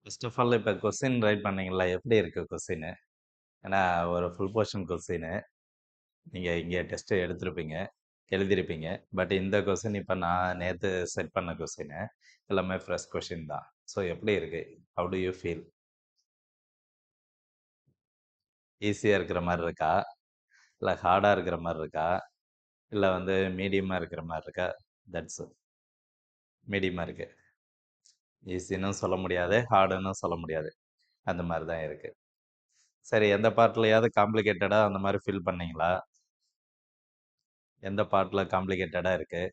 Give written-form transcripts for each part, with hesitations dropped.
First of all இப்போ question right பண்ணீங்களா எப்படி இருக்கு கொஸ்டின்? ஏன்னா ஒரு ஃபுல் போர்ஷன் கொஸ்டின் நீங்கள் இங்கே டெஸ்ட்டு எடுத்திருப்பீங்க, எழுதியிருப்பீங்க. பட் இந்த கொஸ்டின் இப்போ நான் நேற்று செட் பண்ண கொஸ்டின் எல்லாமே ஃப்ரெஷ் கொஸ்டின் தான். ஸோ எப்படி இருக்கு? How to you feel? ஈஸியாக இருக்கிற மாதிரி இருக்கா, இல்லை ஹார்டாக இருக்கிற மாதிரி இருக்கா, இல்லை வந்து மீடியமாக இருக்கிற மாதிரி இருக்கா? தட்ஸ் மீடியமாக இருக்கு. ஈஸின்னு சொல்ல முடியாது, ஹார்டுன்னு சொல்ல முடியாது. அந்த மாதிரி தான் இருக்கு. சரி, எந்த பார்ட்லையாவது காம்ப்ளிகேட்டடாக அந்த மாதிரி ஃபீல் பண்ணீங்களா? எந்த பார்ட்டில் காம்ப்ளிகேட்டடாக இருக்கு?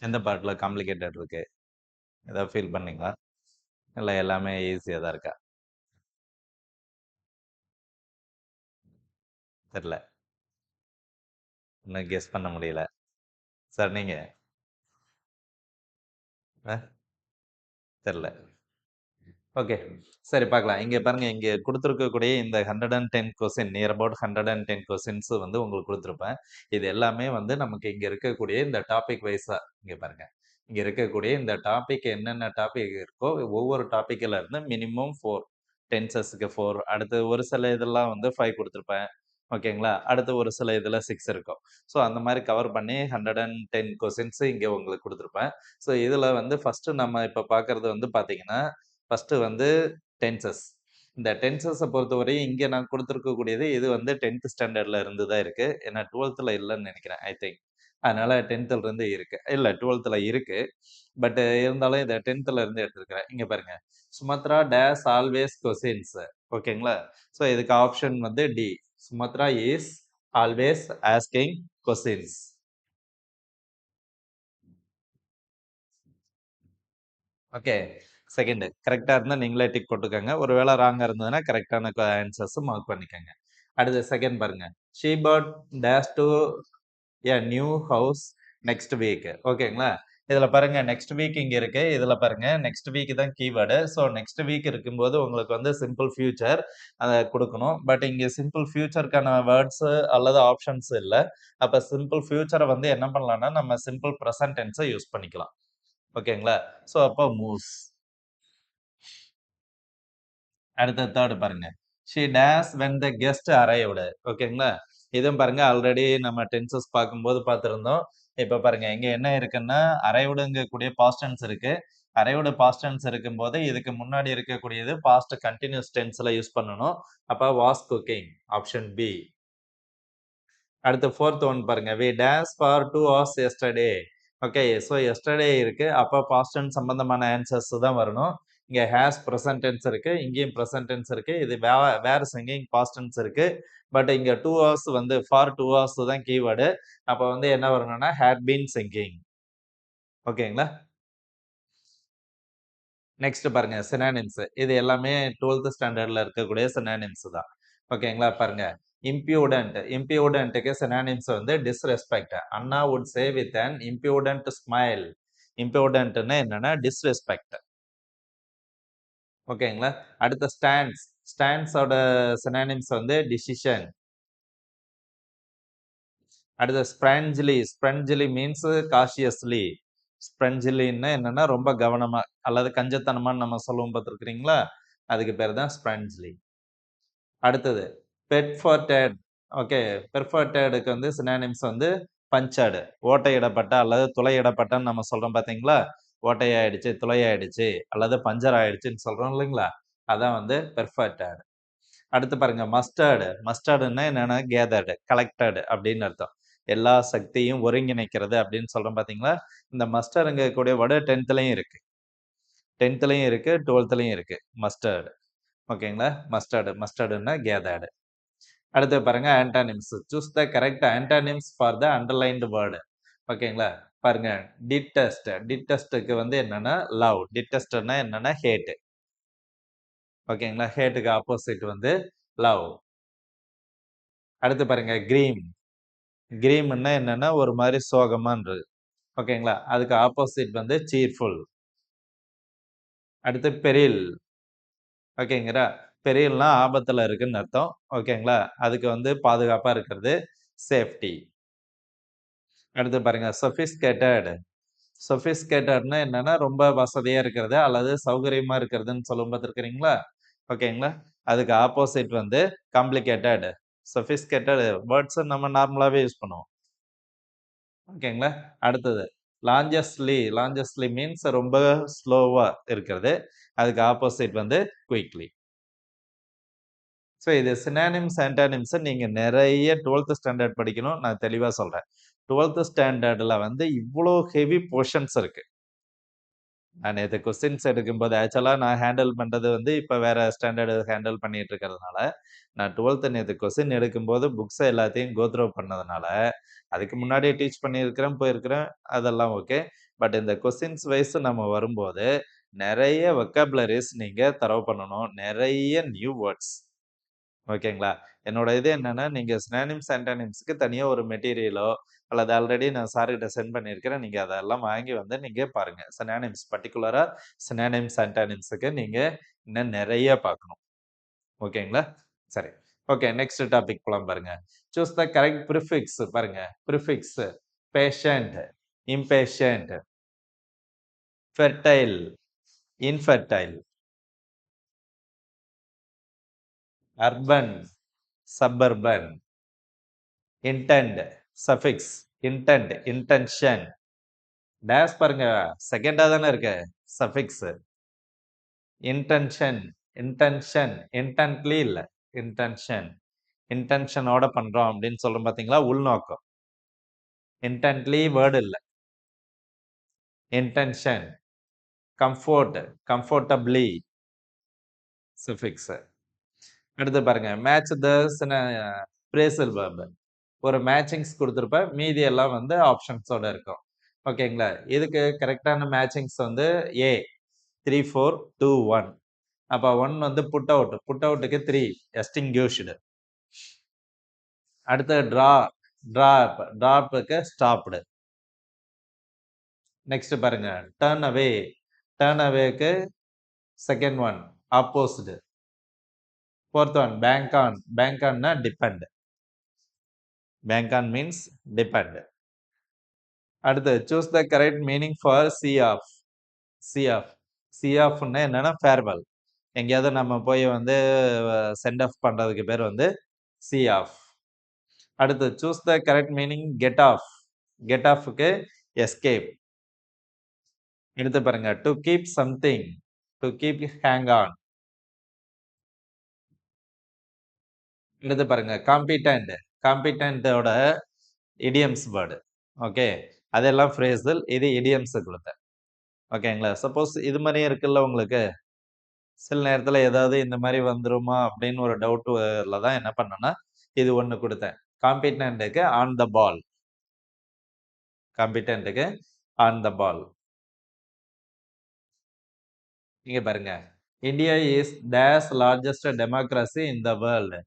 எந்த பார்ட்டில் காம்ப்ளிகேட்டட் இருக்கு? ஏதாவது ஃபீல் பண்ணீங்களா? இல்லை எல்லாமே ஈஸியாக தான் இருக்கா? தெரில, இன்னும் கெஸ் பண்ண முடியல. சார் நீங்கள் தெரில. ஓகே, சரி பார்க்கலாம். இங்கே பாருங்கள், இங்கே கொடுத்துருக்கக்கூடிய இந்த 110 கொஸ்டின், நியர் அபவுட் 110 கொஸ்டின்ஸ் வந்து உங்களுக்கு கொடுத்துருப்பேன். இது எல்லாமே வந்து நமக்கு இங்கே இருக்கக்கூடிய இந்த டாபிக் வைஸாக இங்கே பாருங்கள், இங்கே இருக்கக்கூடிய இந்த டாபிக் என்னென்ன டாபிக் இருக்கோ ஒவ்வொரு டாப்பிக்கில் இருந்து மினிமம் 4 டென்சஸ்க்கு 4, அடுத்து ஒரு சில இதெல்லாம் வந்து 5 கொடுத்துருப்பேன். ஓகேங்களா? அடுத்து ஒரு சில இதில் 6 இருக்கும். ஸோ அந்த மாதிரி கவர் பண்ணி 110 கொஸ்டின்ஸ் இங்கே உங்களுக்கு கொடுத்துருப்பேன். ஸோ இதில் வந்து ஃபஸ்ட்டு நம்ம இப்போ பார்க்குறது வந்து பார்த்தீங்கன்னா, ஃபஸ்ட்டு வந்து டென்சஸ். இந்த டென்சஸை பொறுத்தவரையும் இங்கே நான் கொடுத்துருக்கக்கூடியது இது வந்து 10th ஸ்டாண்டர்டில் இருந்து தான் இருக்குது. ஏன்னா 12th இல்லைன்னு நினைக்கிறேன், ஐ திங்க். அதனால 10th இருந்து இருக்கு, இல்லை 12th இருக்கு. பட் இருந்தாலும் இதை 10th இருந்து எடுத்துருக்கிறேன். இங்கே பாருங்க, சுமத்ரா டேஸ் ஆல்வேஸ் கொஸ்டின்ஸ். ஓகேங்களா? ஸோ இதுக்கு ஆப்ஷன் வந்து D, Sumathra is always asking questions. Okay, second கரெக்டாக இருந்தால் நீங்களே டிக் போட்டுக்கோங்க. ஒரு வேளை ராங்காக இருந்ததுன்னா கரெக்டான ஆன்சர்ஸும் மார்க் பண்ணிக்கோங்க. அடுத்து செகண்ட் பாருங்க, she but dash to a new house next week. ஓகேங்களா? இதில் பாருங்க, நெக்ஸ்ட் வீக் இங்கே இருக்கு. இதில் பாருங்க, நெக்ஸ்ட் வீக் தான் கீவேர்டு. ஸோ நெக்ஸ்ட் வீக் இருக்கும்போது உங்களுக்கு வந்து சிம்பிள் ஃபியூச்சர் அதை கொடுக்கணும். பட் இங்கே சிம்பிள் ஃபியூச்சருக்கான வேர்ட்ஸு அல்லது ஆப்ஷன்ஸ் இல்லை. அப்போ சிம்பிள் ஃபியூச்சரை வந்து என்ன பண்ணலாம்னா நம்ம சிம்பிள் ப்ரெசன்ட் டென்ஸை யூஸ் பண்ணிக்கலாம். ஓகேங்களா? ஸோ அப்போ மூவ்ஸ். அடுத்த தேர்ட் பாருங்க, she days when the guest arrived. ஓகேங்களா? இதுவும் பாருங்க, ஆல்ரெடி நம்ம டென்சஸ் பார்க்கும்போது பார்த்துருந்தோம். இப்போ பாருங்க, இங்க என்ன இருக்குன்னா அரைவ்டுங்கக்கூடிய பாஸ்ட் டென்ஸ் இருக்கு. அரைவ்டு பாஸ்ட் டென்ஸ் இருக்கும்போது இதுக்கு முன்னாடி இருக்கக்கூடியது பாஸ்ட் கண்டினியூஸ் டென்ஸ்ல யூஸ் பண்ணணும். அப்போ வாஸ் குக்கிங், ஆப்ஷன் பி. அடுத்து ஃபோர்த் ஒன் பாருங்க, we dash for 2 hours yesterday. Okay, so yesterday இருக்கு. அப்போ பாஸ்ட் டென்ஸ் சம்பந்தமான ஆன்சர்ஸ் தான் வரணும். இங்கே ஹேஸ் ப்ரெசன்ட் டென்ஸ் இருக்கு, இங்கேயும் ப்ரெசன்ட் டென்ஸ் இருக்கு. இது வேர் சிங்கிங் பாஸ்ட் டென்ஸ் இருக்கு. பட் இங்கே 2 hours வந்து ஃபார் 2 hours தான் கீவேர்டு. அப்போ வந்து என்ன வரணும்னா ஹேட் பீன் சிங்கிங். ஓகேங்களா? நெக்ஸ்ட் பாருங்க, சினானிம்ஸ். இது எல்லாமே 12th ஸ்டாண்டர்ட்ல இருக்கக்கூடிய சினானிம்ஸ் தான். ஓகேங்களா? பாருங்க, இம்பியூடன்ட். இம்பியூடன்ட்டுக்கு சினானிம்ஸ் வந்து disrespect. Anna would say with an impudent smile. இம்பியூடன்ட்னா என்னன்னா டிஸ்ரெஸ்பெக்ட். ஓகேங்களா? அடுத்த ஸ்டாண்ட்ஸ். ஸ்டாண்ட்ஸோட சினானிம்ஸ் வந்து டிசிஷன். அடுத்த ஸ்ப்ராஞ்சிலி. ஸ்ப்ரஞ்சிலி மீன்ஸ் காஷியஸ்லி. ஸ்ப்ரஞ்சிலின்னா என்னன்னா ரொம்ப கவனமா அல்லது கஞ்சத்தனமான்னு நம்ம சொல்லுவோம், பார்த்துருக்கிறீங்களா? அதுக்கு பேர் தான் ஸ்ப்ரஞ்சிலி. அடுத்தது பெர்ஃபர்டட். ஓகே, பெர்ஃபர்டடுக்கு வந்து சினானிம்ஸ் வந்து பஞ்சர்டு, ஓட்டையிடப்பட்ட அல்லது துளையிடப்பட்டன்னு நம்ம சொல்றோம் பார்த்தீங்களா? ஓட்டையாயிடுச்சு, துளையாயிடுச்சு அல்லது பஞ்சர் ஆயிடுச்சுன்னு சொல்றோம் இல்லைங்களா? அதான் வந்து பெர்ஃபர்டட். அடுத்து பாருங்க, மஸ்டர்டு. மஸ்டர்டுன்னா என்னன்னா கேதர்டு, கலெக்டட் அப்படின்னு அர்த்தம். எல்லா சக்தியும் ஒருங்கிணைக்கிறது அப்படின்னு சொல்றோம் பார்த்தீங்களா? இந்த மஸ்டருங்க கூடிய வேர்டு 10th இருக்கு, 10th இருக்கு, 12th இருக்கு மஸ்டர்டு. ஓகேங்களா? மஸ்டர்டு, மஸ்டர்டுன்னா கேதர்டு. அடுத்து பாருங்க antonyms. Choose the correct antonyms for the underlined word. ஓகேங்களா? பாருங்க டிட்டெஸ்ட். டிட்டெஸ்ட்க்கு வந்து என்னன்னா லவ். டிட்டெஸ்ட்னா என்னன்னா ஹேட். ஓகேங்களா? ஹேட்க்கு ஆப்போசிட் வந்து லவ். அடுத்து பாருங்க கிரீம். கிரீம்னா என்னன்னா ஒரு மாதிரி சோகமான்றது. ஓகேங்களா? அதுக்கு ஆப்போசிட் வந்து சீர்ஃபுல். அடுத்து பெரில். ஓகேங்களா? பெரில்னா ஆபத்துல இருக்குன்னு அர்த்தம். ஓகேங்களா? அதுக்கு வந்து பாதுகாப்பா இருக்கிறது சேஃப்டி. அடுத்து பாருங்க சொஃபிஸ்கேட்டட். சொஃபிஸ்கேட்டட்னா என்னன்னா ரொம்ப வசதியா இருக்கிறது அல்லது சௌகரியமா இருக்கிறதுன்னு சொல்லும் பார்த்துருக்கிறீங்களா? ஓகேங்களா? அதுக்கு ஆப்போசிட் வந்து காம்ப்ளிகேட்டட். சொஃபிஸ்கேட்டட் வேர்ட்ஸ் நம்ம நார்மலாவே யூஸ் பண்ணுவோம். ஓகேங்களா? அடுத்தது லாஞ்சஸ்லி. லாஞ்சஸ்லி மீன்ஸ் ரொம்ப ஸ்லோவா இருக்கிறது. அதுக்கு ஆப்போசிட் வந்து குயிக்லி. ஸோ இது சினானிம்ஸ், ஆன்டானிம்ஸ் நீங்க நிறைய 12th ஸ்டாண்டர்ட் படிக்கணும். நான் தெளிவா சொல்றேன். 12th ஸ்டாண்டர்ட்ல வந்து இவ்ளோ ஹெவி போர்ஷன்ஸ் இருக்கு. நான் நேத்து கொஸ்டின்ஸ் எடுக்கும்போது ஆக்சுவலா நான் ஹேண்டில் பண்றது வந்து இப்ப வேற ஸ்டாண்டர்ட் ஹேண்டில் பண்ணிட்டு இருக்கிறதுனால, நான் 12th நேத்து கொஸ்டின் எடுக்கும்போது புக்ஸ எல்லாத்தையும் கோ த்ரூ பண்ணதுனால, அதுக்கு முன்னாடியே டீச் பண்ணியிருக்கிறேன், போயிருக்கிறேன். அதெல்லாம் ஓகே. பட் இந்த கொஸ்டின்ஸ் வைஸ் நம்ம வரும்போது, நெறைய வொக்காபுலரிஸ் நீங்க தரவு பண்ணணும். நெறைய நியூ வேர்ட்ஸ். ஓகேங்களா? என்னோட இது என்னன்னா, நீங்க சினானிம்ஸ், ஆன்டானிம்ஸ்க்கு தனியா ஒரு மெட்டீரியலோ, அல்லது ஆல்ரெடி நான் சார் கிட்ட சென்ட் பண்ணியிருக்கிறேன். நீங்க அதெல்லாம் வாங்கி வந்து நீங்க பாருங்க. சினானிம்ஸ் பர்ட்டிகுலரா சினானிம்ஸ், ஆன்டானிம்ஸ்க்கு நீங்க இன்னும் நெறைய பார்க்கணும். ஓகேங்களா? சரி. ஓகே. நெக்ஸ்ட் டாபிக் போலாம் பாருங்க. சூஸ் த கரெக்ட் ப்ரிஃபிக்ஸ் பாருங்க. Prefix patient, impatient, fertile, infertile, urban, suburban, intent, suffix, intent, intention. Dash பாருங்க. செகண்டா தானே இருக்கு. சஃபிக்ஸ். இன்டென்ஷன், இன்டென்ஷன், இன்டென்ட்லி இல்ல. இன்டென்ஷன். இன்டென்ஷனோட பண்றோம் அப்படின்னு சொல்றோம் பாத்தீங்களா? உள்நோக்கம். இன்டென்ட்லி வேர்ட் இல்ல. இன்டென்ஷன். Comfort, comfortably suffix. அடுத்து பாருங்க. Match the phrasal verb. ஒரு மேட்சிங்ஸ் குடுத்திருப்பேன். மீதி எல்லாம் வந்து ஆப்ஷன்ஸோட இருக்கும். ஓகேங்களா? இதுக்கு கரெக்ட்டான மேட்சிங்ஸ் வந்து ஏ 3, 4, 2, 1. அப்ப 1 வந்து புட் அவுட். புட் அவுட்க்கு 3 எஸ்டிங்யூஷ்டு. அடுத்து டிராப். டிராப்க்கு ஸ்டாப்டு. நெக்ஸ்ட் பாருங்க. Turn away. டர்ன் அவேக்கு second one opposite. Fourth one bank on. Bank ஆன்னா depend. Bank on means depend. அடுத்து choose the correct meaning for see off. See off. See ஆஃப்னா என்னன்னா farewell. எங்கேயாவது நம்ம போய் வந்து சென்ட் ஆஃப் பண்றதுக்கு பேர் வந்து சி ஆஃப். அடுத்து choose the correct meaning get off. Get ஆஃப்க்கு எஸ்கேப். எடுத்து பாருங்க. To keep something. To keep hang on. எடுத்து பாருங்க. காம்பிட்டன்ட். காம்பிட்டன்ட்டோட இடியம்ஸ் வேர்டு. ஓகே. அதெல்லாம் ஃப்ரேசல். இது இடியம்ஸ் கொடுத்தேன். ஓகேங்களா? சப்போஸ் இது மாதிரியும் இருக்குல்ல உங்களுக்கு. சில நேரத்துல ஏதாவது இந்த மாதிரி வந்துருமா அப்படின்னு ஒரு டவுட்ல தான் என்ன பண்ணேன்னா, இது ஒண்ணு கொடுத்தேன். காம்பிட்டன்ட்க்கு ஆன் த பால். காம்பிட்டன்ட்க்கு ஆன் த பால். இங்க பாருங்க. India is dash largest democracy in the world.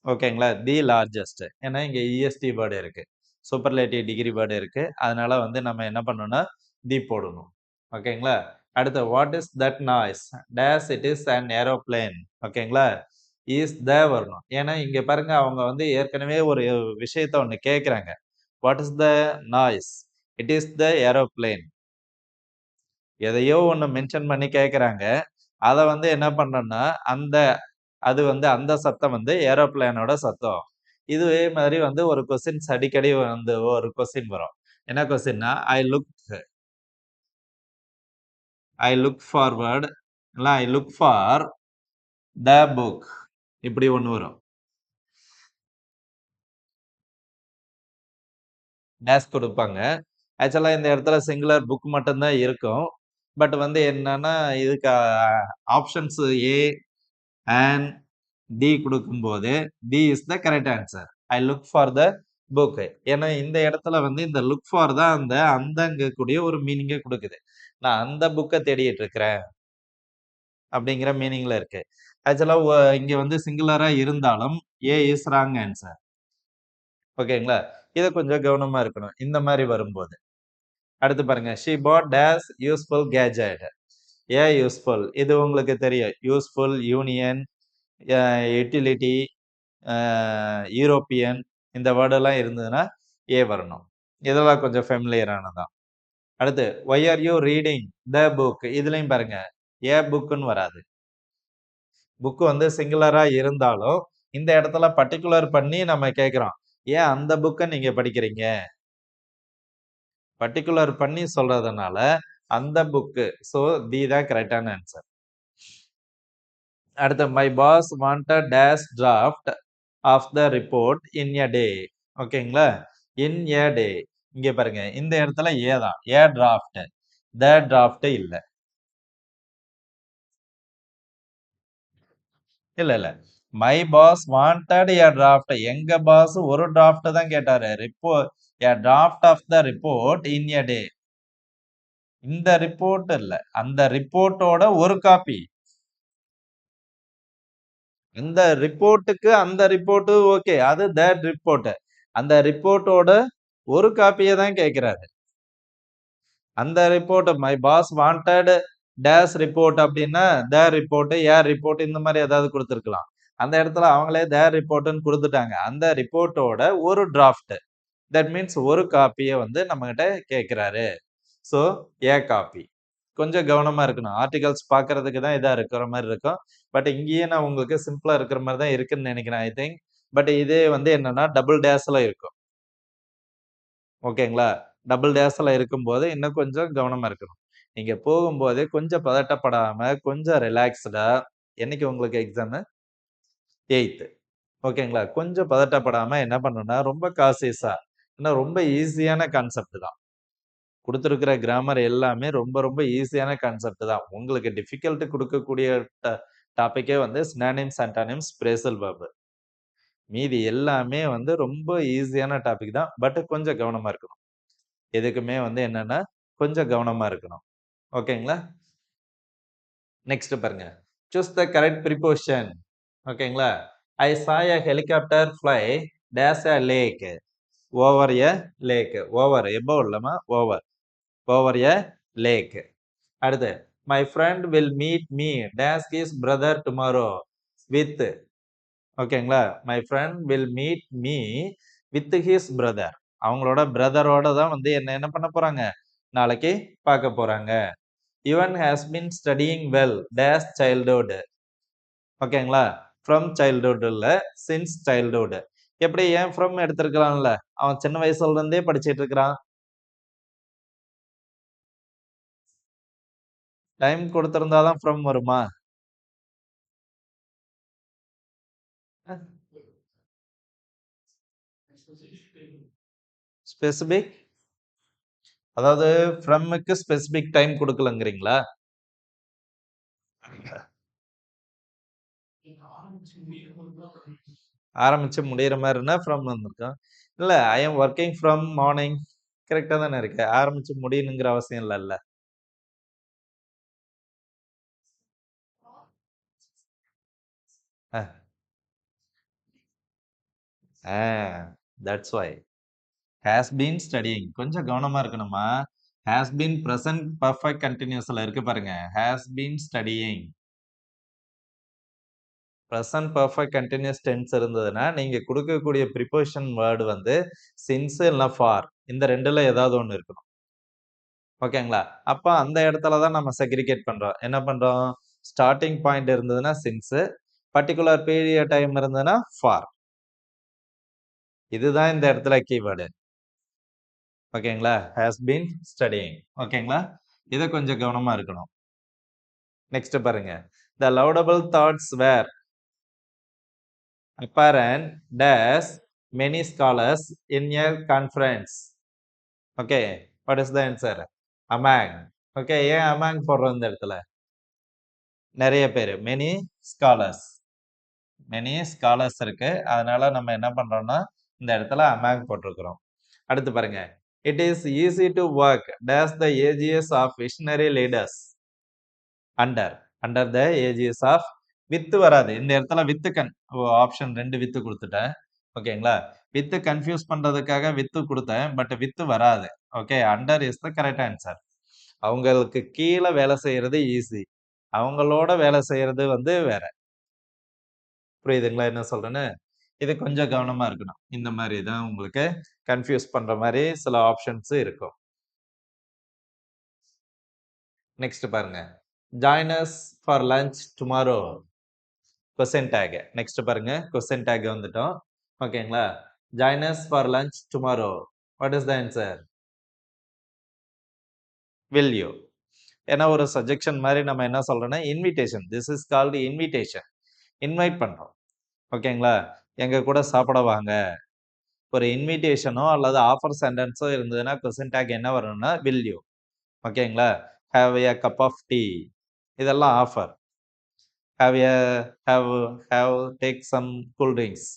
ஓகேங்களா? The largest. ஏன்னா இங்க இஎஸ்டி வேர்டு இருக்கு. சூப்பர்லேட்டிவ் டிகிரி வேர்டு இருக்கு. அதனால வந்து நம்ம என்ன பண்ணணும்னா, தி போடணும். ஓகேங்களா? அடுத்து what is that noise? Days it is an aeroplane. ஓகேங்களா? இஸ் த வரணும். ஏன்னா இங்க பாருங்க அவங்க வந்து ஏற்கனவே ஒரு விஷயத்த ஒண்ணு கேட்கறாங்க. What is the noise? It is the aeroplane. எதையோ ஒண்ணு மென்ஷன் பண்ணி கேட்கறாங்க. அத வந்து என்ன பண்றோம்னா, அது வந்து அந்த சத்தம் வந்து ஏரோப்ளேனோட சத்தம். இதுவே மாதிரி வந்து ஒரு கொஸ்டின்ஸ் அடிக்கடி வந்து ஒரு கொஸ்டின் வரும். என்ன கொஸ்டின்னா, ஐ லுக் ஃபார்வர்ட் இல்ல ஐ லுக் ஃபார் த புக். இப்படி ஒண்ணு வரும். டேஷ் கொடுப்பாங்க. ஆக்சுவலா இந்த இடத்துல சிங்குலர் புக் மட்டும் தான் இருக்கும். பட் வந்து என்னன்னா, இதுக்கு ஆப்ஷன்ஸ் ஏ, ஆன், டி குடுக்கும்போது D is the correct answer. I look for the book. ஏன்னா இந்த இடத்துல வந்து இந்த லுக் ஃபார் தான் அந்தங்கக்கூடிய ஒரு மீனிங்க குடுக்குது. நான் அந்த புக்க தேடிட்டு இருக்கிறேன். அப்படிங்கிற மீனிங்ல இருக்கு. ஆக்சுவலா இங்க வந்து சிங்குலரா இருந்தாலும் ஏ இஸ் ராங் ஆன்சர். ஓகேங்களா? இத கொஞ்சம் கவனமா இருக்கணும். இந்த மாரி வரும்போது. அடுத்து பாருங்க. She bought dash useful gadget. Useful. இது உங்களுக்கு தெரியும். Useful, union, utility, a European இந்த வேர்டெல்லாம் இருந்ததுன்னா வரணும். இதெல்லாம் கொஞ்சம் ஃபெமிலியரானது. அடுத்து why are you reading the book? இதுலயும் பாருங்க. புக்குன்னு வராது. புக் வந்து சிங்குலரா இருந்தாலும், இந்த இடத்துல பர்ட்டிகுலர் பண்ணி நம்ம கேட்கிறோம். ஏன் அந்த புக்க நீங்க படிக்கிறீங்க? பர்ட்டிகுலர் பண்ணி சொல்றதுனால, அந்த புக்கு. ஸோ, டி தான் கரெக்ட்டான ஆன்சர். அடுத்து my boss wanted dash draft of the report in a day. ஓகேங்களா? இன் எ டே. இங்க பாருங்க. இந்த இடத்துல தான். டிராஃப்ட். த டிராஃப்ட் இல்ல. இல்ல. My boss wanted a draft. எங்க பாஸ் ஒரு டிராஃப்ட் தான் கேட்டாரு. எ draft of the report in a டே. இந்த ரிப்போர்ட் இல்ல. அந்த ரிப்போர்ட்டோட ஒரு காப்பி. அந்த ரிப்போர்ட் ஓகே. அது தட் ரிப்போர்ட். அந்த ரிப்போர்ட்டோட ஒரு காப்பிய தான் கேட்கிறாரு. அந்த report my boss wanted dash report அப்படின்னா த ரிப்போர்ட், ரிப்போர்ட் இந்த மாதிரி ஏதாவது கொடுத்திருக்கலாம். அந்த இடத்துல அவங்களே த ரிப்போர்ட்னு கொடுத்துட்டாங்க. அந்த ரிப்போர்ட்டோட ஒரு டிராஃப்ட். தட் மீன்ஸ் ஒரு காப்பிய வந்து நம்ம கிட்ட கேட்கிறாரு. So copy. கொஞ்சம் கவனமா இருக்கணும். ஆர்டிகல்ஸ் பார்க்கறதுக்கு தான் இதா இருக்கிற மாரி இருக்கும். பட் இங்கேயே நான் உங்களுக்கு சிம்பிளா இருக்கிற மாரி தான் இருக்குன்னு நினைக்கிறேன் ஐ திங்க். பட் இதே வந்து என்னன்னா டபுள் டேஷ்ல இருக்கும். ஓகேங்களா? டபுள் டேஷ்ல இருக்கும்போது இன்னும் கொஞ்சம் கவனமா இருக்கணும். நீங்க போகும்போது கொஞ்சம் பதட்டப்படாம, கொஞ்சம் ரிலாக்ஸ்டா என்னைக்கு உங்களுக்கு எக்ஸாமு? 8த். ஓகேங்களா? கொஞ்சம் பதட்டப்படாம என்ன பண்ணணும்னா, ரொம்ப கான்ஷியஸா ஏன்னா ரொம்ப ஈஸியான கான்செப்ட் தான். குடுத்திருக்கிற கிராமர் எல்லாமே ரொம்ப, ரொம்ப ஈஸியான கான்செப்ட் தான். உங்களுக்கு டிஃபிகல்ட் குடுக்கக்கூடிய டாபிக்கே வந்து சினானிம்ஸ், ஆன்டானிம்ஸ், பிரேசல் வெர்ப். மீதி எல்லாமே வந்து ரொம்ப ஈஸியான டாபிக் தான். பட் கொஞ்சம் கவனமா இருக்கணும். எதுக்குமே வந்து என்னன்னா, கொஞ்சம் கவனமா இருக்கணும். ஓகேங்களா? நெக்ஸ்ட் பாருங்க. Choose the correct preposition. ஓகேங்களா? I saw a helicopter fly dash a lake. Over a lake. Over above இல்லம்மா, ஓவர். Over a lake. அடுத்து my friend will meet me dash his brother tomorrow with. ஓகேங்களா? My friend will meet me with his brother. அவங்களோட பிரதரோட தான் வந்து என்ன பண்ண போறாங்க? நாளைக்கு பார்க்க போறாங்க. Yuvan has been studying well dash childhood. ஓகேங்களா? ஃப்ரம் சைல்ட்ஹுட் இல்ல, சின்ஸ் சைல்ட்ஹுட். எப்படி ஏன் ஃப்ரம் எடுத்திருக்கலாம்ல? அவன் சின்ன வயசுல இருந்தே படிச்சிட்டு இருக்கிறான். டைம் கொடுத்திருந்தா தான் ஃப்ரம் வருமா? ஸ்பெசிபிக் அதாவது ஃப்ரம்க்கு ஸ்பெசிபிக் டைம் குடுக்கலங்கிறீங்களா? ஆரம்பிச்சு முடியிற மாரின்னா ஃப்ரம் வந்திருக்கும். இல்ல I am working from morning கரெக்ட்டா தானே இருக்கு. ஆரம்பிச்சு முடியணுங்கிற அவசியம் இல்லல்ல. Uh, ah that's why. Has been studying. கொஞ்சம் கவனமா இருக்கணும்மா. ஹாஸ் பீன் பிரசன்ட் பெர்ஃபெக்ட் கன்டினியூஸ்ல இருக்கு பாருங்க. Has been studying. Present perfect continuous tense இருந்ததுன்னா, நீங்க குடுக்கக்கூடிய ப்ரிபோசிஷன் வேர்ட் வந்து சின்ஸ் இல்ல ஃபார். இந்த 2ல ஏதாவது ஒண்ணு இருக்கணும். ஓகேங்களா? அப்ப அந்த இடத்துல தான் நம்ம செக்ரிகேட் பண்றோம். என்ன பண்றோம்? ஸ்டார்ட்டிங் பாயிண்ட் இருந்ததுன்னா சின்ஸ், பர்ட்டிகுலர் பீரியட் டைம் இருந்ததுன்னா ஃபார். இதுதான் இந்த இடத்துல கீவேர்டு. ஓகேங்களா? Has been studying. ஓகேங்களா? இத கொஞ்சம் கவனமா இருக்கணும். நெக்ஸ்ட் பாருங்க. த லவுடபிள் thoughts where apparent dash many scholars in a conference. Okay, what is the answer? Among. Okay, ஏன் among போடுறோம் இந்த இடத்துல? நிறைய பேரு. Many scholars. மெனி ஸ்காலர்ஸ் இருக்கு. அதனால நம்ம என்ன பண்றோம்னா, இந்த இடத்துல அமேங் போட்டிருக்கிறோம். அடுத்து பாருங்க. It is easy to work dash the aegis of visionary leaders under under the aegis of with வராது. இந்த இடத்துல வித்து ஆப்ஷன் 2 வித்து கொடுத்துட்டேன். ஓகேங்களா? வித்து கன்ஃபியூஸ் பண்றதுக்காக வித்து கொடுத்தேன். பட் வித்து வராது. Okay, under is the correct answer. அவங்களுக்கு கீழே வேலை செய்யறது ஈஸி, அவங்களோட வேலை செய்யறது வந்து வேற. புரியுதுங்களா என்ன சொல்றேன்னு? இது கொஞ்சம் கவனமா இருக்கணும். இந்த மாதிரி தான் உங்களுக்கு கன்ஃபியூஸ் பண்ற மாதிரி சில ஆப்ஷன்ஸ் இருக்கும். நெக்ஸ்ட் பாருங்க. Join us for lunch tomorrow. Question take. Next பாருங்க. கொஸ்டின் டேக் வந்துட்டோம். ஓகேங்களா? Join us for lunch tomorrow. What is the answer? Will you. ஏன்னா ஒரு சஜெக்ஷன் மாதிரி நம்ம என்ன சொல்றோம்னா invitation. This is called invitation. Invite பண்றோம். ஓகேங்களா? எங்க கூட சாப்பிட வாங்க. ஒரு இன்விடேஷனோ அல்லது ஆஃபர் சென்டென்ஸோ இருந்ததுன்னா கொஸ்டின் டேக் என்ன வரணும்னா வில் யூ. ஓகேங்களா? Have a cup of tea. இதெல்லாம் offer. Have a have take some cool drinks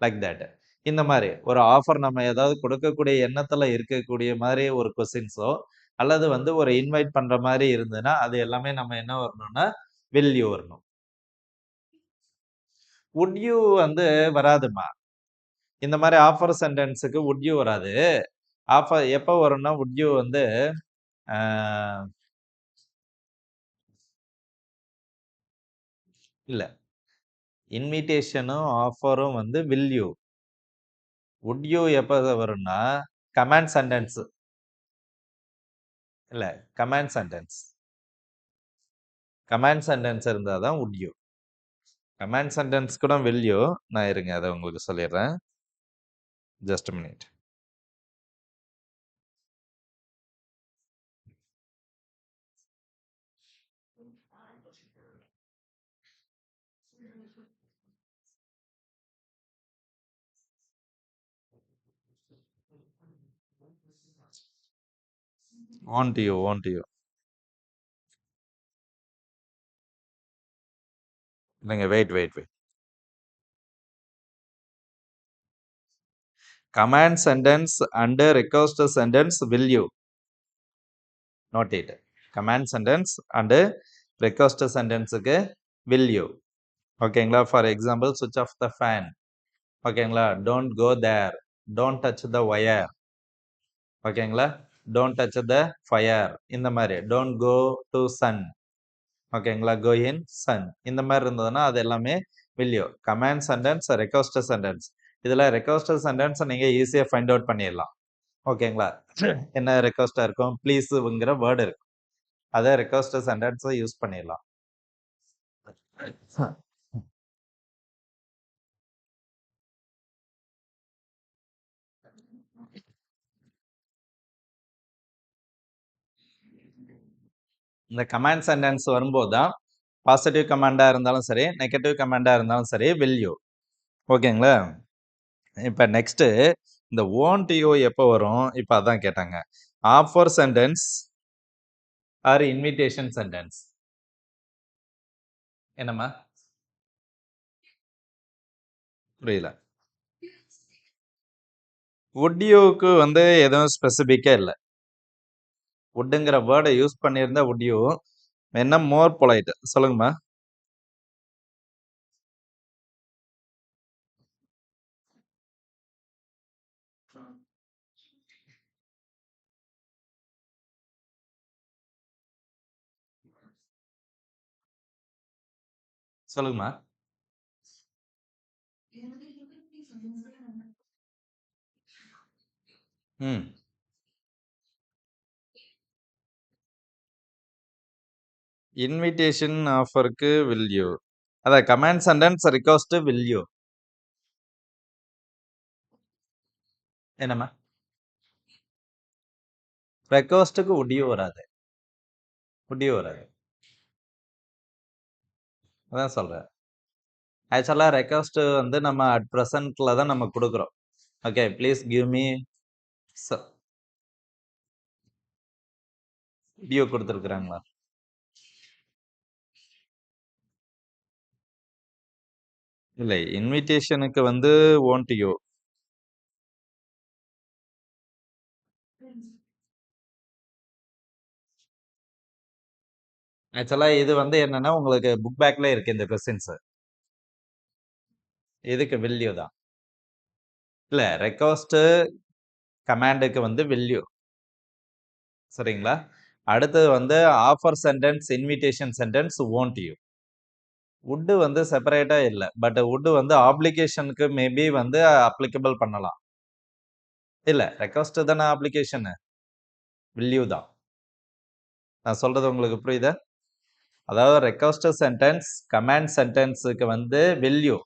like that. இந்த மாதிரி ஒரு ஆஃபர் நம்ம ஏதாவது கொடுக்கக்கூடிய எண்ணத்துல இருக்கக்கூடிய மாதிரி ஒரு கொஸ்டின்ஸோ அல்லது வந்து ஒரு இன்வைட் பண்ற மாதிரி இருந்ததுன்னா அது எல்லாமே நம்ம என்ன வரணும்னா வில் யூ வரணும். வுட் யூ வந்து வராதுமா. இந்த மாதிரி ஆஃபர் சென்டென்ஸுக்கு வுட் யூ வராது. ஆஃபர் எப்போ வரும்னா வுட் யூ வந்து இல்ல, இன்விடேஷனும் ஆஃபரும் வந்து வில் யூ. வுட் யூ எப்போ வரும்னா கமாண்ட் சென்டென்ஸ். இல்ல, கமாண்ட் சென்டென்ஸ். கமாண்ட் சென்டென்ஸ் இருந்தால் தான் வுட் யூ. கமாண்ட் சென்டென்ஸ் கூட வில் யூ. நான் இருங்க அதை உங்களுக்கு சொல்லிடுறேன். Just minute. வாண்ட் யூ இல்லைங்க, wait. Command sentence and request sentence will you. Note it. Command sentence and request சென்டென்ஸுக்கு வில் யூ. ஓகேங்களா? ஃபார் எக்ஸாம்பிள் சுவிட்ச் ஆஃப் த ஃபேன். ஓகேங்களா? Don't go there. Don't touch the wire. ஓகேங்களா? Don't touch the fire. இந்த மாதிரி don't go to sun. ஓகேங்களா? Go in sun. இந்த மாதிரி இருந்ததுன்னா அது எல்லாமே will you. Command sentence, request sentence. இதுல ரெக்வஸ்ட் சென்டென்ஸ் நீங்க ஈஸியா ஃபைண்ட் அவுட் பண்ணிடலாம். ஓகேங்களா? என்ன ரெக்வஸ்டா இருக்கும்? ப்ளீஸ்ங்கிற வேர்டு இருக்கு. அதை ரெக்வஸ்ட் சென்டென்ஸ் யூஸ் பண்ணிடலாம். இந்த கமாண்ட் சென்டென்ஸ் வரும்போது தான் பாசிட்டிவ் கமாண்டா இருந்தாலும் சரி, நெகட்டிவ் கமாண்டா இருந்தாலும் சரி வில் யூ. ஓகேங்களா? இப்ப நெக்ஸ்ட் இந்த ஓன்ட் யூ எப்போ வரும்? இப்ப அதான் கேட்டாங்க. Offer sentence or invitation sentence. என்னம்மா? புரியல. வுட் யூக்கு வந்து எதுவும் ஸ்பெசிபிக்கா இல்லை. வுட்டுங்கிற வேர்டை யூஸ் பண்ணியிருந்தா வுட் யூ என்ன மோர் பொலைட். சொல்லுங்கம்மா. சொல்லுங்கம்மா. ம். இன்விடேஷன் ஆஃபருக்கு வில் யூ. அதான் command sentence request will you. என்னம்மா? ரெக்வஸ்ட்டுக்கு வுட் யூ வராது. வுட் யூ வராது. அதான் சொல்றேன். ஆக்சுவலா ரெக்வஸ்ட் வந்து நம்ம அட் ப்ரெசென்ட்ல தான் நம்ம கொடுக்குறோம். Okay, please give me would you கொடுத்துருக்குறாங்களா? இல்லை, இன்விடேஷனுக்கு வந்து won't you. ஆக்சுவலா இது வந்து என்னன்னா உங்களுக்கு புக் பேக்ல இருக்கு இந்த கொஸ்டின்ஸ். இதுக்கு will you தான். இல்ல ரெக்வெஸ்ட் கமாண்டுக்கு வந்து will you. சரிங்களா? அடுத்தது வந்து offer sentence, invitation sentence won't you. would வந்து செப்பரேட்டா இல்ல. பட் would வந்து ஆப்ளிகேஷனுக்கு மேபி வந்து அப்ளிகபிள் பண்ணலாம். இல்ல ரெக்வெஸ்ட் தானே அப்ளிகேஷன். will you தான். நான் சொல்றது உங்களுக்கு புரியுதா? அதாவது ரெக்வெஸ்ட் சென்டென்ஸ், கமாண்ட் சென்டென்ஸுக்கு வந்து will you.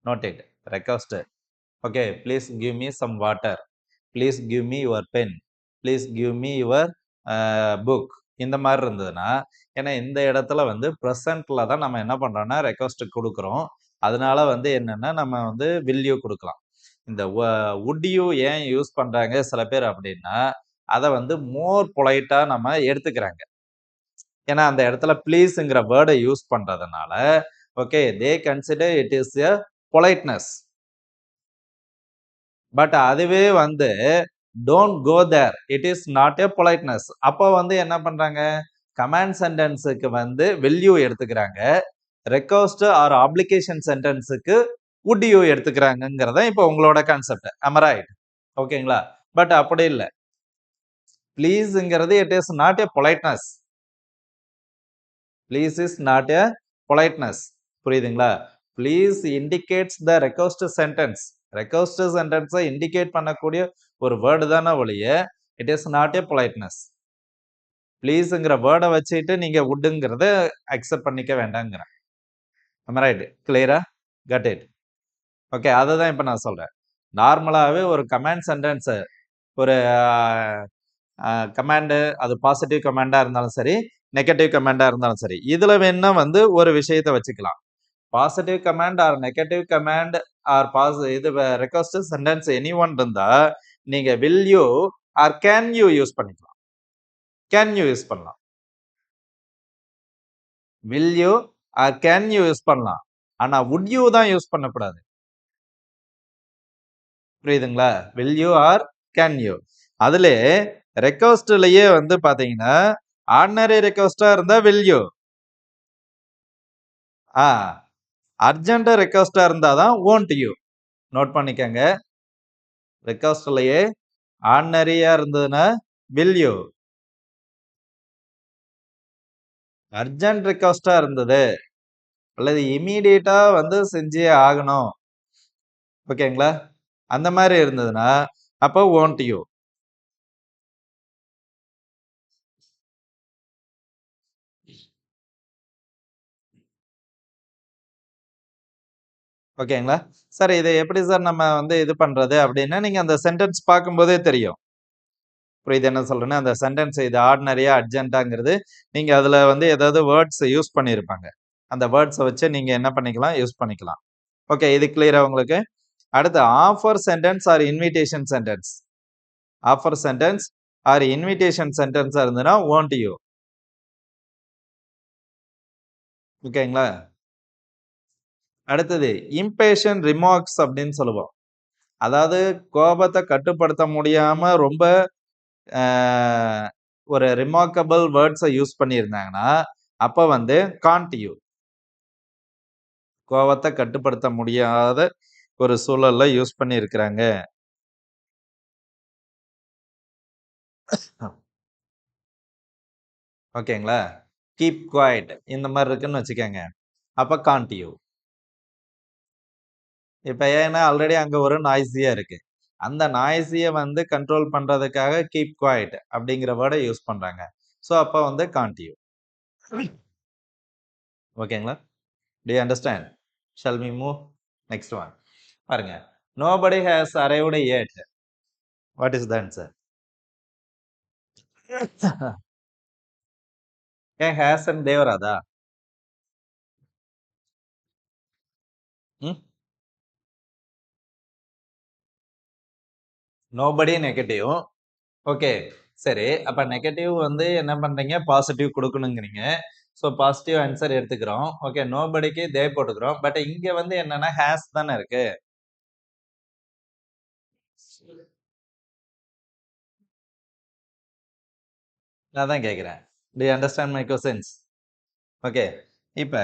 Note it. Request. Okay, please give me some water. Please give me your pen. Please give me your book. இந்த மாதிரி இருந்ததுன்னா, ஏன்னா இந்த இடத்துல வந்து ப்ரெசன்ட்ல தான் நம்ம என்ன பண்றோம்னா ரெக்வெஸ்ட் கொடுக்குறோம். அதனால வந்து என்னன்னா நம்ம வந்து will you கொடுக்கலாம். இந்த would you ஏன் யூஸ் பண்றாங்க சில பேர் அப்படின்னா, அதை வந்து மோர் பொலைட்டா நம்ம எடுத்துக்கிறாங்க. ஏன்னா அந்த இடத்துல ப்ளீஸ்ங்கிற வேர்டை யூஸ் பண்றதுனால okay they consider it is a politeness. But அதுவே வந்து don't go there, it is not a politeness. அப்போ வந்து என்ன பண்றாங்க, கமாண்ட் சென்டென்ஸுக்கு வந்து will you எடுத்துக்கிறாங்க, ரெக்வெஸ்ட் ஆர் அப்ளிகேஷன் சென்டென்ஸுக்கு would you எடுத்துக்கிறாங்கிறத இப்போ உங்களோட கான்செப்ட். am I right? ஓகேங்களா? பட் அப்படி இல்லை. ப்ளீஸ்ங்கிறது it is not a politeness. Please is not a politeness. புரியுதுங்களா? Please indicates the request sentence. Request சென்டென்ஸை இண்டிகேட் பண்ணக்கூடிய ஒரு வேர்டு தானே ஒழிய it is not a politeness. ப்ளீஸ்ங்கிற வேர்டை வச்சுட்டு நீங்க வுட்டுங்கிறத அக்செப்ட் பண்ணிக்க வேண்டாங்கிறேன். ரைட்? கிளியரா? Cut it. ஓகே, அதை தான் இப்போ நான் சொல்றேன். நார்மலாகவே ஒரு கமாண்ட் சென்டென்ஸ், ஒரு கமாண்டு, அது பாசிட்டிவ் கமாண்டா இருந்தாலும் சரி, நெகட்டிவ் கமாண்டா இருந்தாலும் சரி, இதுல வேணா வந்து ஒரு விஷயத்தை வச்சுக்கலாம். Positive command or negative command or இது ரெக்வெஸ்ட் சென்டென்ஸ் எனி ஒன் இருந்தா நீங்க will you or can you use பண்ணிக்கலாம். கேன் யூ யூஸ் பண்ணலாம். will you or can you use பண்ணலாம். ஆனா would you தான் யூஸ் பண்ணக்கூடாது. புரியுதுங்களா? will you or can you. அதுல ரெக்வெஸ்ட்லயே வந்து பாத்தீங்கன்னா ஆர்டினரி ரெக்வெஸ்டா இருந்தா will you. அர்ஜென்ட் ரெக்வெஸ்டா இருந்தாதான் won't you. நோட் பண்ணிக்கங்க. ரெக்வெஸ்ட்லயே ஆர்டினரியா இருந்ததுன்னா will you. அர்ஜென்ட் ரெக்வெஸ்டா இருந்தது அல்லது இமீடியட்டா வந்து செஞ்சே ஆகணும், ஓகேங்களா, அந்த மாதிரி இருந்ததுன்னா அப்போ won't you. ஓகேங்களா? சார் இதை எப்படி சார் நம்ம வந்து இது பண்றது அப்படின்னா நீங்க அந்த சென்டென்ஸ் பார்க்கும்போதே தெரியும். புரியுது என்ன சொல்றேன்னா? அந்த சென்டென்ஸ் இது ஆர்டினரியா அர்ஜென்ட்டாங்கிறது நீங்க அதுல வந்து ஏதாவது வேர்ட்ஸ் யூஸ் பண்ணியிருப்பாங்க. அந்த வேர்ட்ஸை வச்சு நீங்க என்ன பண்ணிக்கலாம், யூஸ் பண்ணிக்கலாம். ஓகே, இது கிளியரா உங்களுக்கு? அடுத்து offer sentence or invitation sentence. Offer sentence or invitation சென்டென்ஸா இருந்ததுன்னா won't you. ஓகேங்களா? அடுத்தது இம்பேஷன் ரிமார்க்ஸ் அப்படின்னு சொல்லுவோம். அதாவது கோபத்தை கட்டுப்படுத்த முடியாம ரொம்ப ஒரு ரிமார்க்கபிள் வேர்ட்ஸை யூஸ் பண்ணியிருந்தாங்கன்னா அப்ப வந்து காண்ட் யூ. கோபத்தை கட்டுப்படுத்த முடியாத ஒரு சூழல்ல யூஸ் பண்ணி இருக்கிறாங்க. ஓகேங்களா? கீப் குவைட் இந்த மாதிரி இருக்குன்னு வச்சுக்கோங்க, அப்ப காண்ட் யூ. இப்ப ஏன்னா ஆல்ரெடி அங்க ஒரு நாய்ஸியா இருக்கு. அந்த நாய்ஸியை வந்து கண்ட்ரோல் பண்றதுக்காக கீப் குவைட் அப்படிங்கிற வேர்டை யூஸ் பண்றாங்க. ஸோ அப்போ வந்து காண்ட் யூ. ஓகேங்களா? Do you understand? Shall we move next one? பாருங்க, nobody has arrived yet. What is the answer? ஏன் ஹேஸ் அண்ட் தேவராதா? Nobody negative. ஓகே, சரி. அப்ப நெகட்டிவ் வந்து என்ன பண்றீங்க, பாசிட்டிவ் கொடுக்கணுங்கிறீங்க. ஸோ பாசிட்டிவ் ஆன்சர் எடுத்துக்கிறோம். ஓகே, நோபடிக்கு தே போட்டுக்கிறோம். பட் இங்க வந்து என்னன்னா ஹேஸ் தானே இருக்கு. நான் தான் கேட்கிறேன். To you understand my questions? Okay, இப்ப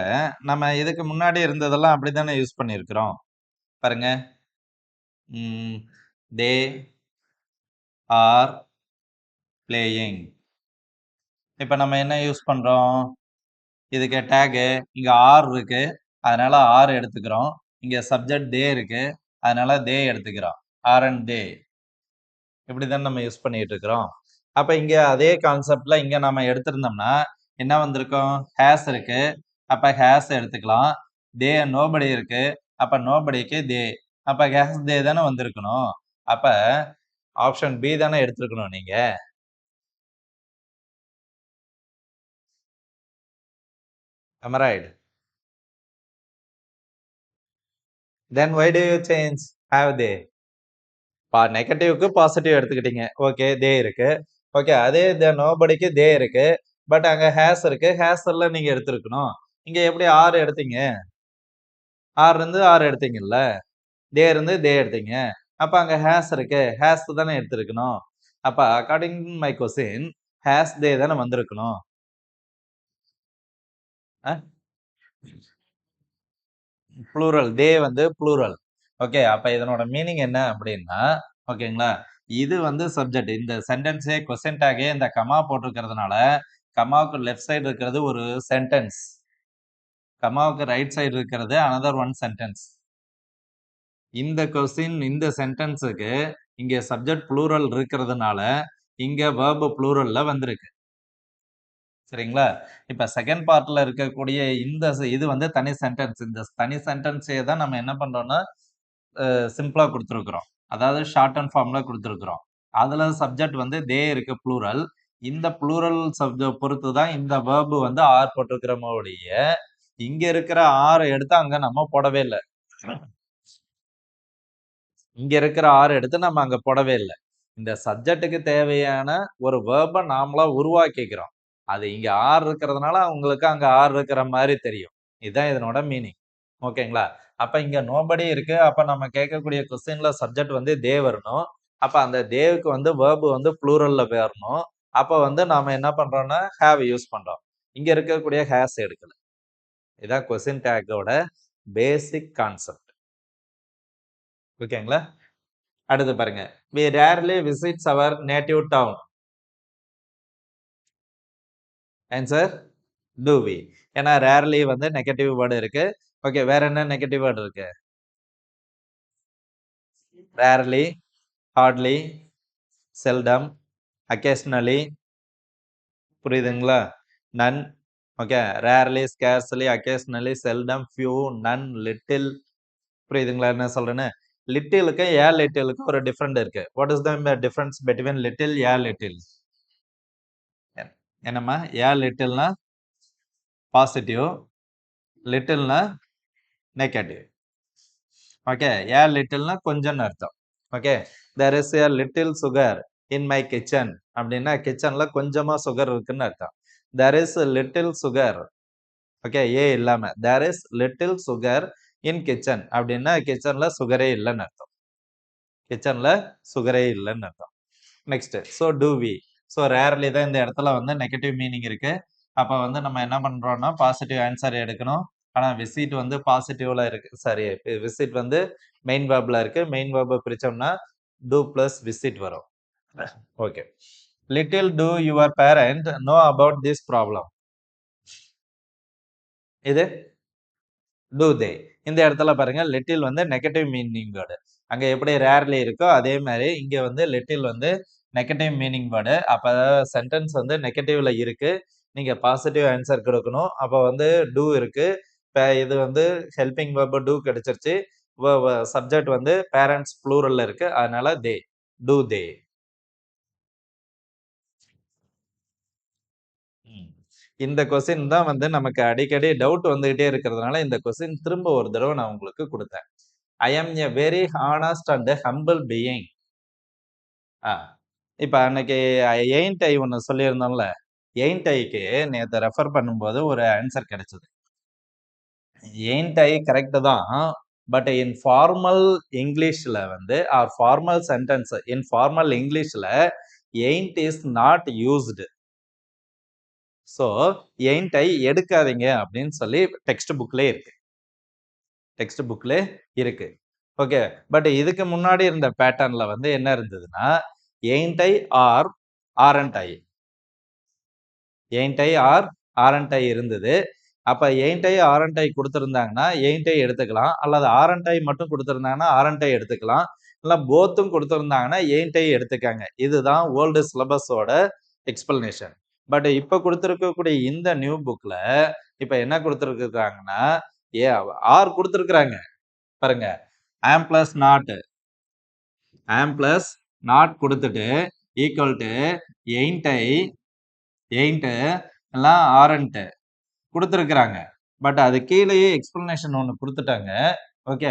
நம்ம இதுக்கு முன்னாடி இருந்ததெல்லாம் அப்படித்தானே யூஸ் பண்ணியிருக்கிறோம். பாருங்க, தே ஆர் பிளேயிங். இப்ப நம்ம என்ன யூஸ் பண்றோம்? இதுக்கு டேகு இங்க ஆர் இருக்கு, அதனால ஆர் எடுத்துக்கிறோம். இங்க சப்ஜெக்ட் தே இருக்கு, அதனால தே எடுத்துக்கிறோம். ஆர் அண்ட் தே இப்படிதான் நம்ம யூஸ் பண்ணிட்டு இருக்கிறோம். அப்ப இங்க அதே கான்செப்ட்ல இங்க நம்ம எடுத்திருந்தோம்னா என்ன வந்திருக்கும்? ஹேஸ் இருக்கு, அப்ப ஹேஸ் எடுத்துக்கலாம். தே நோபடி இருக்கு, அப்ப நோபடிக்கு தே, அப்ப ஹேஸ் தே தானே வந்திருக்கணும். அப்ப ஆப்ஷன் பி தானே எடுத்திருக்கணும் நீங்க. Am I right? Then why do you change have they? நெகட்டிவ்க்கு பாசிட்டிவ் எடுத்துக்கிட்டீங்க. ஓகே, தே இருக்கு. ஓகே, அதே நோபடிக்கு தே இருக்கு, பட் அங்க ஹேஸ் இருக்கு. ஹேஸ் எல்லாம் நீங்க எடுத்திருக்கணும். இங்க எப்படி ஆர் எடுத்தீங்க? ஆர் இருந்து ஆர் எடுத்தீங்கல்ல, தே இருந்து தே எடுத்தீங்க. அப்ப அங்க ஹேஸ் இருக்கு, ஹேஸ் தானே எடுத்திருக்கணும். அப்ப அக்கார்டிங் மை கொஸ்டின் ஹேஸ் தே தானே வந்திருக்கணும். ப்ளூரல், தே வந்து ப்ளூரல். ஓகே, அப்ப இதனோட மீனிங் என்ன அப்படின்னா, ஓகேங்களா, இது வந்து சப்ஜெக்ட். இந்த சென்டென்ஸே கொஸ்டின் டேகே இந்த கமா போட்டிருக்கிறதுனால கமாவுக்கு லெஃப்ட் சைடு இருக்கிறது ஒரு சென்டென்ஸ், கமாவுக்கு ரைட் சைடு இருக்கிறது another ஒன் சென்டென்ஸ். இந்த கொஸ்டின் இந்த சென்டென்ஸுக்கு இங்க சப்ஜெக்ட் ப்ளூரல் இருக்கிறதுனால இங்க verb ப்ளூரல்ல வந்திருக்கு. சரிங்களா? இப்ப செகண்ட் பார்ட்ல இருக்கக்கூடிய இந்த இது வந்து தனி சென்டென்ஸ். இந்த தனி சென்டென்ஸே தான் நம்ம என்ன பண்றோம்னா சிம்பிளா கொடுத்துருக்குறோம். அதாவது ஷார்ட் அண்ட் ஃபார்ம்ல கொடுத்துருக்குறோம். அதுல சப்ஜெக்ட் வந்து தே இருக்கு ப்ளூரல். இந்த ப்ளூரல் சப்ஜெக்ட் பொறுத்து தான் இந்த verb வந்து ஆர் போட்டிருக்கிறோமோ ஒழிய இங்க இருக்கிற ஆர் எடுத்து அங்க நம்ம போடவே இல்லை. இங்க இருக்கிற ஆர் எடுத்து நம்ம அங்க போடவே இல்லை. இந்த சப்ஜெக்ட்டுக்கு தேவையான ஒரு வேர்பை நாமளா உருவாக்கிக்கிறோம். அது இங்க ஆர் இருக்கிறதுனால உங்களுக்கு அங்க ஆர் இருக்கிற மாதிரி தெரியும். இதுதான் இதனோட மீனிங். ஓகேங்களா? அப்ப இங்க நோபடி இருக்கு. அப்ப நம்ம கேட்கக்கூடிய கொஸ்டின்ல சப்ஜெக்ட் வந்து தே வரணும். அப்ப அந்த தேவுக்கு வந்து வேர்பு வந்து ப்ளூரல்ல வரணும். அப்ப வந்து நாம என்ன பண்றோம்னா ஹேவ் யூஸ் பண்றோம். இங்க இருக்கக்கூடிய ஹேஸ் எடுக்கல. இதான் கொஸ்டின் டேக்கோட பேசிக் கான்செப்ட். ஓகேங்களா? அடுத்து பாருங்க, we rarely visits our native town. Answer do we. ஏன்னா rarely வந்து நெகட்டிவ் வேர்டு இருக்கு. ஓகே, வேற என்ன நெகட்டிவ் வேர்டு இருக்கு? rarely, hardly, seldom, occasionally. புரியுதுங்களா? none. Okay, rarely, scarcely, occasionally, seldom, few, none, little. புரியுதுங்களா என்ன சொல்றேன்னு? லிட்டிலுக்கு லிட்டிலுக்கு ஒரு டிஃபரெண்ட் இருக்கு. What is the difference between little little? என்னம்மா? லிட்டில்னா பாசிட்டிவ், லிட்டில்னா நெகட்டிவ். ஓகே, லிட்டில்னா கொஞ்சம்னு அர்த்தம். Okay, there is a little sugar in my kitchen அப்படின்னா கிச்சன்ல கொஞ்சமா சுகர் இருக்குன்னு அர்த்தம். There is little sugar. Okay, இல்லாம there is little sugar in kitchen அப்படின்னா கிச்சன்ல சுகரே இல்லைன்னு அர்த்தம். கிச்சன்ல சுகரே இல்லைன்னு அர்த்தம். Next, so do we. So rarely தான் இந்த இடத்துல வந்து நெகட்டிவ் மீனிங் இருக்கு. அப்ப வந்து நம்ம என்ன பண்றோம்னா பாசிட்டிவ் ஆன்சர் எடுக்கணும். ஆனா விசிட் வந்து பாசிட்டிவ்ல இருக்கு. சாரி, விசிட் வந்து மெயின் வேர்ப்ல இருக்கு. மெயின் வேர்பை பிரிச்சோம்னா டூ பிளஸ் விசிட் வரும். Okay, little two your parent know about this problem. இது டூ தே. இந்த இடத்துல பாருங்க, லிட்டில் வந்து நெகட்டிவ் மீனிங் வேர்டு. அங்க எப்படி ரேர்லி இருக்கோ அதே மாதிரி இங்க வந்து லிட்டில் வந்து நெகட்டிவ் மீனிங் வேர்டு. அப்ப சென்டென்ஸ் வந்து நெகட்டிவ்ல இருக்கு, நீங்க பாசிட்டிவ் ஆன்சர் கொடுக்கணும். அப்ப வந்து டூ இருக்கு, இது வந்து ஹெல்பிங் வேர்ப் டூ கிடைச்சிருச்சு. சப்ஜெக்ட் வந்து பேரண்ட்ஸ் ப்ளூரல்ல இருக்கு, அதனால தே, டூ தே. இந்த கொஸ்டின் தான் வந்து நமக்கு அடிக்கடி டவுட் வந்துகிட்டே இருக்கிறதுனால இந்த கொஸ்டின் திரும்ப ஒரு தடவை நான் உங்களுக்கு கொடுத்தேன். I am a very honest and humble being. இப்ப அன்னைக்கு எயின்ட் ஐ ஒன்னு சொல்லியிருந்தோம்ல, எயின்ட் ஐக்கு நேற்று ரெஃபர் பண்ணும்போது ஒரு ஆன்சர் கிடைச்சது. எயின்ட் ஐ கரெக்ட் தான். பட் இன் ஃபார்மல் இங்கிலீஷ்ல வந்து or formal sentence in formal இங்கிலீஷ்ல ain't is not used. So ain't I எடுக்காதீங்க அப்படின்னு சொல்லி டெக்ஸ்ட் புக்ல இருக்கு. டெக்ஸ்ட் புக்ல இருக்கு. ஓகே. பட் இதுக்கு முன்னாடி இருந்த பேட்டர்ன்ல வந்து என்ன இருந்ததுன்னா எயின்ட் I R aren't I, எயின்ட் I R aren't ஐ இருந்தது. அப்ப எயின்ட் ஐ ஆரண்ட் ஐ கொடுத்துருந்தாங்கன்னா எயின்ட் ஐ எடுத்துக்கலாம், அல்லது ஆரண்ட் ஐ மட்டும் கொடுத்துருந்தாங்கன்னா ஆரண்ட் ஐ எடுத்துக்கலாம், இல்ல போத்தும் கொடுத்துருந்தாங்கன்னா எயின்ட் ஐ எடுத்துக்காங்க. இதுதான் ஓல்டு சிலபஸோட எக்ஸ்பிளனேஷன். பட் இப்ப கொடுத்துருக்கக்கூடிய இந்த நியூ புக்ல இப்ப என்ன கொடுத்துருக்காங்கன்னா ஆர் கொடுத்துருக்காங்க பாருங்க. Am plus not, am plus not கொடுத்துட்டு equal to ain't I, ain't எல்லாம் ஆரண்ட் கொடுத்துருக்குறாங்க. பட் அது கீழேயே எக்ஸ்பிளனேஷன் ஒன்று கொடுத்துட்டாங்க. Okay.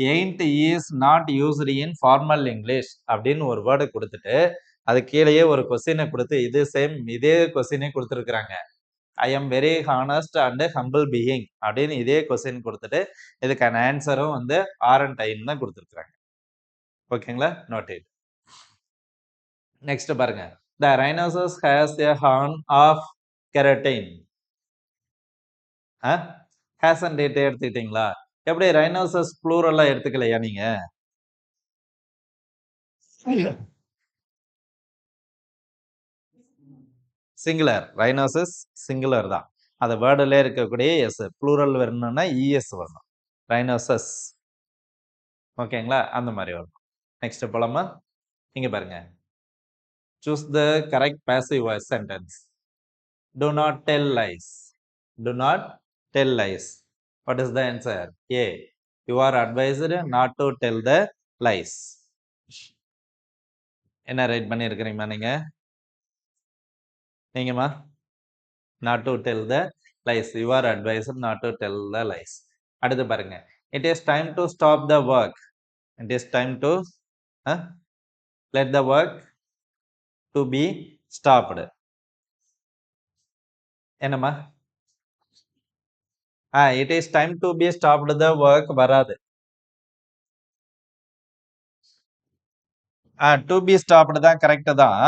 Ain't is not used in formal English அப்படின்னு ஒரு வேர்டு கொடுத்துட்டு அது கீழேயே ஒரு கொஸ்டினை கொடுத்து இது சேம் இதே கொஸ்டினே கொடுத்துருக்குறாங்க. I am very honest and humble being அப்படின்னு இதே கொஸ்டின் கொடுத்துட்டு இதுக்கான ஆன்சரும் வந்து ஆரண்ட் ஐன்னு தான் கொடுத்துருக்குறாங்க. ஓகேங்களா? Note it. நெக்ஸ்ட் பாருங்க. The rhinoceros has a horn of keratin. ஹேசன் டேட் எடுத்துக்கிட்டீங்களா? எப்படி ரைனோசரஸ் ப்ளூரலா எடுத்துக்கலையா நீங்க? சிங்குலர். ரைனோசஸ் சிங்குலர் தான். அந்த வேர்டுல இருக்கக்கூடிய எஸ் ப்ளூரல் வரணும்னா இஎஸ் வரணும். ரைனோசஸ். ஓகேங்களா? அந்த மாதிரி வரும். நெக்ஸ்ட் போலாமா? இங்க பாருங்க. Choose the correct passive voice sentence. Do not tell lies. Do not tell lies. What is the answer? A. You are advised not to tell the lies. என்ன ரைட் பண்ணியிருக்கிறீங்கம்மா நீங்க? நீங்கம்மா? Not to tell the lies. You are advised not to tell the lies. அடுத்து பாருங்க. It is time to stop the work. It is time to let the work to be stopped. என்னம்மா? it is time to be stopped the work வராது. To be stopped தான் correct தான்.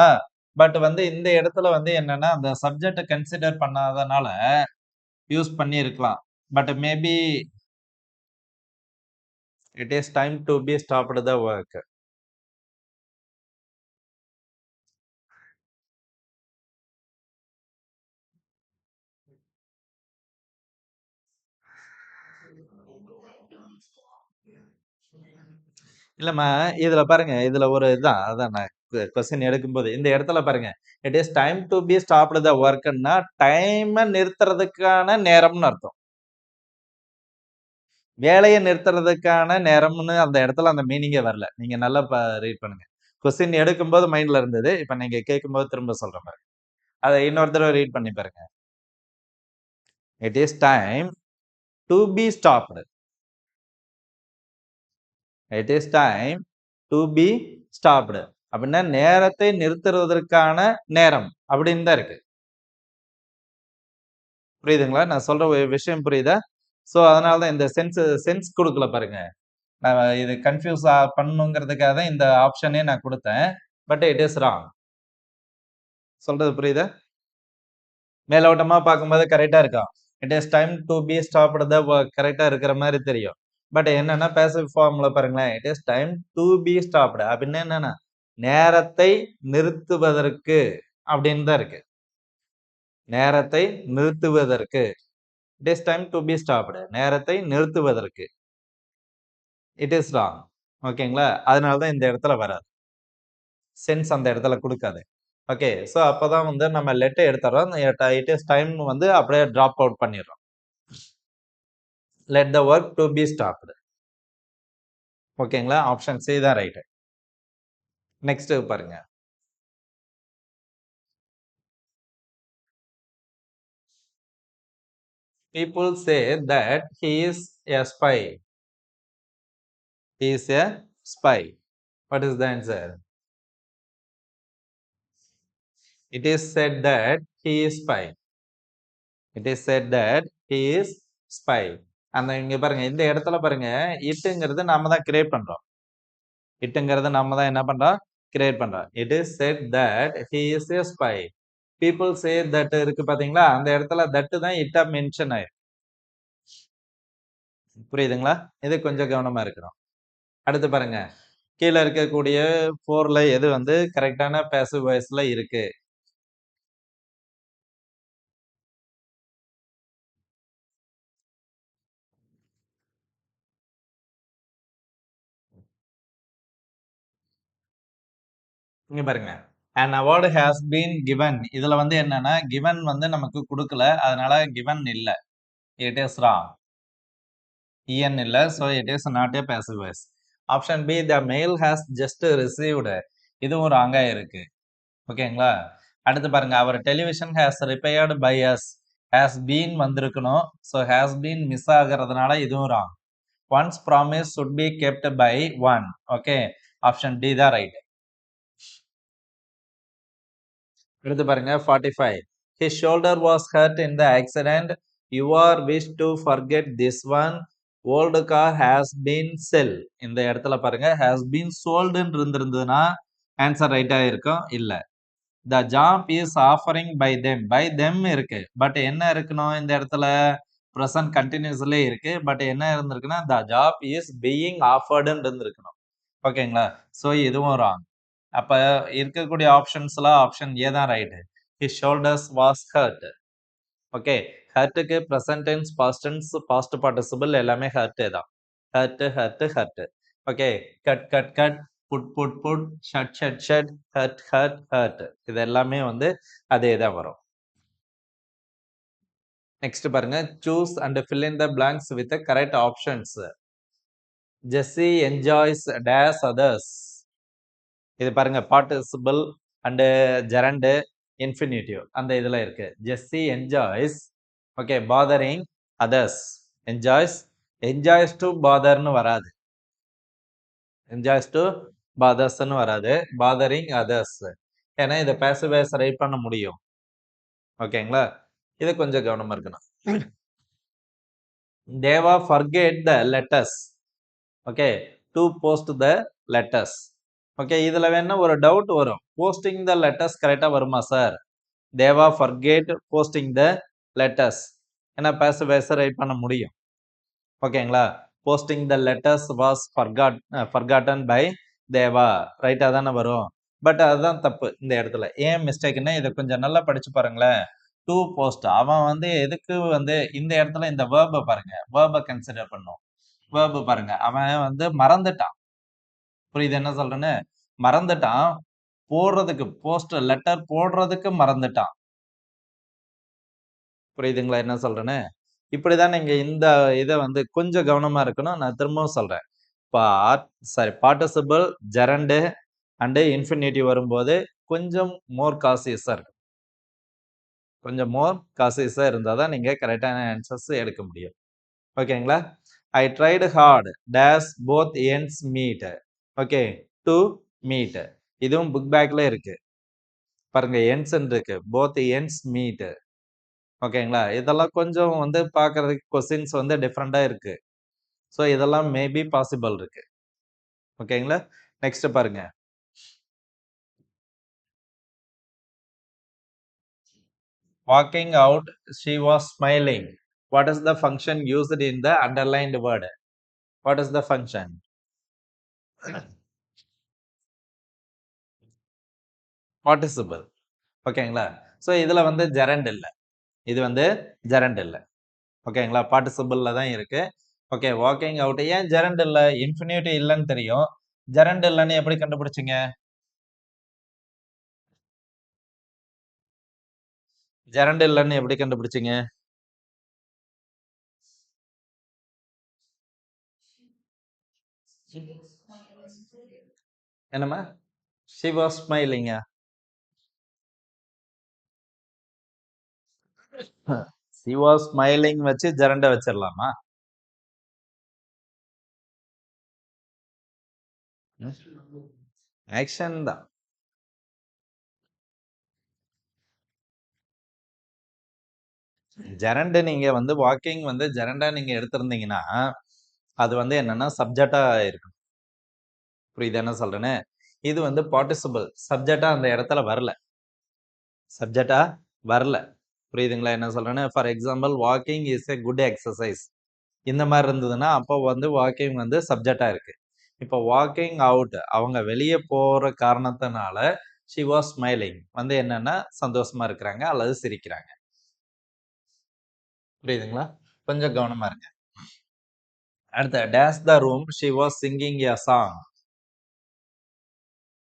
But வந்து இந்த இடத்துல வந்து என்னன்னா அந்த சப்ஜெக்ட் கன்சிடர் பண்ணாதனால யூஸ் பண்ணி இருக்கலாம். But maybe it is time to be stopped the work. இல்லம்மா இதுல பாருங்க, இதுல ஒரு இதுதான் அதான் நான் கொஸ்டின் எடுக்கும்போது இந்த இடத்துல பாருங்க, it is time to be stopped the ஒர்க்னா டைமை நிறுத்துறதுக்கான நேரம்னு அர்த்தம். வேலையை நிறுத்துறதுக்கான நேரம்னு அந்த இடத்துல அந்த மீனிங்கே வரல. நீங்க நல்லா ரீட் பண்ணுங்க. கொஸ்டின் எடுக்கும்போது மைண்ட்ல இருந்தது, இப்ப நீங்க கேட்கும்போது திரும்ப சொல்ற மாதிரி. அதை இன்னொரு தடவை ரீட் பண்ணி பாருங்க. It is time to be stopped. It is time to be stopped அப்படின்னா நேரத்தை நிறுத்துவதற்கான நேரம் அப்படின்னு தான் இருக்கு. புரியுதுங்களா? நான் சொல்ற விஷயம் புரியுதா? ஸோ அதனாலதான் இந்த சென்ஸ் கொடுக்கல பாருங்க. நான் இது கன்ஃபியூஸ் பண்ணுங்கிறதுக்காக தான் இந்த ஆப்ஷனே நான் கொடுத்தேன். But it is wrong. சொல்றது புரியுதா? மேலோட்டமா பார்க்கும்போது கரெக்டா இருக்கும். It is time to be stopped the work கரெக்டா இருக்கிற மாதிரி தெரியும். பட் என்னன்னா பேசிவ் ஃபார்ம்ல பாருங்களேன், it is time to be stopped அப்படின்னு என்னன்னா நேரத்தை நிறுத்துவதற்கு அப்படின்னு தான் இருக்கு. நேரத்தை நிறுத்துவதற்கு. It is time to be stopped நேரத்தை நிறுத்துவதற்கு. It is wrong. ஓகேங்களா? அதனாலதான் இந்த இடத்துல வராது. சென்ஸ் அந்த இடத்துல கொடுக்காது. ஓகே. ஸோ அப்பதான் வந்து நம்ம லெட்டர் எடுத்துறோம். இட் இஸ் டைம் வந்து அப்படியே டிராப் அவுட் பண்ணிடுறோம். Let the work to be stopped. ஓகேங்களா? ஆப்ஷன் சி தான் ரைட். நெக்ஸ்ட் பாருங்க. People say that he is a spy. He is a spy. What is the answer? It is said that he is spy. It is said that he is spy. அந்த இங்க பாருங்க இந்த இடத்துல பாருங்க இட்டுங்கிறது நாம தான் create பண்றோம். இட்டுங்கிறது நாம தான் என்ன பண்றோம் கிரியேட் பண்றோம். It is said that he is a spy. People say that இருக்கு பாத்தீங்களா அந்த இடத்துல that தான் இட்டா மென்ஷன் ஆயிருக்கு. புரியுதுங்களா? இது கொஞ்சம் கவனமா இருக்கணும். அடுத்து பாருங்க கீழே இருக்கக்கூடிய 4ல எது வந்து கரெக்டான பேசிவ் வாய்ஸ்ல இருக்கு? இங்க பாருங்க an award has been given. இதுல வந்து என்னன்னா given வந்து நமக்கு கொடுக்கல அதனால given இல்ல. It is wrong. en இல்ல so it is not a passive voice. Option B the mail has just received. இதுவும் ராங்கா இருக்கு. ஓகேங்களா? அடுத்து பாருங்க our television has repaired by us. has been வந்திருக்கணும். so has been மிஸ் ஆகிறதுனால இதுவும் wrong. One's promise should be kept by one. Okay. Option D தான் right. அடுத்து பாருங்க 45. His shoulder was hurt in the accident. You are wish to forget this one. Old car has been sell. இந்த இடத்துல பாருங்க has been sold இருந்திருந்ததுன்னா answer ரைட்டா இருக்கும். இல்ல the job is offering by them. by them இருக்கு but என்ன இருக்கணும் இந்த இடத்துல present continuously இருக்கு பட் என்ன இருந்திருக்குன்னா the job is being offered இருந்திருக்கணும். ஓகேங்களா? சோ இதுவும் ராங். அப்ப இருக்கக்கூடிய ஆப்ஷன்ஸ்லாம் ஆப்ஷன் ஏ தான் right. his shoulders was hurt. Okay ஹர்ட்டுக்கு present tense past tense past participle எல்லாமே ஹர்ட் தான். Hurt hurt hurt. Okay cut cut cut put put put shut shut shut hurt hurt hurt இது எல்லாமே வந்து அதே தான் வரும். நெக்ஸ்ட் பாருங்க choose and fill in the blanks with the correct options. Jesse enjoys dash others. இது பாருங்க participle and gerund infinitive அந்த இதுல இருக்கு. Jessie enjoys okay bothering others. Enjoys to பாதர்னு வராது. என்ஜாய்ஸ் டு பாதர்ஸ்னு வராது. Bothering others. ஏன்னா இதை பேசிவ் வாய்ஸ் ரைட் பண்ண முடியும். ஓகேங்களா? இது கொஞ்சம் கவனமா இருக்கணும். தேவா forget the letters. Okay to post the letters. Okay இதுல வேணா ஒரு டவுட் வரும். போஸ்டிங் த லெட்டர்ஸ் கரெக்டா வருமா sir? Deva forget posting the letters. ஏன்னா பேசிவ் வாய்ஸ் ரைட் பண்ண முடியும். ஓகேங்களா? Posting the letters was forgotten by தேவா ரைட்டா தானே வரும். பட் அதுதான் தப்பு இந்த இடத்துல. ஏன் மிஸ்டேக்னா இதை கொஞ்சம் நல்லா படிச்சு பாருங்களேன். டு போஸ்ட் அவன் வந்து எதுக்கு வந்து இந்த இடத்துல இந்த வேர்பை பாருங்க. வேர்பை கன்சிடர் பண்ணும். வேர்பு பாருங்க அவன் வந்து மறந்துட்டான். புரியுது என்ன சொல்றேன்னு? மறந்துட்டான் போடுறதுக்கு போஸ்ட் லெட்டர் போடுறதுக்கு மறந்துட்டான். புரியுதுங்களா என்ன சொல்றேன்னு? இப்படிதான் நீங்க இந்த இதை வந்து கொஞ்சம் கவனமா இருக்கணும். நான் திரும்பவும் சொல்றேன். பார்ட்டிசிபிள் ஜெரண்ட் அண்ட் இன்ஃபினிட்டிவ் வரும்போது கொஞ்சம் மோர் காசியஸா இருக்கு. கொஞ்சம் மோர் காசியஸா இருந்தாதான் நீங்க கரெக்டான ஆன்சர்ஸ் எடுக்க முடியும். ஓகேங்களா? I tried hard dash both ends meet. Okay to meet இதுவும் புக் பேக்ல இருக்கு பாருங்க. ends இருக்கு both ends meet. ஓகேங்களா? இதெல்லாம் கொஞ்சம் வந்து பார்க்கறதுக்கு கொஸ்டின்ஸ் வந்து டிஃப்ரெண்டா இருக்கு. ஸோ இதெல்லாம் மேபி பாசிபிள் இருக்கு. ஓகேங்களா? நெக்ஸ்ட் பாருங்க. Walking out she was smiling. What is the function used in the underlined word? What is the function? Participle. ஓகேங்களா? ஸோ இதுல வந்து ஜெரண்ட் இல்ல. இது வந்து ஜெரண்ட் இல்ல. ஓகேங்களா? பார்ட்டிசிபிள்ல தான் இருக்கு. ஓகே வாக்கிங் அவுட் ஏன் ஜெரண்ட் இல்ல? இன்ஃபினிட்டி இல்லன்னு தெரியும். ஜெரண்ட் இல்லன்னு எப்படி கண்டுபிடிச்சீங்க? ஜெரண்ட் இல்லன்னு எப்படி கண்டுபிடிச்சீங்க? என்னம்மா? she was smiling. she was smiling வச்சு ஜெரண்ட வச்சிடலாமா? ஆக்ஷன் தான். ஜெரண்ட் நீங்க வந்து வாக்கிங் வந்து ஜெரண்டா நீங்க எடுத்திருந்தீங்கன்னா, அது வந்து என்னன்னா சப்ஜெக்ட்டா இருக்கும். புரியுதா என்ன சொல்றேன்னு? இது வந்து பார்ட்டிசிபிள். சப்ஜெக்ட்டா அந்த இடத்துல வரல. சப்ஜெக்ட்டா வரல. புரியுதுங்களா என்ன சொல்றேன்னு? For example walking is a good exercise. இந்த மாரி இருந்ததுன்னா, அப்போ வந்து வாக்கிங் வந்து சப்ஜெக்ட்டா இருக்கு. இப்போ வாக்கிங் அவுட் அவங்க வெளிய போற காரணத்தினால, ஷி வாஸ் ஸ்மைலிங் வந்து என்னன்னா, சந்தோஷமா இருக்கிறாங்க அல்லது சிரிக்கிறாங்க. புரியுதுங்களா? கொஞ்சம் கவனமா இருங்க. அடுத்து dash the room she was singing a song.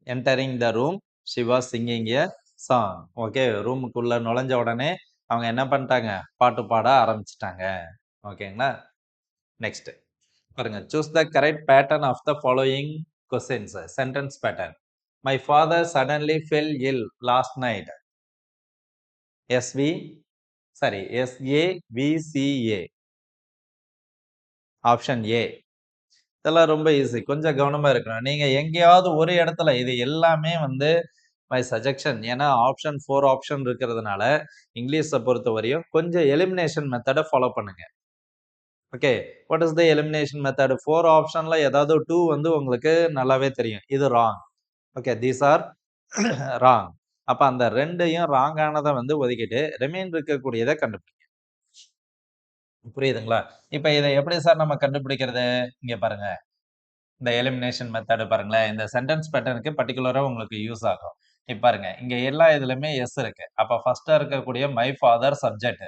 Entering the room she was singing a song. Okay. ரூமுக்குள்ள நுழைஞ்ச உடனே அவங்க என்ன பண்ணிட்டாங்க? பாட்டு பாட ஆரம்பிச்சுட்டாங்க. ஓகேங்களா? நெக்ஸ்ட் பாருங்க. Choose the correct pattern of the following questions. Sentence pattern. My father suddenly fell ill last night. S V sorry S A V C A. Option A. இதெல்லாம் ரொம்ப ஈஸி. கொஞ்சம் கவனமா இருக்கணும். நீங்க எங்கேயாவது ஒரு இடத்துல இது எல்லாமே வந்து மை சஜெக்ஷன். ஏன்னா ஆப்ஷன் 4 ஆப்ஷன் இருக்கிறதுனால, இங்கிலீஷ பொறுத்தவரையும் கொஞ்சம் எலிமினேஷன் மெத்தட ஃபாலோ பண்ணுங்க. Okay. What is the elimination method? 4 ஆப்ஷன்ல ஏதாவது 2 வந்து உங்களுக்கு நல்லாவே தெரியும். இது wrong. Okay. These are wrong. அப்ப அந்த 2யும் ராங் ஆனத வந்து ஒதுக்கிட்டு, ரிமைன் இருக்கக்கூடியத கண்டுபிடிங்க. புரியுதுங்களா? இப்ப இத எப்படி சார் நம்ம கண்டுபிடிக்கிறது? இங்க பாருங்க. இந்த எலிமினேஷன் மெத்தட் பாருங்களேன். இந்த சென்டென்ஸ் பேட்டர்னுக்கு பர்ட்டிகுலரா உங்களுக்கு யூஸ் ஆகும். இப்ப பாருங்க. இங்க எல்லா இதுலயுமே எஸ் இருக்கு. அப்ப ஃபர்ஸ்ட்டா இருக்கக்கூடிய மை ஃபாதர் சப்ஜெக்ட்.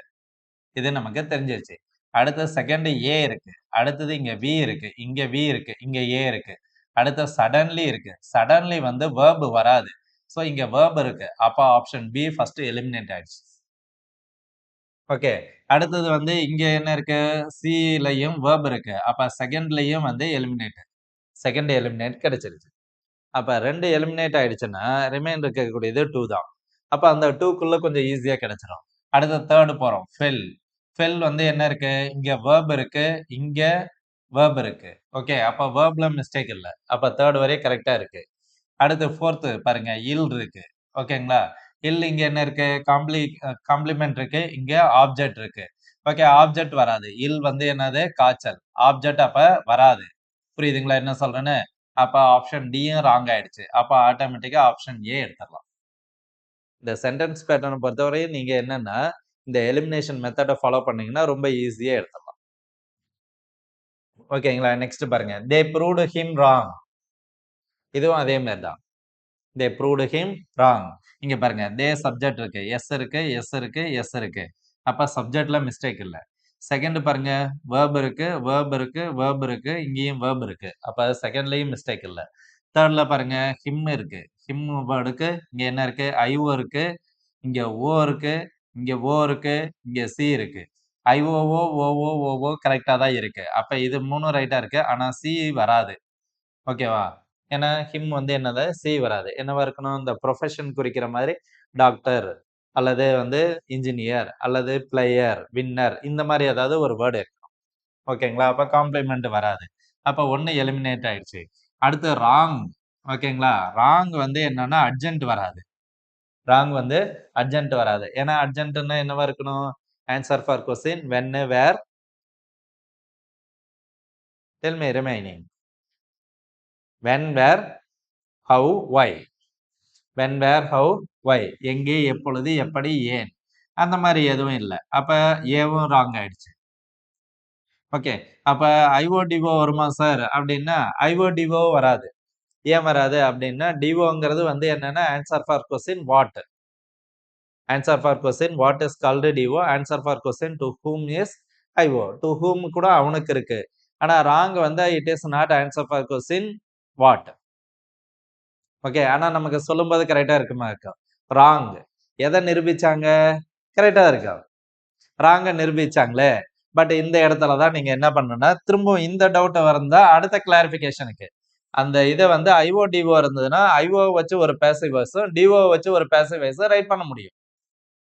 இது நமக்கு தெரிஞ்சிருச்சு. அடுத்து செகண்ட் ஏ இருக்கு. அடுத்தது இங்க வி இருக்கு. இங்க வி இருக்கு. இங்க ஏ இருக்கு. அடுத்து சடன்லி இருக்கு. சடன்லி வந்து வெர்ப் வராது. சோ இங்க வெர்ப் இருக்கு. அப்ப ஆப்ஷன் பி ஃபர்ஸ்ட் எலிமினேட் ஆயிடுச்சு. ஓகே. அடுத்தது வந்து இங்க என்ன இருக்கு? சிலயும் வெர்ப் இருக்கு. அப்ப செகண்ட்லயும் வந்து எலிமினேட். செகண்ட் எலிமினேட் கிடைச்சிருச்சு. அப்ப 2 எலிமினேட் ஆயிடுச்சுன்னா, ரிமைன் இருக்கக்கூடியது 2 தான். அப்ப அந்த 2க்குள்ள கொஞ்சம் ஈஸியா கிடைச்சிரும். அடுத்து 3 போறோம். ஃபெல். ஃபெல் வந்து என்ன இருக்கு? இங்க வெர்ப் இருக்கு. இங்க வெர்ப் இருக்கு. ஓகே. அப்ப வெர்ப்ல மிஸ்டேக் இல்ல. அப்ப 3 வரை கரெக்ட்டா இருக்கு. அடுத்து 4த் பாருங்க. இல் இருக்கு. ஓகேங்களா? இல் இங்க என்ன இருக்கு? காம்ப்ளிமெண்ட் இருக்கு. இங்க ஆப்ஜெக்ட் இருக்கு. ஓகே. ஆப்ஜெக்ட் வராது. இல் வந்து என்னது? காய்ச்சல். ஆப்ஜெக்ட் அப்ப வராது. புரியுதுங்களா என்ன சொல்றேன்னு? அப்ப ஆப்ஷன் டியும் ராங் ஆயிடுச்சு. அப்ப ஆட்டோமேட்டிக்கா ஆப்ஷன் ஏ எடுத்துறலாம். இந்த சென்டென்ஸ் பேட்டர்ன பொறுத்தவரை நீங்க என்னன்னா, இந்த எலிமினேஷன் மெத்தட ஃபாலோ பண்ணீங்கன்னா ரொம்ப ஈஸியா எடுத்துறலாம். ஓகேங்களா? நெக்ஸ்ட் பாருங்க. தே ப்ரூவ்ட் ஹிம் ராங். இதுவும் அதே மாரி தான். தே ப்ரூவ்ட் ஹிம் ராங். இங்க பாருங்க. தே சப்ஜெக்ட் இருக்கு. எஸ் இருக்கு, எஸ் இருக்கு, எஸ் இருக்கு. அப்ப சப்ஜெக்ட்ல மிஸ்டேக் இல்ல. செகண்ட் பாருங்க. வெர்ப் இருக்கு, வெர்ப் இருக்கு, வெர்ப் இருக்கு. இங்கேயும் வெர்ப் இருக்கு. அப்ப செகண்ட்லயும் மிஸ்டேக் இல்ல. தேர்ட்ல பாருங்க. ஹிம் இருக்கு. ஹிம் வேர்டுக்கு இங்க என்ன இருக்கு? ஐஓ இருக்கு. இங்க ஓ இருக்கு. இங்க ஓ இருக்கு. இங்க சி இருக்கு. ஐஓஓ, ஓஓ, ஓஓ கரெக்ட்டா தான் இருக்கு. அப்ப இது 3ம் ரைட்டா இருக்கு. ஆனா சி வராது. ஓகேவா? ஏன்னா ஹிம் வந்து என்னது? சி வராது. என்னவா இருக்கணும்? இந்த ப்ரொஃபஷன் குறிக்கிற மாரி டாக்டர் அல்லது வந்து இன்ஜினியர் அல்லது பிளேயர், வின்னர் இந்த மாரி ஏதாவது ஒரு வேர்ட் இருக்கணும். ஓகேங்களா? அப்ப காம்ப்ளிமெண்ட் வராது. அப்ப 1 எலிமினேட் ஆயிடுச்சு. அடுத்து ராங். ஓகேங்களா? ராங் வந்து என்னன்னா அர்ஜென்ட் வராது. ராங் வந்து அர்ஜென்ட் வராது. ஏன்னா அர்ஜென்ட்ன்னா என்னவா இருக்கணும்? Answer for question when, where, tell me remaining. When, where, how, why. When, where, how, why. எங்கே, எப்பொழுது, எப்படி, ஏன். அந்த மாரி எதுவும் இல்ல. அப்ப ஏவும் ராங் ஆயிடுச்சு. ஓகே. அப்ப ஐஓடிஓ வருமா சார்? அப்டின்னா, ஐஓடிஓ வராது. ஏன் வராது அப்டின்னா, டிஓங்கிறது வந்து என்னன்னா, answer for question what. Answer for question what is called DO. Answer for question to whom is IO. To whom கூட அவனுக்கு இருக்கு. ஆனா ராங் வந்து it is not answer for question what. Okay. ஆனா நமக்கு சொல்லும்போது கரெக்ட்டா இருக்குமா இருக்கும். ராங். எத நிரூபிச்சாங்க? கரெக்ட்டா இருக்கும். ராங்க நிரூபிச்சாங்களே. பட் இந்த இடத்துல தான் நீங்க என்ன பண்ணணும்னா, திரும்பவும் இந்த டவுட் வந்தா அடுத்த கிளாரிஃபிகேஷனுக்கு. அந்த இத வந்து ஐஓ, டிஓ இருந்ததுன்னா, ஐஓ வச்சு ஒரு பாசிவ் வாய்ஸும், டிஓ வச்சு ஒரு பாசிவ் வாய்ஸும் ரைட் பண்ண முடியும்.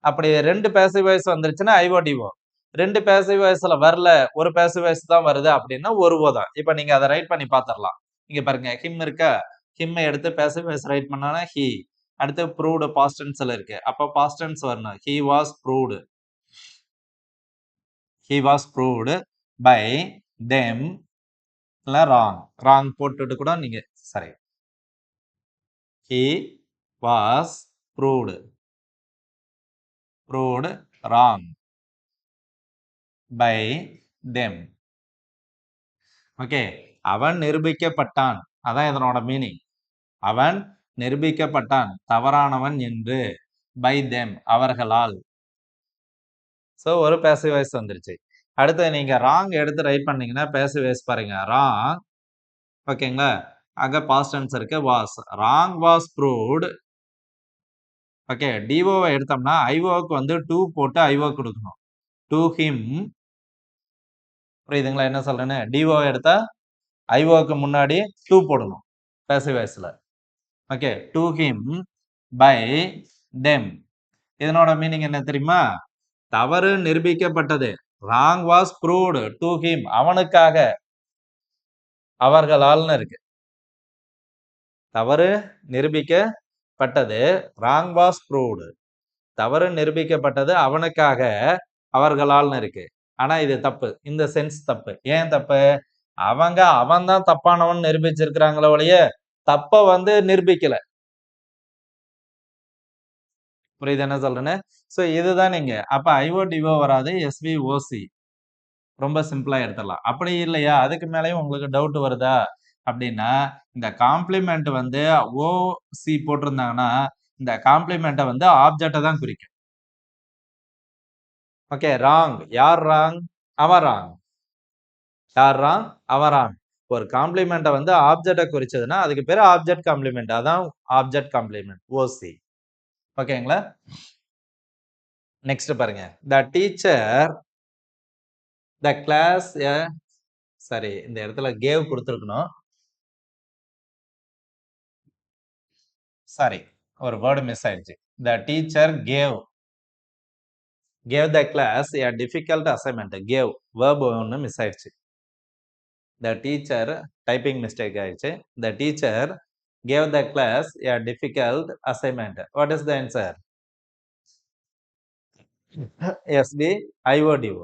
அப்படி 2 பாசிவ் வாய்ஸ் வந்துருச்சுன்னா ஐஓ, டிஓ. 2 பாசிவ் வாய்ஸ்ல வரல, ஒரு பாசிவ் வாய்ஸ் தான் வருது அப்படின்னா, ஒரு ஓ தான். இப்ப நீங்க அத ரைட் பண்ணி பாத்துரலாம். இங்க பாருங்க ஹிம் இருக்கா? ஹிம்ம எடுத்து பாசிவ் வாய்ஸ் ரைட் பண்ணானா ஹி. அடுத்து ப்ரூவ்ட் பாஸ்ட் டென்ஸ்ல இருக்கு. அப்ப பாஸ்ட் டென்ஸ் வரணும். He was proved. he was proved by them இல்ல wrong போட்டுட்டு கூட நீங்க சரி he was proved wrong by them. Okay, அவன் நிரூபிக்கப்பட்டான். அதான் இதனோட மீனிங். அவன் நிரூபிக்கப்பட்டான் தவறானவன் என்று by them அவர்களால். ஸோ ஒரு பேசிவ் வாய்ஸ் வந்துருச்சு. அடுத்து நீங்க ராங் எடுத்து ரைட் பண்ணீங்கன்னா பேசிவ் வாய்ஸ் பாருங்க. ராங், ஓகேங்களா, அங்க பாஸ்ட் டென்ஸ் இருக்கு was. Wrong was proved. Okay, டிஓவை எடுத்தோம்னா ஐஓக்கு வந்து டூ போட்டு ஐஓ கொடுக்கணும். டு ஹிம், புரியுதுங்களா என்ன சொல்றேன்னு? டிஓ எடுத்தா ஐஓக்கு முன்னாடி டூ போடணும் பேசிவ் வாய்ஸ்ல. Okay, to him by them. இதனோட மீனிங் என்ன தெரியுமா? தவறு நிரூபிக்கப்பட்டது. Wrong was proved to him, அவனுக்காக, அவர்களால்னு இருக்கு. தவறு நிரூபிக்கப்பட்டது. ராங் வாஸ் ப்ரூவ்டு, தவறு நிரூபிக்கப்பட்டது அவனுக்காக, அவர்களால்னு இருக்கு. ஆனா இது தப்பு, இந்த சென்ஸ் தப்பு. ஏன் தப்பு? அவன் தான் தப்பானவன் நிரூபிச்சிருக்கிறாங்களோ ஒழிய தப்ப வந்து நிரூபிக்கல. புரியுது என்ன சொல்றேன்னு? சோ இதுதான் நீங்க அப்ப ஐஓ டிஓ வராது, எஸ்விஓசி. ரொம்ப சிம்பிளா எடுத்துடலாம். அப்படி இல்லையா, அதுக்கு மேலேயும் உங்களுக்கு டவுட் வருதா அப்படின்னா, இந்த காம்ப்ளிமெண்ட் வந்து ஓசி போட்டிருந்தாங்கன்னா இந்த காம்ப்ளிமெண்ட்டை வந்து ஆப்ஜெக்டை தான் குறிக்கும். ஓகே, ராங், யார் ராங்? அவன் ராங். யார் ராங்? அவன் ராங். ஒரு காம்ப்ளிமெண்ட்டை வந்து ஆப்ஜெக்டை குறிச்சதுன்னா அதுக்கு பேர் ஆப்ஜெக்ட் காம்ப்ளிமெண்ட். அதான் ஆப்ஜெக்ட் காம்ப்ளிமெண்ட், ஓசி. ஓகேங்களா? நெக்ஸ்ட் பாருங்க. த டீச்சர் த கிளாஸ் சரி, இந்த இடத்துல கேவ் கொடுத்துருக்கணும். சாரி, ஒரு வேர்டு மிஸ் ஆயிடுச்சு. The teacher gave the class a difficult assignment. Gave verb ஒன்று மிஸ் ஆயிடுச்சு. த டீச்சர் டைப்பிங் மிஸ்டேக் ஆயிடுச்சு. The teacher gave the class a difficult assignment. What is the answer? SB IODO.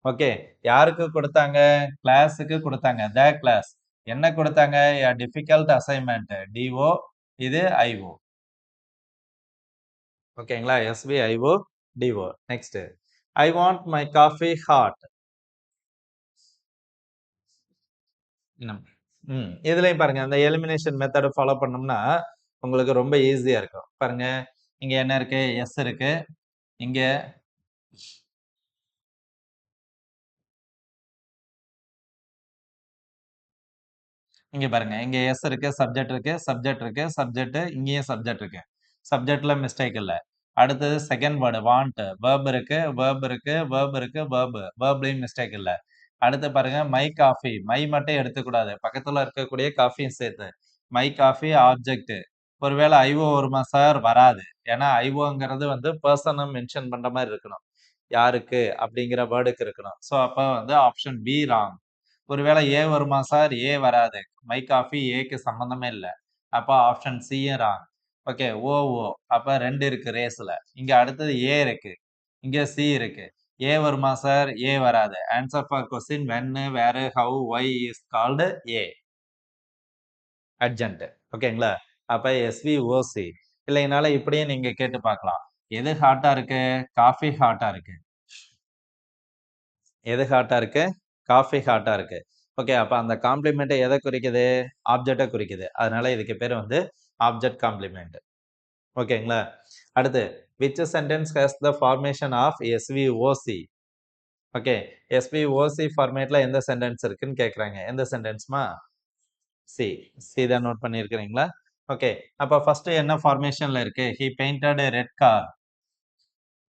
ஓகே, யாருக்கு கொடுத்தாங்க? கிளாஸுக்கு கொடுத்தாங்க. த class என்ன கொடுத்தாங்க? a difficult assignment. DO, இது IO. ஓகேங்களா? SB IO DO. Next, I want my coffee hot. இதுலயும் பாருங்க, அந்த எலிமினேஷன் மெத்தட் ஃபாலோ பண்ணோம்னா உங்களுக்கு ரொம்ப ஈஸியா இருக்கும். பாருங்க, இங்க என்ன இருக்கு? எஸ் இருக்கு. இங்க இங்க பாருங்க, இங்க எஸ் இருக்கு, சப்ஜெக்ட் இருக்கு, சப்ஜெக்ட் இருக்கு, சப்ஜெக்ட், இங்கேயும் சப்ஜெக்ட் இருக்கு. சப்ஜெக்ட்ல மிஸ்டேக் இல்ல. அடுத்தது செகண்ட் வேர்டு வாண்ட், verb இருக்கு, verb இருக்கு, verb இருக்கு, verb, verbலயும் மிஸ்டேக் இல்ல. அடுத்து பாருங்க, மை காஃபி, மை மட்டும் எடுத்துக்கூடாது, பக்கத்துல இருக்கக்கூடிய காஃபியும் சேர்த்து. My coffee object. ஒருவேளை ஐஓ வருமா சார்? வராது. ஏன்னா ஐஓங்கிறது வந்து பர்சனை மென்ஷன் பண்ற மாதிரி இருக்கணும். யாருக்கு அப்படிங்கிற வேர்டுக்கு இருக்கணும். ஸோ அப்ப வந்து ஆப்ஷன் பி ராங். ஒருவேளை ஏ வருமா சார்? ஏ வராது. மை காஃபி ஏக்கு சம்பந்தமே இல்லை. அப்ப ஆப்ஷன் சியும் ராங். ஓகே, ஓ ஓ அப்ப 2 இருக்கு ரேஸ்ல. இங்க அடுத்தது ஏ இருக்கு, இங்க சி இருக்கு. ஏ வருமா சார்? ஏ வராது. Answer for question when, where, how, why is called a adjunct. ஓகேங்களா? அப்ப எஸ்விஓசி. இல்லைனால இப்படியே நீங்க கேட்டு பார்க்கலாம். எது ஹாட்டா இருக்கு? காஃபி ஹாட்டா இருக்கு. எது ஹாட்டா இருக்கு? காஃபி ஹாட்டா இருக்கு. ஓகே, அப்ப அந்த காம்ப்ளிமெண்ட் எதை குறிக்குது? ஆப்ஜெக்டை குறிக்குது. அதனால இதுக்கு பேர் வந்து ஆப்ஜெக்ட் காம்ப்ளிமெண்ட். ஓகேங்களா? அடுத்து, which sentence has the formation of SVOC? Okay, SVOC ஃபார்மேட்ல எந்த சென்டென்ஸ் இருக்குன்னு கேக்குறாங்க. எந்த சென்டென்ஸ்மா? சி. சி தான் நோட் பண்ணியிருக்கிறீங்களா? ஓகே, அப்ப ஃபர்ஸ்ட் என்ன ஃபார்மேஷன்ல இருக்கு? he painted a red car.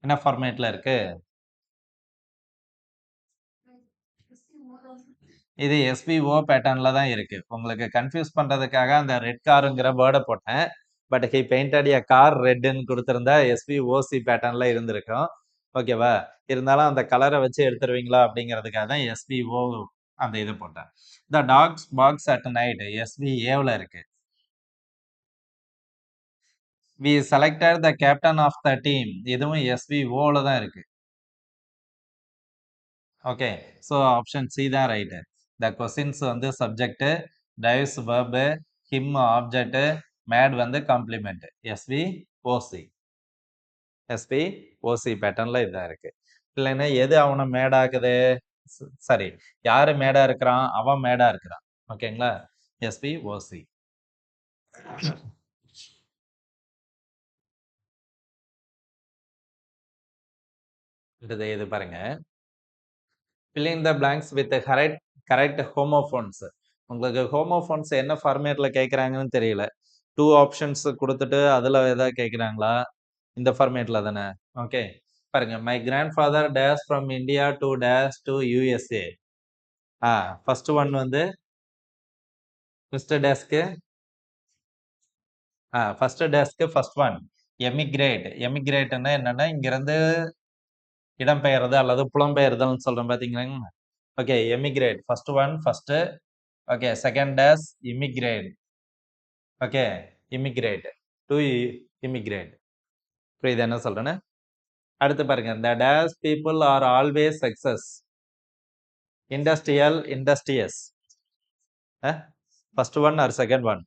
என்ன ஃபார்மேட்ல இருக்கு? இது எஸ்பிஓ பேட்டர்ன்ல தான் இருக்கு. உங்களுக்கு கன்ஃபியூஸ் பண்றதுக்காக அந்த ரெட் காருங்கிற வேர்டை போட்டேன். But he painted a car ரெட்னு கொடுத்திருந்தா எஸ்பிஓசி பேட்டர்ன்ல இருந்திருக்கும். ஓகேவா? இருந்தாலும் அந்த கலரை வச்சு எடுத்துருவீங்களா அப்படிங்கிறதுக்காக தான் எஸ்பிஓ அந்த இது போட்டேன். The dogs barks at night, எஸ்பிஏவில் இருக்கு. We selected the captain of the team, இதுவும் எஸ்பிஓல தான் இருக்கு. ஓகே. ஸோ ஆப்ஷன் சி தான் ரைட்டு. த கொஸ்டின்ஸ் வந்து subject, drives verb, him object, mad வந்து complement. SV OC. SP OC பேட்டர்ன்ல இதான் இருக்கு. இல்லைன்னா எது அவனை மேடாக்குது? சரி, யாரு மேடா இருக்கிறான்? அவன் மேடா இருக்கிறான். ஓகேங்களா? SP OC. இது பாருங்க. Filling the blanks with correct homophones. உங்களுக்கு ஹோமோஃபோன்ஸ் என்ன ஃபார்மேட்ல கேட்குறாங்கன்னு தெரியல. 2 ஆப்ஷன்ஸ் குடுத்துட்டு அதுல ஏதாவது கேட்குறாங்களா? இந்த ஃபார்மேட்ல தானே. ஓகே. பாருங்க. My grandfather dash from India to dash to U S A. First one வந்து மிஸ்டர் டேஷ்க்கு ஃபர்ஸ்ட் டேஷ்க்கு ஃபர்ஸ்ட் ஒன் எமிக்ரேட். எமிக்ரேட்னா என்னன்னா இங்கிருந்து இடம்பெயர்றது அல்லது புலம்பெயர்தல்னு சொல்றோம் பாத்தீங்களா? Okay. Emigrate first one first. Okay. Second dash immigrate. Okay. Immigrate to immigrate. புரியுது என்ன சொல்றேன்னு? அடுத்து பாருங்க. the dash people are always success. industrious. first one or second one?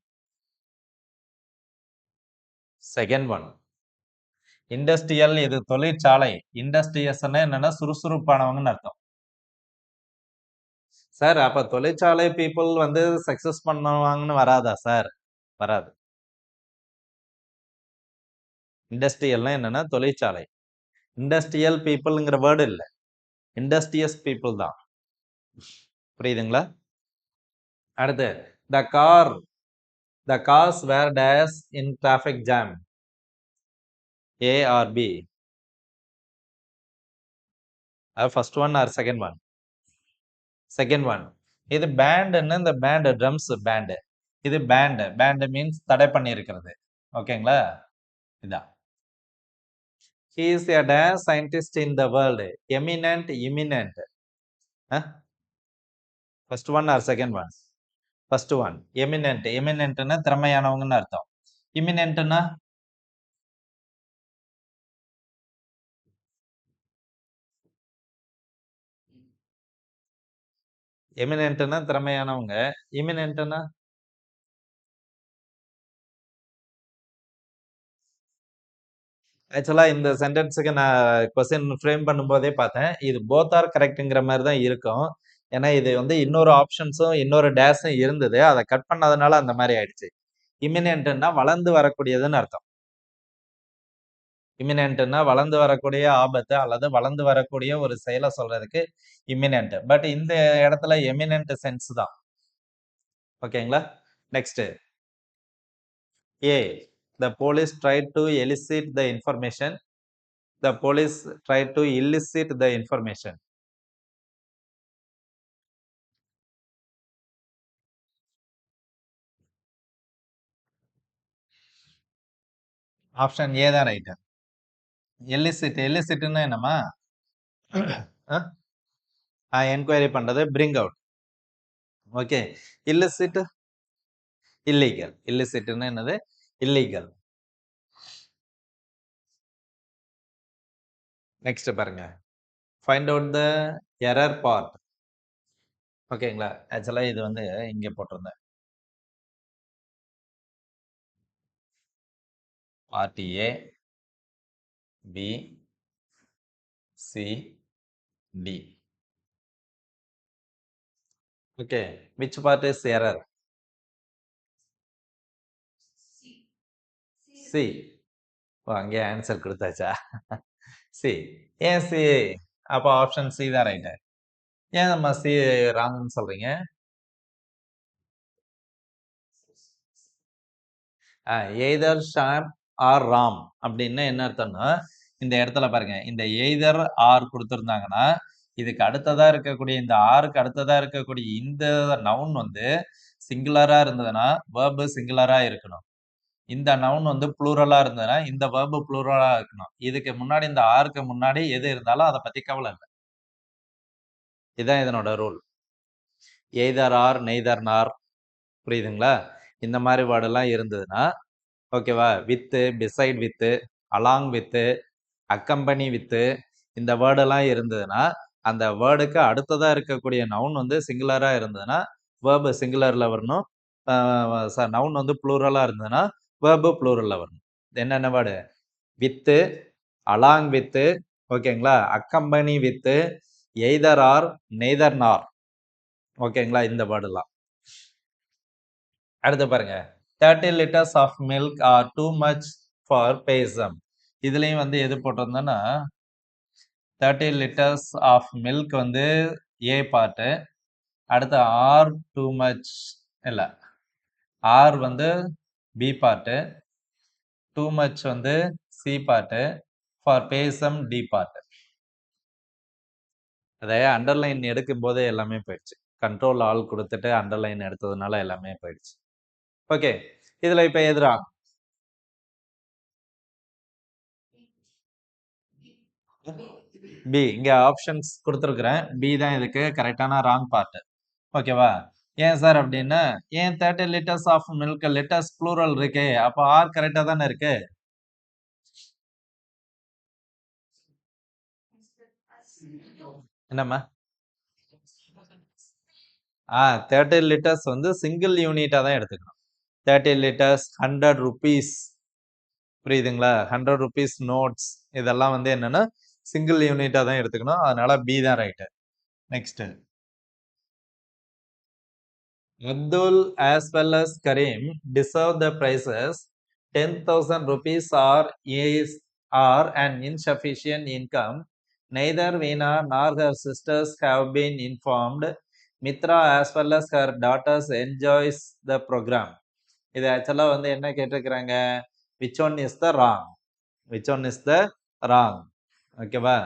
Second one. Industrial இது தொழிற்சாலை. இண்டஸ்ட்ரியஸ்னா என்னன்னா சுறுசுறுப்பானவங்கன்னு அர்த்தம். சார் அப்ப தொழிற்சாலை பீப்புள் வந்து சக்சஸ் பண்ணுவாங்கன்னு வராதா சார்? வராது. இண்டஸ்ட்ரியல்னா என்னன்னா தொழிற்சாலை. இண்டஸ்ட்ரியல் பீப்புள்ங்கிற வேர்டு இல்ல. இண்டஸ்ட்ரியஸ் பீப்புள் தான். புரியுதுங்களா? அடுத்து the cars were dash in traffic jam. A or B? First one or second one? Second one. இது பேண்ட்னா இந்த பேண்ட் ட்ரம்ஸ் பேண்ட். இது பேண்ட் மீன்ஸ் தடை பண்ணி இருக்கிறது. ஓகேங்களா? இதான். He is a dash scientist in the world. Eminent, imminent. First one or second one? First one. Eminent. Eminentனா திறமையானவங்கன்னு அர்த்தம். Imminentனா எமினென்ட்னா திறமையானவங்க. இமினென்ட்னா ஆக்சுவலா இந்த சென்டென்ஸுக்கு நான் கொஸ்டின் ஃப்ரேம் பண்ணும்போதே பார்த்தேன். இது போத் ஆர் கரெக்ட்ங்கிற மாதிரி தான் இருக்கும். ஏன்னா இது வந்து இன்னொரு ஆப்ஷன்ஸும் இன்னொரு டேஷும் இருந்தது. அதை கட் பண்ணதுனால அந்த மாதிரி ஆயிடுச்சு. இமினென்ட்னா வளர்ந்து வரக்கூடியதுன்னு அர்த்தம். இமினென்ட்னா வளர்ந்து வரக்கூடிய ஆபத்து அல்லது வளர்ந்து வரக்கூடிய ஒரு செயலை சொல்றதுக்கு இமினென்ட். பட் இந்த இடத்துல எமினென்ட் சென்ஸ் தான். ஓகேங்களா? Next. A. The police tried to elicit the information. The police tried to elicit the information. Option A தான் ரைட். எலிசிட்னா என்னமா? என்கொயரி பண்றது bring out. Okay. Illicit illegal. இல்லிசிட்னா என்னது? இல்லீகல். நெக்ஸ்ட் பாருங்க. Find out the error part. ஓகேங்களா? ஆக்சுவலா இது வந்து இங்க போட்டிருந்தேன். Part A, B, C, D. Okay. which part is error? C. அங்கே ஆன்சர் கொடுத்தாச்சா? சி. ஏன் சி? அப்போ ஆப்ஷன் சி தான் ரைட்டு. ஏன் நம்ம சி ராங்னு சொல்றீங்க? எய்தர் ஷாம் ஆர் ராம் அப்படின்னு என்ன அர்த்தம்னா இந்த இடத்துல பாருங்க. இந்த எய்தர் ஆர் கொடுத்துருந்தாங்கன்னா இதுக்கு அடுத்ததா இருக்கக்கூடிய இந்த ஆருக்கு அடுத்ததா இருக்கக்கூடிய இந்த நவுன் வந்து சிங்குலரா இருந்ததுன்னா வேர்பு சிங்குலரா இருக்கணும். இந்த நவுன் வந்து ப்ளூரலா இருந்ததுன்னா இந்த வேர்பு ப்ளூரலா இருக்கணும். இதுக்கு முன்னாடி இந்த ஆருக்கு முன்னாடி எது இருந்தாலும் அதை பத்தி கவலை இல்லை. இதுதான் இதனோட ரூல். எய்தர் ஆர் நெய்தர் நார். புரியுதுங்களா? இந்த மாதிரி வேர்டெல்லாம் இருந்ததுன்னா ஓகேவா? With, beside with, along with, accompany with இந்த வேர்டெல்லாம் இருந்ததுன்னா அந்த வேர்டுக்கு அடுத்ததா இருக்கக்கூடிய நவுன் வந்து சிங்குலரா இருந்ததுன்னா வேர்பு சிங்குலர்ல வரணும். நவுன் வந்து ப்ளூரலா இருந்ததுன்னா வேர்பு ப்ளூரல்ல வரணும். என்னென்ன வேர்டு? வித்து, அலாங் வித்து, ஓகேங்களா, accompany with, either or, neither nor, ஓகேங்களா, இந்த வேர்டுலாம். அடுத்து பாருங்க, 30 liters of milk are too much for basin. இதுலயும் வந்து எது போட்டிருந்தோம்னா 30 liters ஆஃப் மில்க் வந்து ஏ பார்ட்டு, அடுத்து ஆர் டூ மச் இல்லை, ஆர் வந்து பி பார்ட்டு, டூ மச் வந்து C part, for basin D part. அதை அண்டர்லைன் எடுக்கும் போதே எல்லாமே போயிடுச்சு. கண்ட்ரோல் ஆல் கொடுத்துட்டு அண்டர்லைன் எடுத்ததுனால எல்லாமே போயிடுச்சு. ஓகே, இதுல இப்ப எதிரா பி, இங்க ஆப்ஷன்ஸ் கொடுத்துருக்குறேன். பி தான் இதுக்கு கரெக்டான ராங் பார்ட். ஓகேவா? ஏன் சார் அப்படின்னா, ஏன் 30 liters of milk liters plural இருக்கு, அப்போ ஆர் கரெக்டா தானே இருக்கு. என்னம்மா? 30 liters வந்து சிங்கிள் யூனிட்டா தான் எடுத்துக்கணும். 30 liters 100 rupees, புரியுதுங்களா? 100 rupees நோட்ஸ் இதெல்லாம் வந்து என்னன்னா சிங்கிள் யூனிட்டா தான் எடுத்துக்கணும். அதனால பி தான் right. Next, Abdul as well as Karim deserve the prizes. 10,000 rupees are an insufficient income. Neither Veena nor her sisters have been informed. Mitra as well as her daughters enjoys the program. இது ஆக்சுவலா வந்து என்ன கேட்டிருக்கிறாங்க, which one is the wrong, which one is the wrong, ஓகேவா?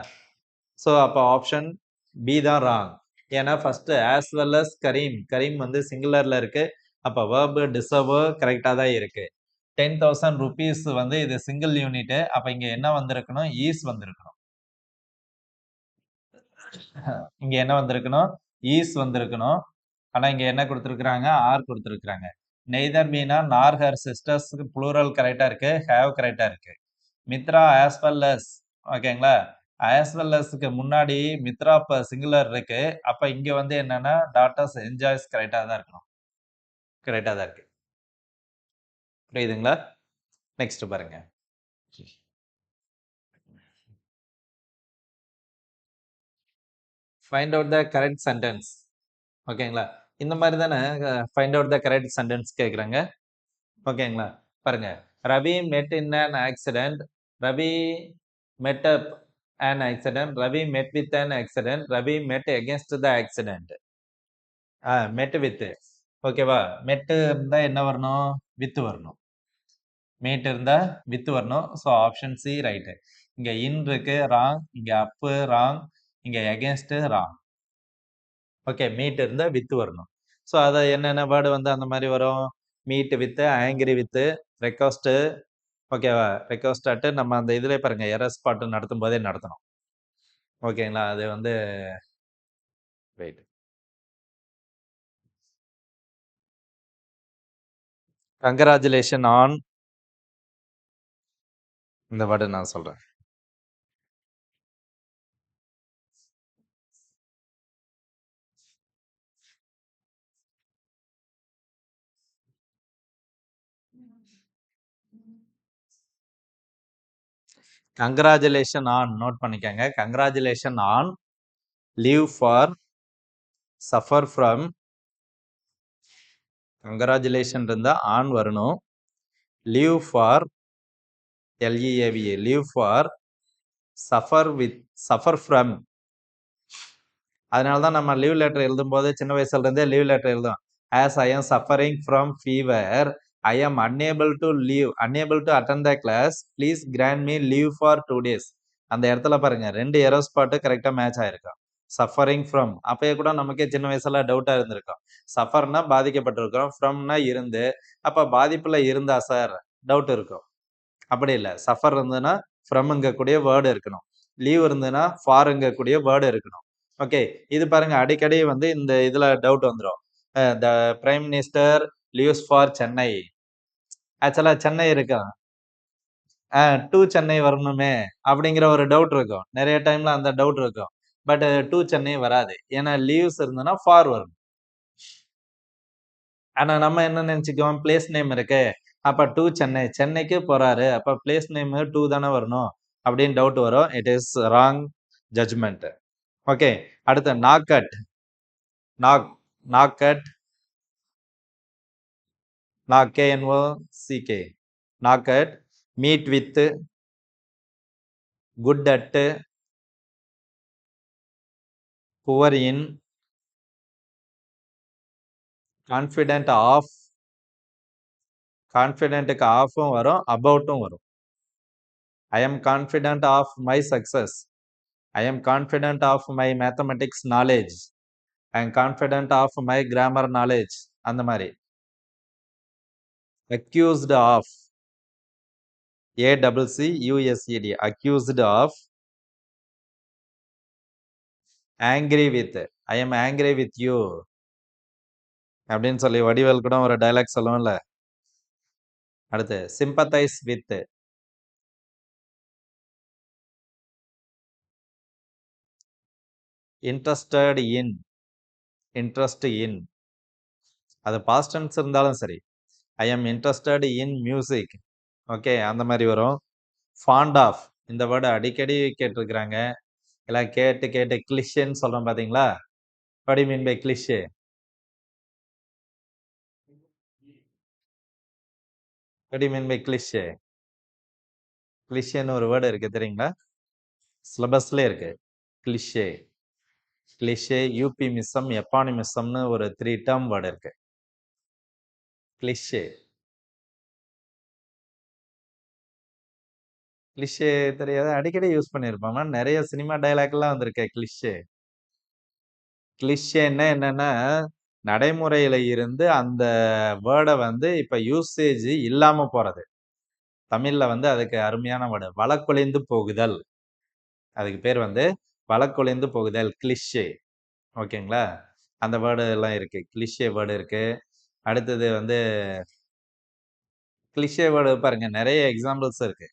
So அப்போ option B தான் wrong. ஏன்னா first as well as கரீம், கரீம் வந்து சிங்குலர்ல இருக்கு. அப்போ வேர்பு டிசர்வ் கரெக்டாக தான் இருக்கு. 10,000 rupees வந்து இது சிங்கிள் யூனிட். அப்ப இங்க என்ன வந்திருக்கணும், ஈஸ் வந்திருக்கணும். இங்க என்ன வந்திருக்கணும், ஈஸ் வந்திருக்கணும். ஆனா இங்க என்ன கொடுத்துருக்காங்க, ஆர் கொடுத்துருக்காங்க. நெய்தர் மீனா நார் ஹர் சிஸ்டர்ஸ்க்கு ப்ளூரல் கரெக்டா இருக்கு, ஹேவ் கரெக்டா இருக்கு. மித்ரா ஆஸ் வெல் அஸ், ஓகேங்களா, ஆஸ் வெல் அஸ்க்கு முன்னாடி மித்ரா சிங்குலர் இருக்கு. அப்ப இங்க வந்து என்னன்னா டாட்டர்ஸ் என்ஜாய்ஸ் கரெக்டா தான் இருக்கணும், கரெக்டா தான் இருக்கு. புரியுதுங்களா? நெக்ஸ்ட் பாருங்க, find out the correct sentence. ஓகேங்களா, இந்த மாதிரி தானே find out the correct sentence கேட்குறாங்க. ஓகேங்களா, பாருங்க, ரவி மெட் இன் an accident, Ravi met up an accident, Ravi met with an accident, Ravi met against the accident. met with, ஓகேவா? மெட் இருந்தா என்ன வரணும், வித் வரணும். மேட் இருந்தா வித் வரணும். So option C right. இங்க இன் இருக்கு, ராங். இங்க அப்பு ராங். இங்க எகேன்ஸ்ட் ராங். ஓகே, மீட் இருந்தா வித் வரணும். ஸோ அதை என்னென்ன வேர்டு வந்து அந்த மாதிரி வரும், meet with, angry with, request, ஓகேவா? ரெக்வஸ்ட் அட்டு நம்ம அந்த இதுல பாருங்க எரஸ் பாட்டு நடத்தும் போதே நடத்தணும். ஓகேங்களா, அது வந்து வெயிட், கங்கராச்சுலேஷன் ஆன், இந்த வேர்டு நான் சொல்றேன். கங்கராச்சுலேஷன் ஆன் நோட் பண்ணிக்கங்க. Congratulation on, leave for, suffer from, congratulation இருந்தா ஆன் வரணும். Leave for, L E A V E, leave for, suffer with, suffer from. அதனால தான் நம்ம லீவ் லெட்டர் எழுதும் போது சின்ன வயசுல இருந்தே லீவ் லெட்டர் எழுதும். As I am suffering from fever, I am unable to leave, unable to attend the class, please grant me leave for 2 days. அந்த இடத்துல பாருங்க 2 எரோ ஸ்பாட் கரெக்டா மேட்ச் ஆயிருக்கும். சஃபரிங் ஃப்ரம், அப்பயே கூட நமக்கே சின்ன வயசுல டவுட்டா இருந்திருக்கும். சஃபர்னா பாதிக்கப்பட்டிருக்கிறோம், ஃப்ரம்னா இருந்து. அப்ப பாதிப்புல இருந்தா சார் டவுட் இருக்கும். அப்படி இல்லை, சஃபர் இருந்ததுன்னா ஃப்ரம்ங்க கூடிய வேர்டு இருக்கணும், லீவ் இருந்ததுன்னா ஃபாருங்க கூடிய வேர்டு இருக்கணும். ஓகே, இது பாருங்க அடிக்கடி வந்து இந்த இதுல டவுட் வந்துடும். த prime minister leaves for Chennai, ஆக்சுவலா சென்னை இருக்கா, டு சென்னை வரணுமே அப்படிங்கிற ஒரு டவுட் இருக்கும். நிறைய டைம்ல அந்த டவுட் இருக்கும். பட் டு சென்னை வராது. ஏன்னா லீவ்ஸ் இருந்ததுன்னா ஃபார் வரும். ஆனா நம்ம என்ன நினைச்சுக்குவோம், பிளேஸ் நேம் இருக்கு. அப்ப டு சென்னை. சென்னைக்கு போறாரு. அப்ப பிளேஸ் நேம் டு தானே வரணும். அப்படின்னு டவுட் வரும். It is wrong judgement. Okay. அடுத்து knock at. Knock at. Knock KNOCK. Knock at. Meet with. Good at. Poor in. Confident of. கான்ஃபிடென்ட்டுக்கு ஆஃபும் வரும், அபவுட்டும் வரும். I am confident of my success. I am confident of my mathematics knowledge. I am confident of my grammar knowledge. அந்த மாதிரி. Accused of. ACCUSED. Accused of. Angry with. I am angry with you. அப்படின்னு சொல்லி வடிவேல் கூட ஒரு dialogue சொல்லுவோம்ல. அடுத்து sympathize with. Interested in. Interest in. அது past tense இருந்தாலும் சரி. I am interested in music. Okay, அந்த மாதிரி வரும். fond of. இந்த வேர்டு அடிக்கடி கேட்டிருக்கிறாங்க. எல்லாம் கேட்டு கேட்டு கிளிஷேன்னு சொல்றோம் பாத்தீங்களா? What do you mean by cliché? What do you mean by cliché? கிளிஷேன்னு ஒரு வேர்டு இருக்கு தெரியுங்களா? சிலபஸ்ல இருக்கு. கிளிஷே. கிளிஷே, யூபிமிசம், எப்பானிமிசம்னு ஒரு 3 டேர்ம் வேர்டு இருக்கு. கிளிஷே. கிளிஷே தெரியாத, அடிக்கடி யூஸ் பண்ணிருப்பாங்க. நிறைய சினிமா டைலாக் எல்லாம் வந்திருக்கு கிளிஷே. கிளிஷேன்னா என்னன்னா, நடைமுறையில இருந்து அந்த வேர்டை வந்து இப்ப யூசேஜ் இல்லாம போறது. தமிழ்ல வந்து அதுக்கு அருமையான வேர்டு வழக்கொழிந்து போகுதல். அதுக்கு பேர் வந்து வழக்கொழிந்து போகுதல், கிளிஷே. ஓகேங்களா? அந்த வேர்டு எல்லாம் இருக்கு. கிளிஷே வேர்டு இருக்கு. அடுத்தது வந்து கிளிஷே வேர்டு பாருங்க, நிறைய எக்ஸாம்பிள்ஸ் இருக்கு.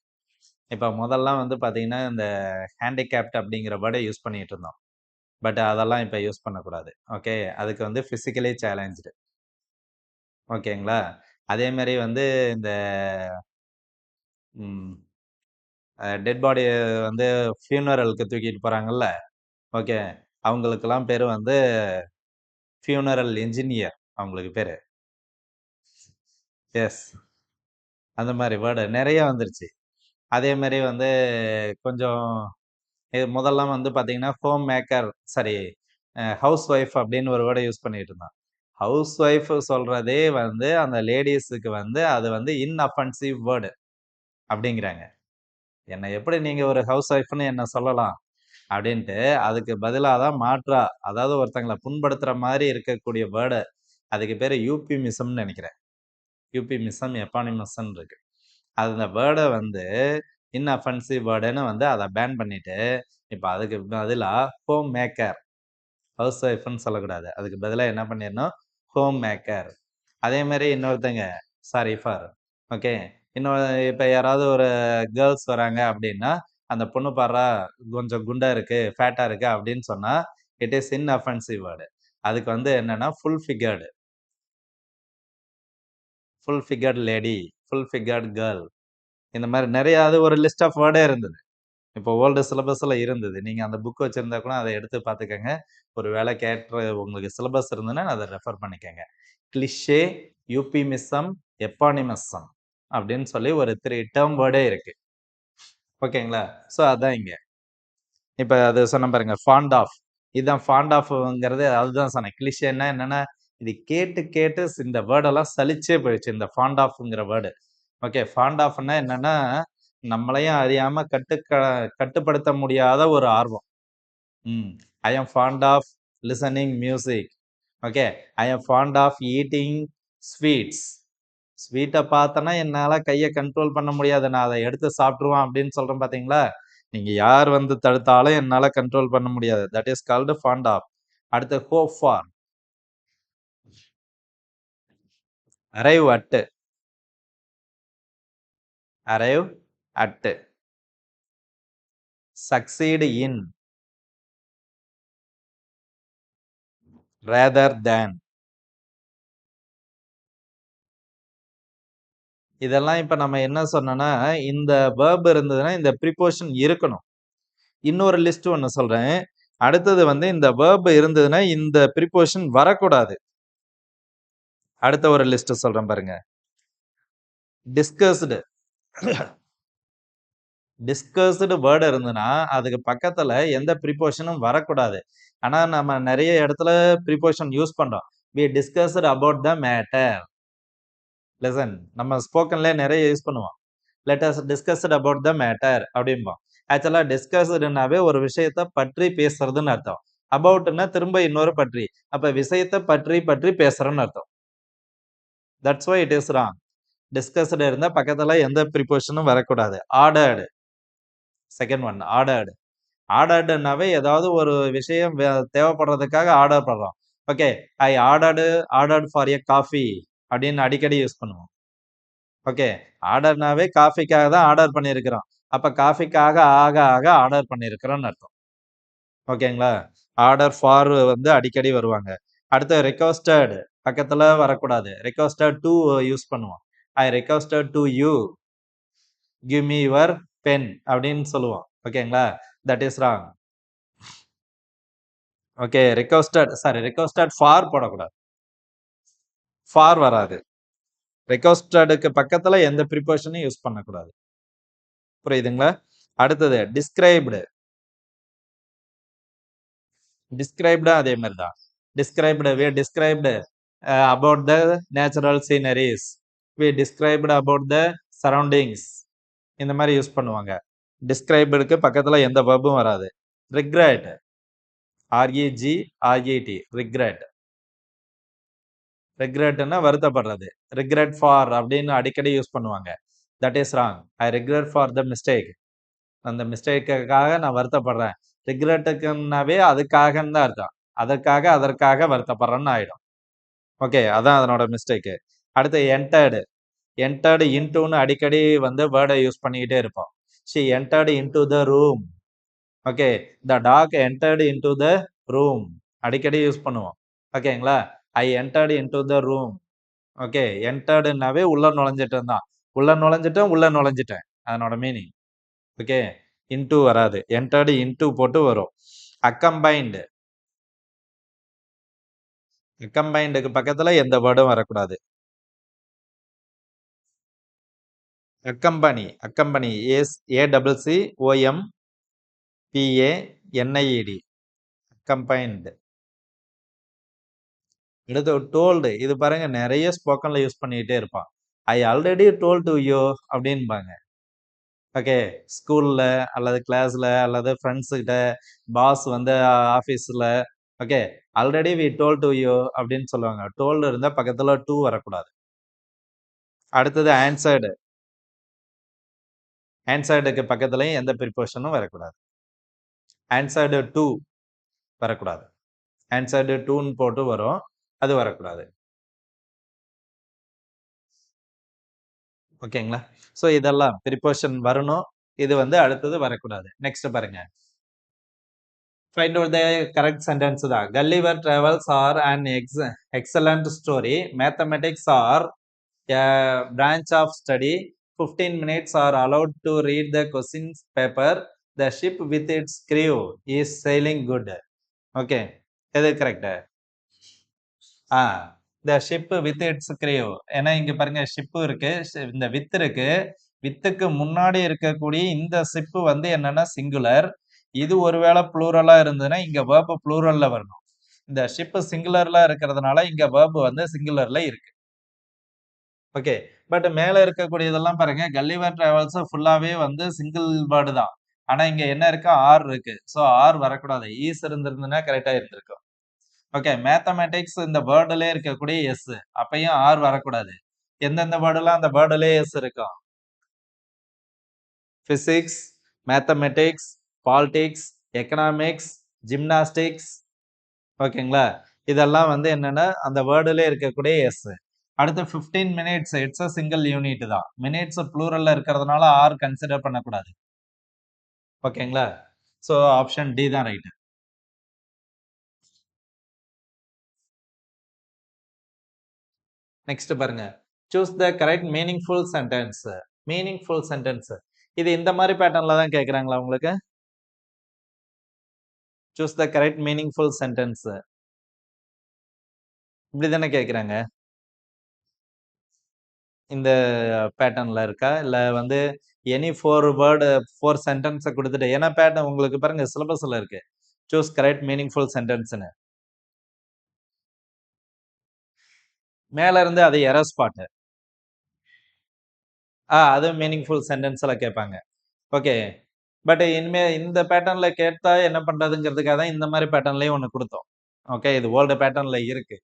இப்ப முதல்லாம் வந்து பாத்தீங்கன்னா இந்த ஹேண்டிகேப்ட் அப்படிங்கிற வேர்டை யூஸ் பண்ணிட்டு இருந்தோம். பட் அதெல்லாம் இப்ப யூஸ் பண்ணக்கூடாது. ஓகே, அதுக்கு வந்து பிசிக்கலி சேலஞ்சு. ஓகேங்களா? அதே மாதிரி வந்து இந்த டெட் பாடி வந்து ஃபியூனரலுக்கு தூக்கிட்டு போறாங்கல்ல. ஓகே, அவங்களுக்கெல்லாம் பேரு வந்து ஃபியூனரல் என்ஜினியர் அவங்களுக்கு பேரு. எஸ், அந்த மாதிரி வேர்டு நிறைய வந்துருச்சு. அதே மாதிரி வந்து கொஞ்சம் முதல்லாம் வந்து பாத்தீங்கன்னா home maker, sorry house wife அப்படின்னு ஒரு வேர்டை யூஸ் பண்ணிட்டு இருந்தான். ஹவுஸ் ஒய்ஃப் சொல்றதே வந்து அந்த லேடிஸுக்கு வந்து அது வந்து இன்அஃபென்சிவ் வேர்டு அப்படிங்கிறாங்க. என்ன எப்படி நீங்க ஒரு ஹவுஸ் ஒய்ஃப்னு என்ன சொல்லலாம் அப்படின்ட்டு அதுக்கு பதிலாக தான் மாற்றா, அதாவது ஒருத்தங்களை புண்படுத்துற மாதிரி இருக்கக்கூடிய வேர்டு, அதுக்கு பேரு யூபிமிசம்னு நினைக்கிறேன். யூபிமிசம், எப்பானிமிசம் இருக்கு. அந்த வேர்டை வந்து இன்அஃபென்சிவ் வேர்டுன்னு வந்து அதை பேன் பண்ணிட்டு இப்ப அதுக்கு பதிலா ஹோம் மேக்கர், ஹவுஸ் ஒய்ஃப்னு சொல்லக்கூடாது. அதுக்கு பதிலாக என்ன பண்ணிடணும், ஹோம் மேக்கர். அதே மாதிரி இன்னொருத்தங்க, சாரி ஃபார், ஓகே, இன்னொரு இப்ப யாராவது ஒரு கேர்ள்ஸ் வராங்க அப்படின்னா அந்த பொண்ணு பாடுறா கொஞ்சம் குண்டா இருக்கு, ஃபேட்டா இருக்கு அப்படின்னு சொன்னா இட் இஸ் இன்அஃபென்சிவ் வேர்டு. அதுக்கு வந்து என்னன்னா full figured, full figured lady, full figured girl, இந்த மாதிரி நிறைய அது ஒரு லிஸ்ட் ஆஃப் வேர்டே இருந்தது. இப்போ ஓல்டு சிலபஸ்ல இருந்தது. நீங்க அந்த புக் வச்சிருந்தா கூட அதை எடுத்து பார்த்துக்கங்க. ஒரு வேலை கேட்ட உங்களுக்கு சிலபஸ் இருந்ததுன்னா அதை ரெஃபர் பண்ணிக்கங்க. கிளிஷே, யூபிமிசம், எப்பானிமிசம் அப்படின்னு சொல்லி ஒரு 3 டேர்ம் வேர்டே இருக்கு. ஓகேங்களா? ஸோ அதான் இங்க. இப்ப அது சொன்ன பாருங்க, ஃபாண்ட் ஆஃப். இதுதான் ஃபாண்ட் ஆஃப்ங்கிறது, அதுதான் சொன்னேன். கிளிஷேன்னா என்னன்னா, இது கேட்டு கேட்டு இந்த வேர்டெல்லாம் சலிச்சே போயிடுச்சு, இந்த ஃபாண்ட் ஆஃப்ங்கிற வேர்டு. ஓகே, ஃபாண்ட் ஆஃப்னா என்னன்னா, நம்மளையும் அறியாம கட்டுப்படுத்த முடியாத ஒரு ஆர்வம். I am fond of listening music. Okay, I am fond of eating sweets. ஸ்வீட்டை பார்த்தனா என்னால கையை கண்ட்ரோல் பண்ண முடியாது, நான் அதை எடுத்து சாப்பிட்டுருவான் அப்படின்னு சொல்றேன் பாத்தீங்களா? நீங்க யார் வந்து தடுத்தாலும் என்னால கண்ட்ரோல் பண்ண முடியாது. That is called fond of. அடுத்து hope for. Arrive at. Arrive at. Succeed in. rather than. இதெல்லாம் இப்ப நம்ம என்ன சொன்னோம்னா, இந்த வெர்ப் இருந்ததுன்னா இந்த ப்ரிபோசிஷன் இருக்கணும். இன்னொரு லிஸ்ட் ஒண்ணு சொல்றேன். அடுத்தது வந்து இந்த வெர்ப் இருந்ததுன்னா இந்த ப்ரிபோசிஷன் வரக்கூடாது. அடுத்த ஒரு லிஸ்ட் சொல்றேன் பாருங்க. டிஸ்கஸ்டு டிஸ்கஸ்டு வேர்ட் இருந்ததுன்னா அதுக்கு பக்கத்துல எந்த ப்ரிபோசிஷனும் வரக்கூடாது. ஆனா நம்ம நிறைய இடத்துல ப்ரிபோசிஷன் யூஸ் பண்றோம். we discussed about the matter. listen, நம்ம ஸ்போக்கன்ல நிறைய யூஸ் பண்ணுவோம். let us discussed about the matter அப்படிம்போம். ஆக்சுவலா டிஸ்கஸ்டுனாவே ஒரு விஷயத்தை பற்றி பேசுறதுன்னு அர்த்தம். அபவுட்னா திரும்ப இன்னொரு பற்றி. அப்ப விஷயத்தை பற்றி பற்றி பேசுறோம்னு அர்த்தம். That's why it is wrong. Discussed இருந்தா பக்கத்துல எந்த ப்ரிபோசிஷனும் வரக்கூடாது. Ordered, second one ordered. ஆர்டர்டுனாவே ஏதாவது ஒரு விஷயம் தேவைப்படுறதுக்காக ஆர்டர் பண்றோம். Okay, I ordered for a coffee அப்படின்னு அடிக்கடி யூஸ் பண்ணுவோம். ஓகே, ஆர்டர்னாவே காஃபிக்காக தான் ஆர்டர் பண்ணியிருக்கிறோம். அப்ப காஃபிக்காக ஆக ஆக ஆர்டர் பண்ணியிருக்கிறோம்னு அர்த்தம். ஓகேங்களா? ஆர்டர் ஃபார் வந்து அடிக்கடி வருவாங்க. அடுத்து ரெக்வஸ்டட் பக்கத்துல வரக்கூடாது. ரெக்வஸ்டட் டு யூஸ் பண்ணுவோம். I requested to you give me your pen அப்படின்னு சொல்லுவோம். ஓகேங்களா? That is wrong. Okay, requested for போடக்கூடாது. ஃபார் வராது. ரெக்வஸ்டடுக்கு பக்கத்துல எந்த ப்ரிபோசிஷனும் யூஸ் பண்ணக்கூடாது. புரியுதுங்களா? அடுத்தது டிஸ்கிரைப்டு. டிஸ்கிரைப்டு அதே மாதிரி தான். Described we described about the natural sceneries. we described about the surroundings. இந்த மாதிரி யூஸ் பண்ணுவாங்க. டிஸ்கிரைப்டுக்கு பக்கத்துல எந்த வெர்பும் வராது. Regret, REGRET, regret. ரிக்ரெட்னா வருத்தப்படுறது. ரிக்ரெட் ஃபார் அப்படின்னு அடிக்கடி யூஸ் பண்ணுவாங்க. That is wrong. I regret for the mistake. அந்த மிஸ்டேக்குக்காக நான் வருத்தப்படுறேன். ரிக்ரெட்டுக்குன்னாவே அதுக்காகன்னு தான் அர்த்தம். அதற்காக வருத்தப்படுறேன்னு ஆயிடும். ஓகே, அதான் அதனோட மிஸ்டேக்கு. அடுத்து என்டர்டு இன்டூன்னு அடிக்கடி வந்து வேர்டை யூஸ் பண்ணிக்கிட்டே இருப்போம். She entered into the room. Okay, the dog entered into the room அடிக்கடி யூஸ் பண்ணுவோம். ஓகேங்களா? I entered into the room. Okay, என்டர்டுனாவே உள்ள நுழைஞ்சிட்டேன் தான். உள்ள நுழைஞ்சிட்டேன் அதனோட மீனிங். ஓகே, இன்டு வராது. என்டர்டு இன்டு போட்டு வரும். அக்கம்பைன்டு, அக்கம்பைண்டுக்கு பக்கத்துல எந்த வேர்டும் வரக்கூடாது. Accompany ACCOMPANIED accompanied. அடுத்து டோல்டு. இது பாருங்க நிறைய ஸ்போக்கன்ல யூஸ் பண்ணிக்கிட்டே இருப்பான். ஐ ஆல்ரெடி டோல்டு யூ அப்படின்பாங்க. ஓகே, ஸ்கூல்ல அல்லது கிளாஸ்ல அல்லது ஃப்ரெண்ட்ஸ் கிட்ட, பாஸ் வந்து ஆபீஸ்ல. Okay, already we told you அப்படின்னு சொல்லுவாங்க. டோல்டு இருந்தா பக்கத்துல டு வரக்கூடாது. அடுத்தது ஆன்சர்டுக்கு பக்கத்துலயும் எந்த ப்ரிபோசிஷனும் வரக்கூடாது. ஆன்சர்டு டு வரக்கூடாது. ஆன்சர்டு டூன்னு போட்டு வரும், அது வரக்கூடாது. ஓகேங்களா? ஸோ இதெல்லாம் ப்ரிபோசிஷன் வரணும். இது வந்து அடுத்தது வரக்கூடாது. நெக்ஸ்ட் பாருங்க. Find out the correct sentence தான். Gulliver travels are an excellent story. Mathematics are a branch of study. 15 minutes are allowed to read the questions paper. The ship with its crew is sailing good. Okay, எது correct? the ship with its crew. ஏன்னா இங்க பாருங்க ship இருக்கு, இந்த with இருக்கு. வித்துக்கு முன்னாடி இருக்கக்கூடிய இந்த ஷிப் வந்து என்னன்னா சிங்குலர். இது ஒருவேளை ப்ளூரலா இருந்ததுன்னா இங்க வேர்ப் ப்ளூரல்ல வரணும். இந்த ஷிப் சிங்குலர்ல இருக்கிறதுனால இங்க வேர்ப் வந்து சிங்குலர்ல இருக்கு. ஓகே, பட் மேல இருக்கக்கூடியதெல்லாம் பாருங்க, கல்லிவர் டிராவல்ஸ் ஃபுல்லாவே வந்து சிங்கிள் வேர்டு தான். ஆனா இங்க என்ன இருக்கு? ஆர் இருக்கு. சோ ஆர் வரக்கூடாது. ஈஸ் இருந்திருந்ததுன்னா கரெக்டா இருந்திருக்கும். ஓகே, மேத்தமெட்டிக்ஸ் இந்த வேர்டுல இருக்கக்கூடிய எஸ், அப்பயும் ஆர் வரக்கூடாது. எந்தெந்த வேர்டுலாம் அந்த வேர்டுல எஸ் இருக்கும்? Physics, mathematics, politics, economics, gymnastics. ஓகேங்களா? இதெல்லாம் வந்து என்னன்னா அந்த வேர்டுல இருக்கக்கூடிய எஸ். அடுத்து 15 minutes it's a single unit தான். மினிட்ஸ் ப்ளூரல்ல இருக்கிறதுனால ஆர் கன்சிடர் பண்ணக்கூடாது. ஓகேங்களா? ஸோ ஆப்ஷன் டி தான் ரைட். நெக்ஸ்ட் பாருங்க. Choose the correct meaningful sentence. Meaningful sentence. இது இந்த மாரி பேட்டர்ன்ல தான் கேட்கறாங்களா உங்களுக்கு? Choose the correct meaningful sentence. இப்படி தானே கேட்கறாங்க. இந்த பேட்டர்ன்ல இருக்கா? இல்ல வந்து எனி 4 வேர்ட் 4 சென்டென்ஸ குடுத்துட்டு ஏன்னா பேட்டர்ன் உங்களுக்கு பாருங்க சிலபஸ்ல இருக்கு. சூஸ் கரெக்ட் மீனிங்ஃபுல் சென்டென்ஸ்ன்னு. மேல இருந்து அது எரர் ஸ்பாட். அது மீனிங்ஃபுல் சென்டென்ஸ்ல கேட்பாங்க. ஓகே. பட் இனிமே இந்த பேட்டர்ன்ல கேட்டா என்ன பண்றதுங்கிறதுக்காக தான் இந்த மாரி பேட்டர்ன்லயும் ஒண்ணு குடுத்தோம். ஓகே. இது ஓல்டு பேட்டர்ன்ல இருக்கு.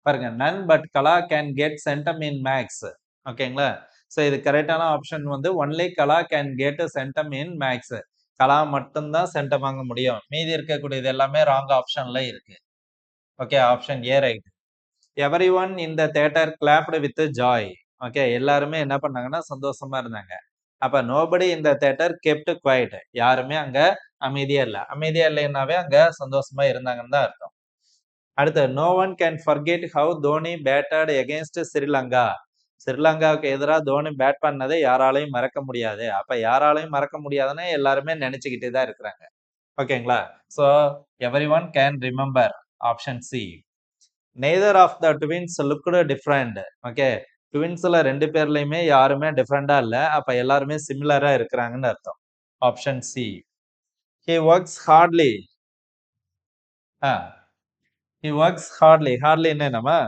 பாருங்க. None but Kala can get centum in maths. ஓகேங்களா? சோ இது கரெக்ட்டான ஆப்ஷன் வந்து only Kala can get centum in maths. Kala மட்டும் தான் சென்டம் வாங்க முடியும். மீதி இருக்கக்கூடியது எல்லாமே ராங் ஆப்ஷன்ல இருக்கு. Okay. Option A right. Everyone in the theatre clapped with joy. Okay. எல்லாருமே என்ன பண்ணாங்கன்னா சந்தோஷமா இருந்தாங்க. அப்ப nobody in the theatre kept quiet. யாருமே அங்க அமைதியா இல்ல. அமைதியா இல்லைன்னாவே அங்க சந்தோஷமா இருந்தாங்கன்னு தான் அர்த்தம். அடுத்து no one can forget have Dhoni batted against Sri Lanka. ஸ்ரீலங்காவுக்கு எதிரா தோனி பேட் பண்ணதை யாராலையும் மறக்க முடியாது. அப்ப யாராலையும் மறக்க முடியாதுன்னு எல்லாருமே நினைச்சுக்கிட்டே தான் இருக்கிறாங்க. ஓகேங்களா? So everyone can remember. Option C. Neither of the twins looked different. Okay. ட்வின்ஸ்ல 2 பேர்லயுமே யாருமே டிஃபரண்டா இல்ல. அப்ப எல்லாருமே சிமிலரா இருக்கிறாங்கன்னு அர்த்தம். Option C. He works hardly. ஆ. He works hardly. ஹார்ட்லின்னா என்னம்மா?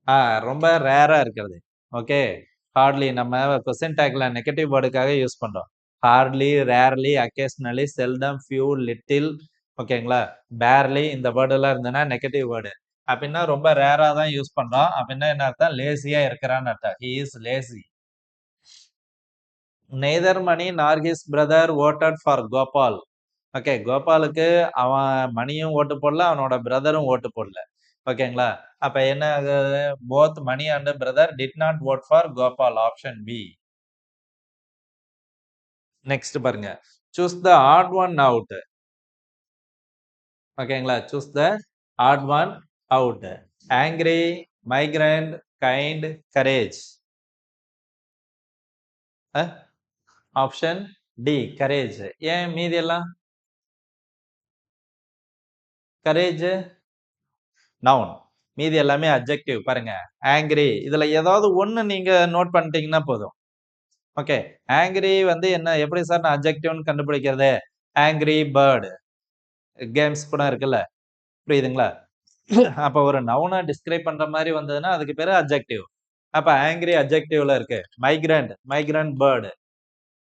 ஆ ரொம்ப ரேரா இருக்கிறது. ஓகே. ஹார்ட்லி நம்ம கொஸ்டின் டேக்ல நெகட்டிவ் வேர்டுக்காக யூஸ் பண்றோம். Hardly, rarely, occasionally, seldom, few, little. ஓகேங்களா? பேர்லி இந்த வேர்ட் எல்லாம் இருந்ததுன்னா நெகட்டிவ் வேர்டு. அப்படின்னா ரொம்ப ரேரா தான் யூஸ் பண்றோம். அப்படின்னா என்ன அர்த்தம்? லேசியா இருக்கிறான்னு அர்த்தம். He is lazy. Neither Mani nor his brother voted for Gopal. Okay. கோபாலுக்கு அவன் மணியும் ஓட்டு போடல. அவனோட பிரதரும் ஓட்டு போடல. ஓகேங்களா? அப்ப என்ன ஆகுது? Both Mani and brother did not vote for Gopal. Option B. Next பாருங்க. Choose the odd one out. ஓகேங்களா? Choose the odd one out. Angry, migrant, kind, courage. Option D courage. ஏன் மீதி எல்லாம் கரேஜ் நவுன். மீதி எல்லாமே அட்ஜெக்டிவ். பாருங்க. ஆங்கிரி இதுல ஏதாவது ஒண்ணு நீங்க நோட் பண்ணிட்டீங்கன்னா போதும். ஓகே. ஆங்கிரி வந்து என்ன எப்படி சார் நான் அட்ஜெக்டிவ்னு கண்டுபிடிக்கிறது? Angry bird. கேம்ஸ் கூட இருக்குல்ல. புரியுதுங்களா? அப்ப ஒரு நவுன டிஸ்கிரைப் பண்ற மாரி வந்ததுன்னா அதுக்கு பேரு அட்ஜெக்டிவ். அப்ப ஆங்கிரி அட்ஜெக்டிவ்ல இருக்கு. Migrant, migrant bird.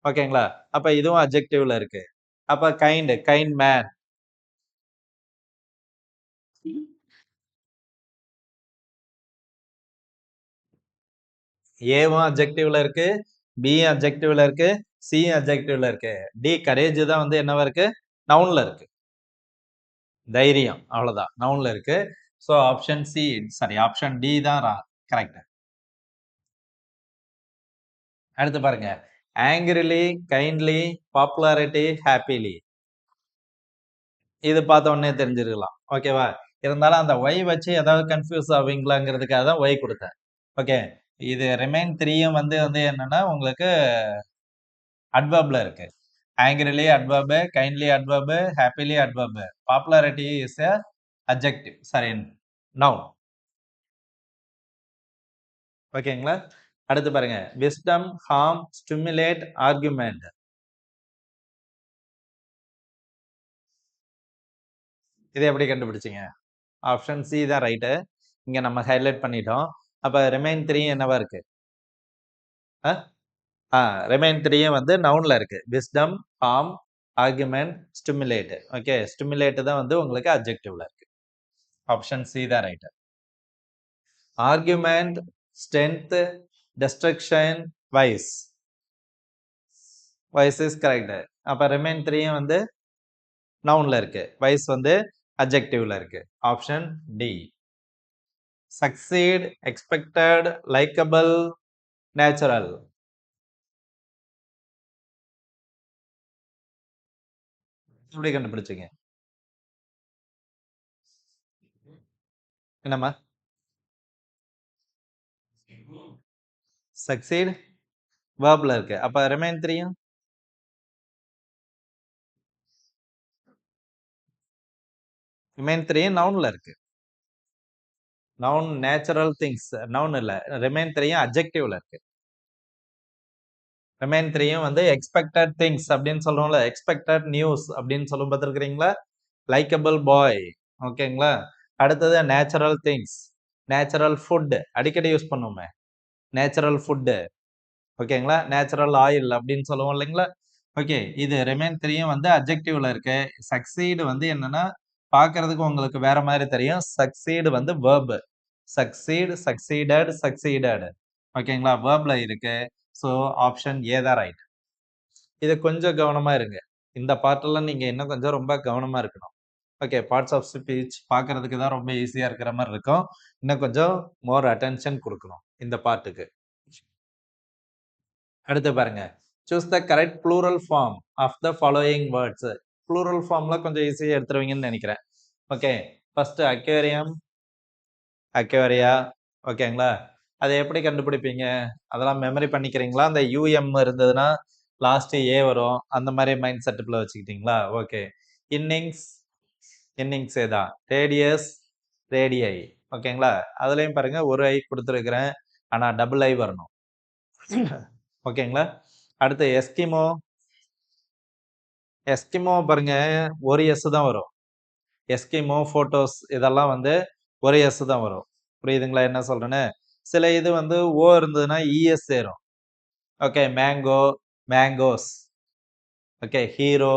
ஓகேங்களா? அப்ப இதுவும் அட்ஜெக்டிவ்ல இருக்கு. அப்ப கைண்ட், கைண்ட் மேன். ஏவும் அட்ஜெக்டிவ்ல இருக்கு. பியும் அட்ஜெக்டிவ்ல இருக்கு. சியும் அட்ஜெக்டிவ்ல இருக்கு. டி கரேஜ் தான் வந்து என்னவா இருக்கு? நவுன்ல இருக்கு. தைரியம். அவ்வளவுதான். நவுன்ல இருக்கு. So option C sorry option D தான் கரெக்ட். அடுத்து பாருங்க. Angrily, kindly, popularity, happily. இது பார்த்த உடனே தெரிஞ்சிருக்கலாம். ஓகேவா? இருந்தாலும் அந்த ஒய் வச்சு ஏதாவது கன்ஃபியூஸ் ஆவீங்களாங்கிறதுக்காக தான் ஒய் குடுத்தேன். ஓகே. இது ரிமைன் 3யும் வந்து வந்து என்னன்னா உங்களுக்கு அட்வெர்ப்ல இருக்கு. Angrily adverb, kindly adverb, happily adverb. Popularity is a adjective. Sorry noun. ஓகேங்களா? அடுத்து பாருங்க. Wisdom, harm, stimulate, argument. இத எப்படி கண்டுபிடிச்சீங்க? ஆப்ஷன் சி தான் ரைட்டு. இங்க நம்ம ஹைலைட் பண்ணிட்டோம். அப்ப ரிமைன் 3 என்னவா இருக்கு? அ? ரிமைன் 3யும் வந்து நவுன்ல இருக்கு. Wisdom, harm, argument, stimulate. Okay. Stimulate தான் வந்து உங்களுக்கு அட்ஜெக்டிவ்ல இருக்கு. ஆப்ஷன் சி தான் right. Argument, strength, destruction, wise. Wise is correct. அப்ப ரிமைன் 3யும் வந்து நவுன்ல இருக்கு. வைஸ் வந்து அட்ஜெக்டிவ்ல இருக்கு. Option D. Succeed, expected, likeable, natural. எப்படி கண்டுபிடிச்சீங்க? என்னம்மா? சக்சீட் வேர்ப்ல இருக்கு. அப்ப ரிமைன் 3யும் ரிமைன் 3யும் நவுன்ல இருக்கு. நவுன் நேச்சுரல் திங்ஸ் நவுன் இல்ல. ரிமைன் 3யும் அட்ஜெக்டிவ்ல இருக்கு. ரிமைன் 3யும் வந்து எக்ஸ்பெக்டட் திங்ஸ் அப்படின்னு சொல்லுவோம்ல, எக்ஸ்பெக்டட் நியூஸ் அப்படின்னு சொல்லும் பார்த்துருக்கிறீங்களா? லைக்கபிள் பாய். ஓகேங்களா? அடுத்தது நேச்சுரல் திங்ஸ், நேச்சுரல் ஃபுட் அடிக்கடி யூஸ் பண்ணுவோமே, நேச்சுரல் ஃபுட்டு. ஓகேங்களா? நேச்சுரல் ஆயில் அப்படின்னு சொல்லுவோம் இல்லைங்களா? ஓகே, இது ரிமைன் 3யும் வந்து அட்ஜெக்டிவ்ல இருக்கு. சக்சீடு வந்து என்னன்னா பார்க்கறதுக்கு உங்களுக்கு வேற மாதிரி தெரியும். சக்சீடு வந்து வேர்ப். Succeed, succeeded, succeeded. ஓகேங்களா? வேர்ப்ல இருக்கு. ஸோ ஆப்ஷன் ஏ தான் ரைட். இது கொஞ்சம் கவனமா இருங்க. இந்த பார்ட்லாம் நீங்க இன்னும் கொஞ்சம் ரொம்ப கவனமா இருக்கணும். ஓகே, பார்ட்ஸ் ஆஃப் ஸ்பீச் பார்க்கறதுக்கு தான் ரொம்ப ஈஸியா இருக்கிற மாதிரி இருக்கும். இன்னும் கொஞ்சம் மோர் அட்டென்ஷன் கொடுக்கணும் இந்த பார்ட்டுக்கு. அடுத்து பாருங்க, choose the correct plural form of the following words. Plural ஃபார்ம்ல கொஞ்சம் ஈஸியா எடுத்துருவீங்கன்னு நினைக்கிறேன். Okay, first aquarium, aquaria. ஓகேங்களா? அதை எப்படி கண்டுபிடிப்பீங்க? அதெல்லாம் மெமரி பண்ணிக்கிறீங்களா? அந்த யூஎம் இருந்ததுன்னா லாஸ்ட் ஏ வரும். அந்த மாதிரி மைண்ட் செட்டப்ல வச்சுக்கிட்டீங்களா? ஓகே. இன்னிங்ஸ், இன்னிங்ஸ் தான். ரேடியஸ், ரேடியை. ஓகேங்களா? அதுலயும் பாருங்க ஒரு ஐ கொடுத்துருக்கிறேன், ஆனா டபுள் ஐ வரணும். ஓகேங்களா? அடுத்து எஸ்கிமோ, எஸ்கிமோ பாருங்க ஒரு எஸ் தான் வரும். எஸ்கிமோ போட்டோஸ் இதெல்லாம் வந்து ஒரு எஸ் தான் வரும். புரியுதுங்களா என்ன சொல்றேன்னு? சில இது வந்து ஓ இருந்ததுன்னா இஎஸ் சேரும். Okay, mango, mangoes. Okay, hero,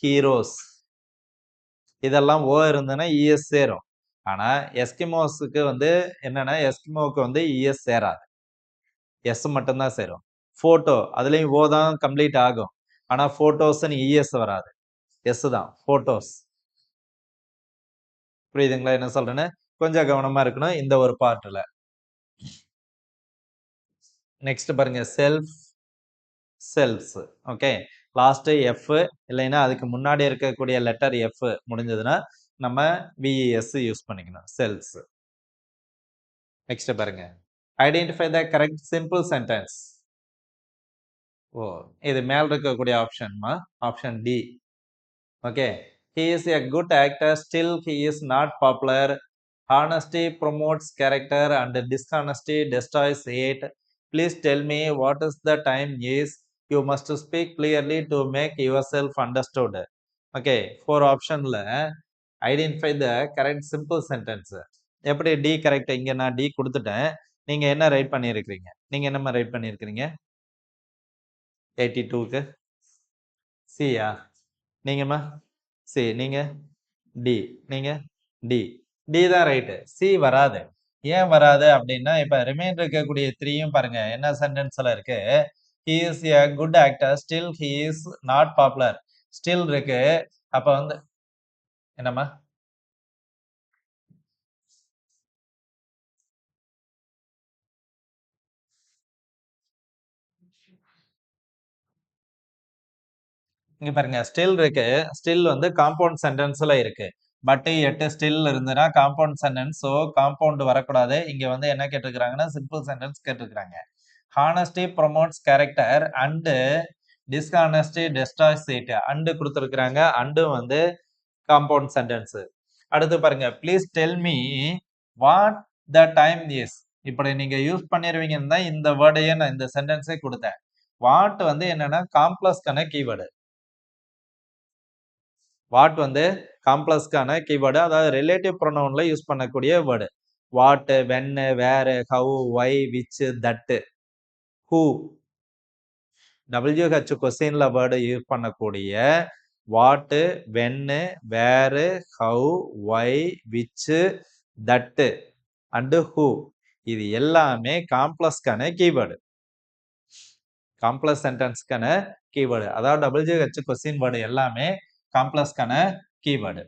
heroes. இதெல்லாம் ஓ இருந்ததுன்னா இஎஸ் சேரும். ஆனா எஸ்கிமோஸுக்கு வந்து என்னன்னா எஸ்கிமோவுக்கு வந்து இஎஸ் சேராது, எஸ் மட்டும்தான் சேரும். போட்டோ அதுலயும் ஓ தான் கம்ப்ளீட் ஆகும். ஆனா போட்டோஸ்ன்னு இஎஸ் வராது, எஸ் தான் போட்டோஸ். புரியுதுங்களா என்ன சொல்றேன்னு? கொஞ்சம் கவனமா இருக்கணும் இந்த ஒரு பார்ட்ல. நெக்ஸ்ட் பாருங்க, self, selves. Okay, last F இல்லைன்னா அதுக்கு முன்னாடி இருக்கக்கூடிய லெட்டர் எஃப் முடிஞ்சதுன்னா நம்ம விஎஸ் யூஸ் பண்ணிக்கணும், செல்ஸ். நெக்ஸ்ட் பாருங்க, identify the correct simple sentence. ஓ, இது மேல இருக்கக்கூடிய ஆப்ஷன்மா, option D. Okay, he is a good actor, still he is not popular. Honesty promotes character and dishonesty destroys hate. Please tell me what is the time is. You must speak clearly to make yourself understood. Okay, 4 ஆப்ஷன்ல identify the correct simple sentence. எப்படி D correct? இங்க நான் D கொடுத்துட்டேன். நீங்க என்ன right பண்ணியிருக்கிறீங்க? நீங்க என்னமா ரைட் பண்ணியிருக்கிறீங்க? 82க்கு சியா? நீங்கம்மா சி, நீங்க டி, நீங்க டி. டி தான் ரைட்டு, சி வராது. ஏன் வராது அப்படின்னா, இப்ப ரிமைன் இருக்கக்கூடிய 3யும் பாருங்க என்ன சென்டென்ஸ்ல இருக்கு. he is a good actor, still he is not popular. Still இருக்கு. அப்ப வந்து என்னம்மா? இங்க பாருங்க, ஸ்டில் இருக்கு. ஸ்டில் வந்து காம்பவுண்ட் சென்டென்ஸ்ல இருக்கு. பட் எட் ஸ்டில் இருந்ததுன்னா காம்பவுண்ட் சென்டென்ஸ். ஸோ காம்பவுண்ட் வரக்கூடாது. இங்க வந்து என்ன கேட்டிருக்கிறாங்கன்னா சிம்பிள் சென்டென்ஸ் கேட்டிருக்கிறாங்க. Honesty promotes character and dishonesty destroys it. And கொடுத்துருக்குறாங்க. அண்டு வந்து காம்பவுண்ட் சென்டென்ஸ். அடுத்து பாருங்க, please tell me what the time is. இப்படி நீங்க யூஸ் பண்ணிருவீங்கன்னு தான் இந்த வேர்டையே நான் இந்த சென்டென்ஸே கொடுத்தேன். வாட் வந்து என்னன்னா காம்ப்ளெக்ஸ்க்கான கீவேர்டு. வாட் வந்து காம்ப்ளெக்ஸ்க்கான கீவேர்டு, அதாவது ரிலேட்டிவ் ப்ரொனவுன்ல யூஸ் பண்ணக்கூடிய word. What, when, where, how, why, which, that, who. WH கொஸ்டின்ல வேர்டு யூஸ் பண்ணக்கூடிய what, when, where, how, why, which, that and who, இது எல்லாமே காம்ப்ளெக்ஸ்க்கான கீவேர்டு. காம்ப்ளெக்ஸ் சென்டென்ஸ்க்கான கீவேர்டு. அதாவது WH கொஸ்டின் வேர்டு எல்லாமே காம்ப்ளெக்ஸ்க்கான கீவேர்டு.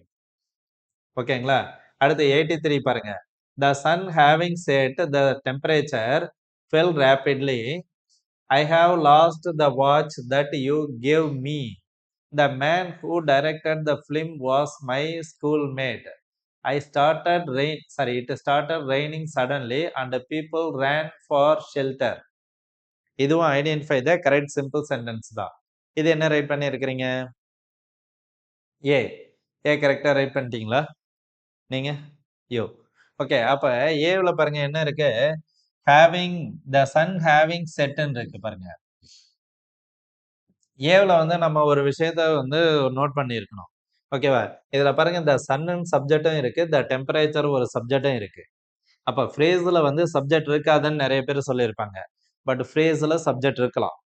ஓகேங்களா? அடுத்து 83 பாருங்க. The sun having set, the temperature fell rapidly. I have lost the watch that you gave me. The man who directed the film was my schoolmate. It started raining suddenly and people ran for shelter. இதுவும் identify the correct simple sentence தான். இது என்ன right பண்ணியிருக்கிறீங்க? ஏ. ஏ கரெக்ட்டா right பண்ணிட்டீங்களா? நீங்க? யோ. Okay. அப்ப ஏவுல பாருங்க என்ன இருக்கு? ஹேவிங் த சன் ஹேவிங் செட்ன்னு இருக்கு பாருங்க. ஏவுல வந்து நம்ம ஒரு விஷயத்த வந்து நோட் பண்ணியிருக்கணும். ஓகேவா? இதுல பாருங்க த சன்னுன்னு சப்ஜெக்டும் இருக்கு. த டெம்பரேச்சர் ஒரு சப்ஜெக்டும் இருக்கு. அப்ப ஃப்ரேஸ்ல வந்து சப்ஜெக்ட் இருக்காதுன்னு நெறைய பேர் சொல்லியிருப்பாங்க. பட் ஃப்ரேஸ்ல சப்ஜெக்ட் இருக்கலாம்.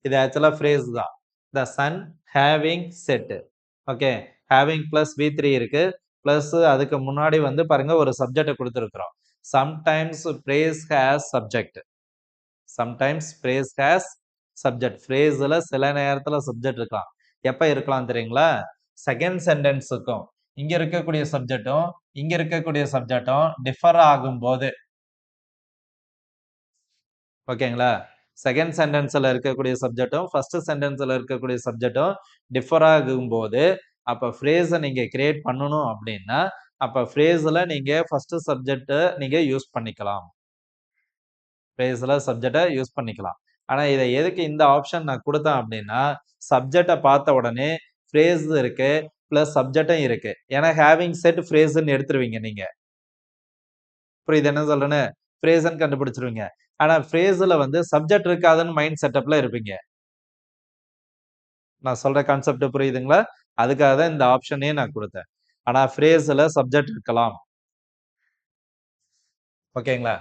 இது ஆக்சுவலா ஃப்ரேஸ் தான். The sun having set. Okay. Having plus V3 இருக்கு. பிளஸ் அதுக்கு முன்னாடி வந்து பாருங்க ஒரு சப்ஜெக்ட்ட குடுத்திருக்கிறோம். Sometimes phrase has subject. Sometimes phrase has subject. ஃப்ரேஸ்ல சில நேரத்துல சப்ஜெக்ட் இருக்கலாம். எப்ப இருக்கலாம் தெரியுங்களா? செகண்ட் சென்டென்ஸ்க்கும் இங்க இருக்கக்கூடிய சப்ஜெக்ட்டும், இங்க இருக்கக்கூடிய சப்ஜெக்ட்டும் டிஃபர் ஆகும்போது ஓகேங்களா? செகண்ட் சென்டென்ஸ்ல இருக்கக்கூடிய சப்ஜெக்ட்டும், ஃபர்ஸ்ட் சென்டென்ஸ்ல இருக்கக்கூடிய சப்ஜெக்ட்டும் டிஃபர் ஆகும்போது, அப்ப ஃப்ரேஸ நீங்க கிரியேட் பண்ணணும் அப்டின்னா, அப்ப ஃப்ரேஸ்ல நீங்க ஃபர்ஸ்ட் சப்ஜெக்ட்ட நீங்க யூஸ் பண்ணிக்கலாம். ஃப்ரேஸ்ல சப்ஜெக்ட்ட யூஸ் பண்ணிக்கலாம். ஆனா, இத எதுக்கு இந்த ஆப்ஷன் நான் குடுத்தேன் அப்டின்னா, சப்ஜெக்ட்ட பார்த்த உடனே ஃப்ரேஸ் இருக்கு, பிளஸ் சப்ஜெக்டும் இருக்கு. ஏன்னா, ஹேவிங் செட் ஃப்ரேஸ்ன்னு எடுத்துருவீங்க நீங்க. புரியுது என்ன சொல்றேன்னு? ஃப்ரேஸ்ன்னு கண்டுபிடிச்சுருவீங்க. ஆனா, ஃப்ரேஸ்ல வந்து சப்ஜெக்ட் இருக்காதுன்னு மைண்ட் செட்டப்ல இருப்பீங்க. நான் சொல்ற கான்செப்ட் புரியுதுங்களா? அதுக்காக தான் இந்த ஆப்ஷனயே நான் குடுத்தேன். ஆனா ஃப்ரேஸ்ல சப்ஜெக்ட் இருக்கலாம். ஓகேங்களா?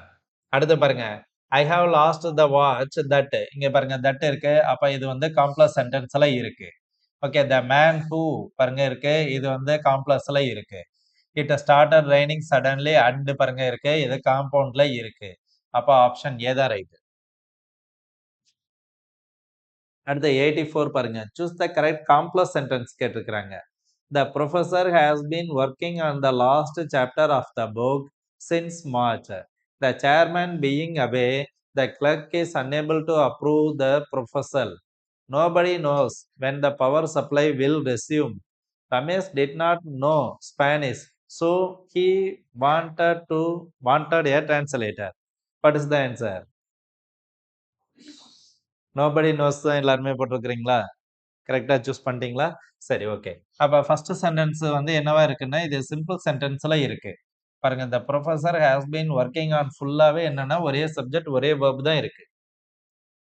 அடுத்து பாருங்க. I have lost the watch that. இங்க பாருங்க தட் இருக்கு. அப்ப இது வந்து காம்ப்ளக்ஸ் சென்டென்ஸ்ல இருக்கு. ஓகே. த மேன் ஹூ பாருங்க இருக்கு. இது வந்து காம்ப்ளக்ஸ்ல இருக்கு. It started raining suddenly and பாருங்க இருக்கு. இது காம்பவுண்ட்ல இருக்கு. அப்ப ஆப்ஷன் ஏ தான் ரைட். அடுத்து 84 பாருங்க. Choose the correct complex sentence கேட்டிருக்கிறாங்க. The professor has been working on the last chapter of the book since March. The chairman being away, the clerk is unable to approve the proposal. Nobody knows when the power supply will resume. Ramesh did not know Spanish, so he wanted a translator. What is the answer? Nobody knows தான் எல்லாருமே போட்டிருக்கிறீங்களா? கரெக்ட்டா choose பண்ணிட்டீங்களா? சரி, okay. அப்ப first sentence வந்து என்னவா இருக்குன்னா, இது சிம்பிள் சென்டென்ஸ்ல இருக்கு. பாருங்க, "the professor has been working on" ஃபுல்லாவே என்னன்னா, ஒரே சப்ஜெக்ட், ஒரே வெர்ப் தான் இருக்கு.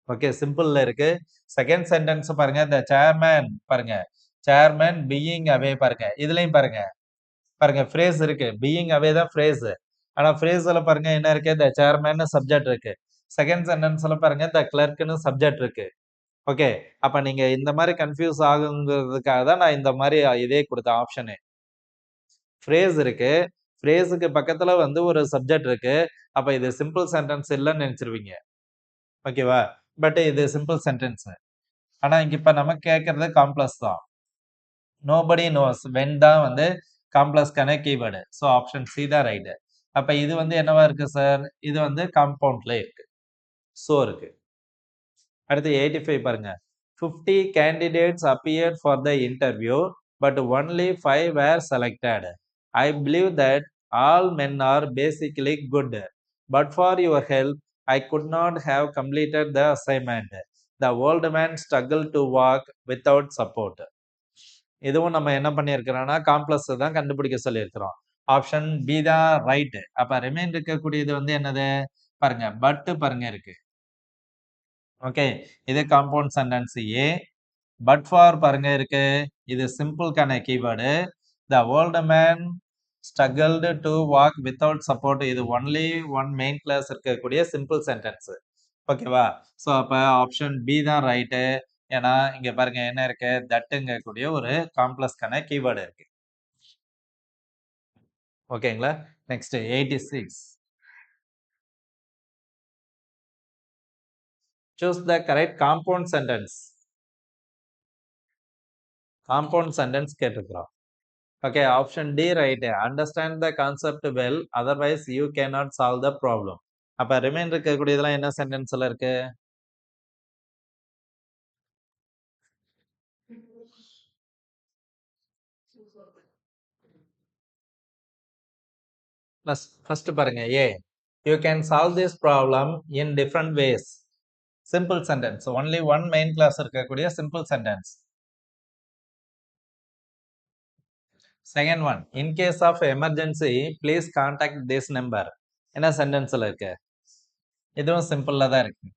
ஓகே, சிம்பிள்ல இருக்கு. செகண்ட் சென்டென்ஸ் பாருங்க, "த சேர்மேன்" பாருங்க. சேர்மேன் பீயிங் அவே பாருங்க. இதுலயும் பாருங்க. பாருங்க ஃப்ரேஸ் இருக்கு. பீயிங் அவே தான் ஃப்ரேஸ். ஆனா ஃப்ரேஸ்ல பாருங்க என்ன இருக்கு? த சேர்மேன்னு சப்ஜெக்ட் இருக்கு. செகண்ட் சென்டென்ஸ்ல பாருங்க, த கிளர்க்ன்னு சப்ஜெக்ட் இருக்கு. ஓகே. அப்ப நீங்க இந்த மாரி கன்ஃப்யூஸ் ஆகுங்கிறதுக்காக தான் நான் இந்த மாரி இதே குடுத்தேன் ஆப்ஷனே. ஃப்ரேஸ் இருக்கு. ஃப்ரேஸ்க்கு பக்கத்துல வந்து ஒரு சப்ஜெக்ட் இருக்கு. அப்ப இது சிம்பிள் சென்டென்ஸ் இல்லன்னு நெனச்சுருவீங்க. ஓகேவா? பட் இது சிம்பிள் சென்டென்ஸ். ஆனா இங்க இப்ப நம்ம கேட்கறது காம்ப்ளக்ஸ் தான். நோபடி நோஸ் வென் தான் வந்து காம்ப்ளக்ஸ்க்கான கீவேர்டு. சோ ஆப்ஷன் சி தான் ரைட். அப்ப இது வந்து என்னவா இருக்கு சார்? இது வந்து காம்பவுண்ட்ல இருக்கு. சோ இருக்கு. அடுத்து 85 பாருங்க. 50 candidates appeared for the interview, but only 5 were selected. I believe that all men are basically good. But for your help, I could not have completed the assignment. The old man struggled to walk without support. இதுவும் நம்ம என்ன பண்ணியிருக்கிறோம்னா, complex தான் கண்டுபிடிக்க சொல்லியிருக்கிறோம். Option B தான் right. அப்ப remain இருக்கக்கூடியது வந்து என்னது? பாருங்க, பட் பாருங்க இருக்கு. ஓகே. இது காம்பவுண்ட் சென்டென்ஸ் ஏ. பட் ஃபார் பாருங்க இருக்கு. இது சிம்பிள்க்கான keyword. The old man struggled to walk without support. இது ஒன்லி ஒன் மெயின் கிளாஸ் இருக்கக்கூடிய சிம்பிள் சென்டென்ஸ். ஓகேவா? சோ அப்ப ஆப்ஷன் பி தான் ரைட்டு. ஏன்னா இங்க பாருங்க என்ன இருக்கு? தட்ங்கக்கூடிய ஒரு காம்ப்ளக்ஸ்க்கான கீவேர்டு இருக்கு. ஓகேங்களா? Next 86. Choose the correct compound sentence. Compound sentence கேட்டிருக்கிறோம். Okay. Option D right. Understand the concept well, otherwise you cannot solve the problem. அப்ப ரிமைன் இருக்கக்கூடியதெல்லாம் என்ன சென்டென்ஸ்ல இருக்கு? ஃபர்ஸ்ட் பாருங்க A. You can solve this problem in different ways. Simple sentence. Only one main clause இருக்கக்கூடிய simple sentence. Second one, in case of emergency please contact this number. என்ன சென்டென்ஸ்ல இருக்கு? இதுவும் சிம்பிள்ல தான் இருக்கு.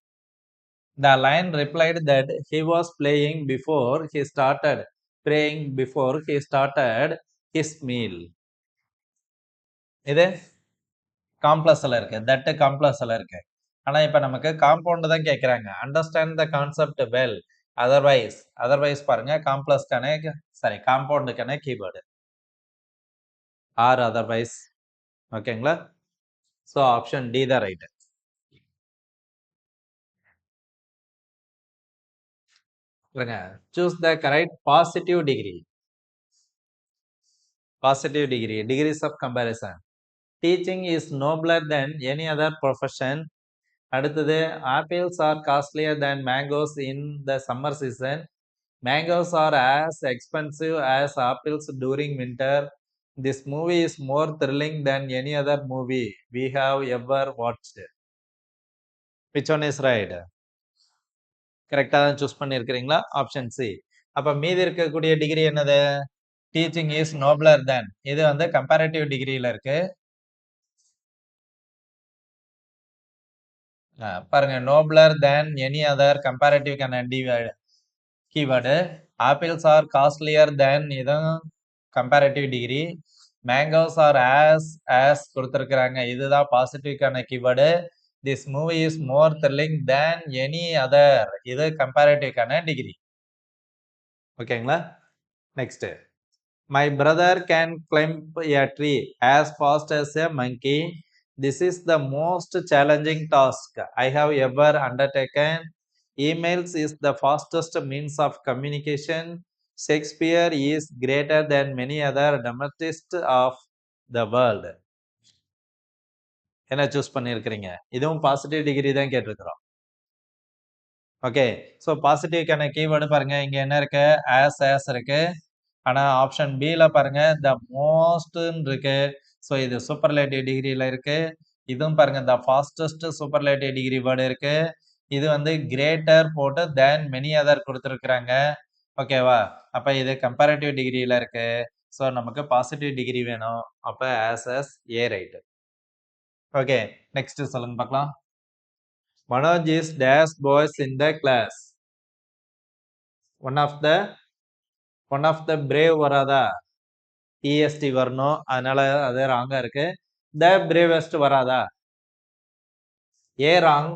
The lion replied that he was playing before he started praying before he started his meal. இது காம்ப்ளெக்ஸ்ல இருக்கு. That காம்ப்ளெக்ஸ்ல இருக்கு. ஆனா இப்ப நமக்கு காம்பவுண்ட் தான் கேக்குறாங்க. Understand the concept well. Otherwise பாருங்க, காம்ப்ளெக்ஸ்க்கான சாரி காம்பவுண்டுக்கான கீவேர்டு ஆர் அதர்வைஸ். ஓகேங்களா? ஸோ ஆப்ஷன் டி தான் right. Choose the correct positive degree. Positive degree, degrees of comparison. Teaching is nobler than any other profession. அடுத்தது, apples are costlier than mangoes in the summer season. Mangoes are as expensive as apples during winter. This movie is more thrilling than any other movie we have ever watched. Which one is right? கரெக்டா தான் choose பண்ணியிருக்கிறீங்களா? Option C. அப்ப மீதி இருக்கக்கூடிய degree என்னது? Teaching is nobler than. இது வந்து comparative டிகிரியில இருக்கு. பாருங்க, நோப்லர் தென் எனி அதர் கம்பேரிட்டிவ்க்கான keyword. Apples are costlier than, இதுவும் comparative degree. Mangoes are as கொடுத்துருக்குறாங்க, இதுதான் பாசிட்டிவ்க்கான keyword. This movie is more thrilling than any other, இது கம்பேரிட்டிவ்க்கான டிகிரி. ஓகேங்களா? Next, my brother can climb a tree as fast as a monkey. This is the most challenging task I have ever undertaken. Emails is the fastest means of communication. Shakespeare is greater than many other dramatists of the world. என்ன choose பண்ணியிருக்கிறீங்க? இதுவும் positive degree தான் கேட்டிருக்கிறோம். Okay, so பாசிட்டிவ்க்கான keyword பாருங்க, இங்க என்ன இருக்கு? As இருக்கு. ஆனா ஆப்ஷன் பில பாருங்க, த மோஸ்ட்னு இருக்கு. ஸோ இது சூப்பர்லேட்டிவ் டிகிரியில இருக்கு. இதுவும் பாருங்க, the fastest superlative degree word இருக்கு. இது வந்து கிரேட்டர் போட்டு தேன் மெனி அதர் கொடுத்துருக்குறாங்க. ஓகேவா? அப்ப இது கம்பேரிட்டிவ் டிகிரியில இருக்கு. ஸோ நமக்கு பாசிட்டிவ் டிகிரி வேணும். அப்ப as A right. Okay, next சொல்லுங்க பார்க்கலாம். Manoj is dash boys in the class. One of the brave வராதா? EST வரணும், அதனால அது ராங்கா இருக்கு. த பிரேவஸ்ட் வராதா? A wrong,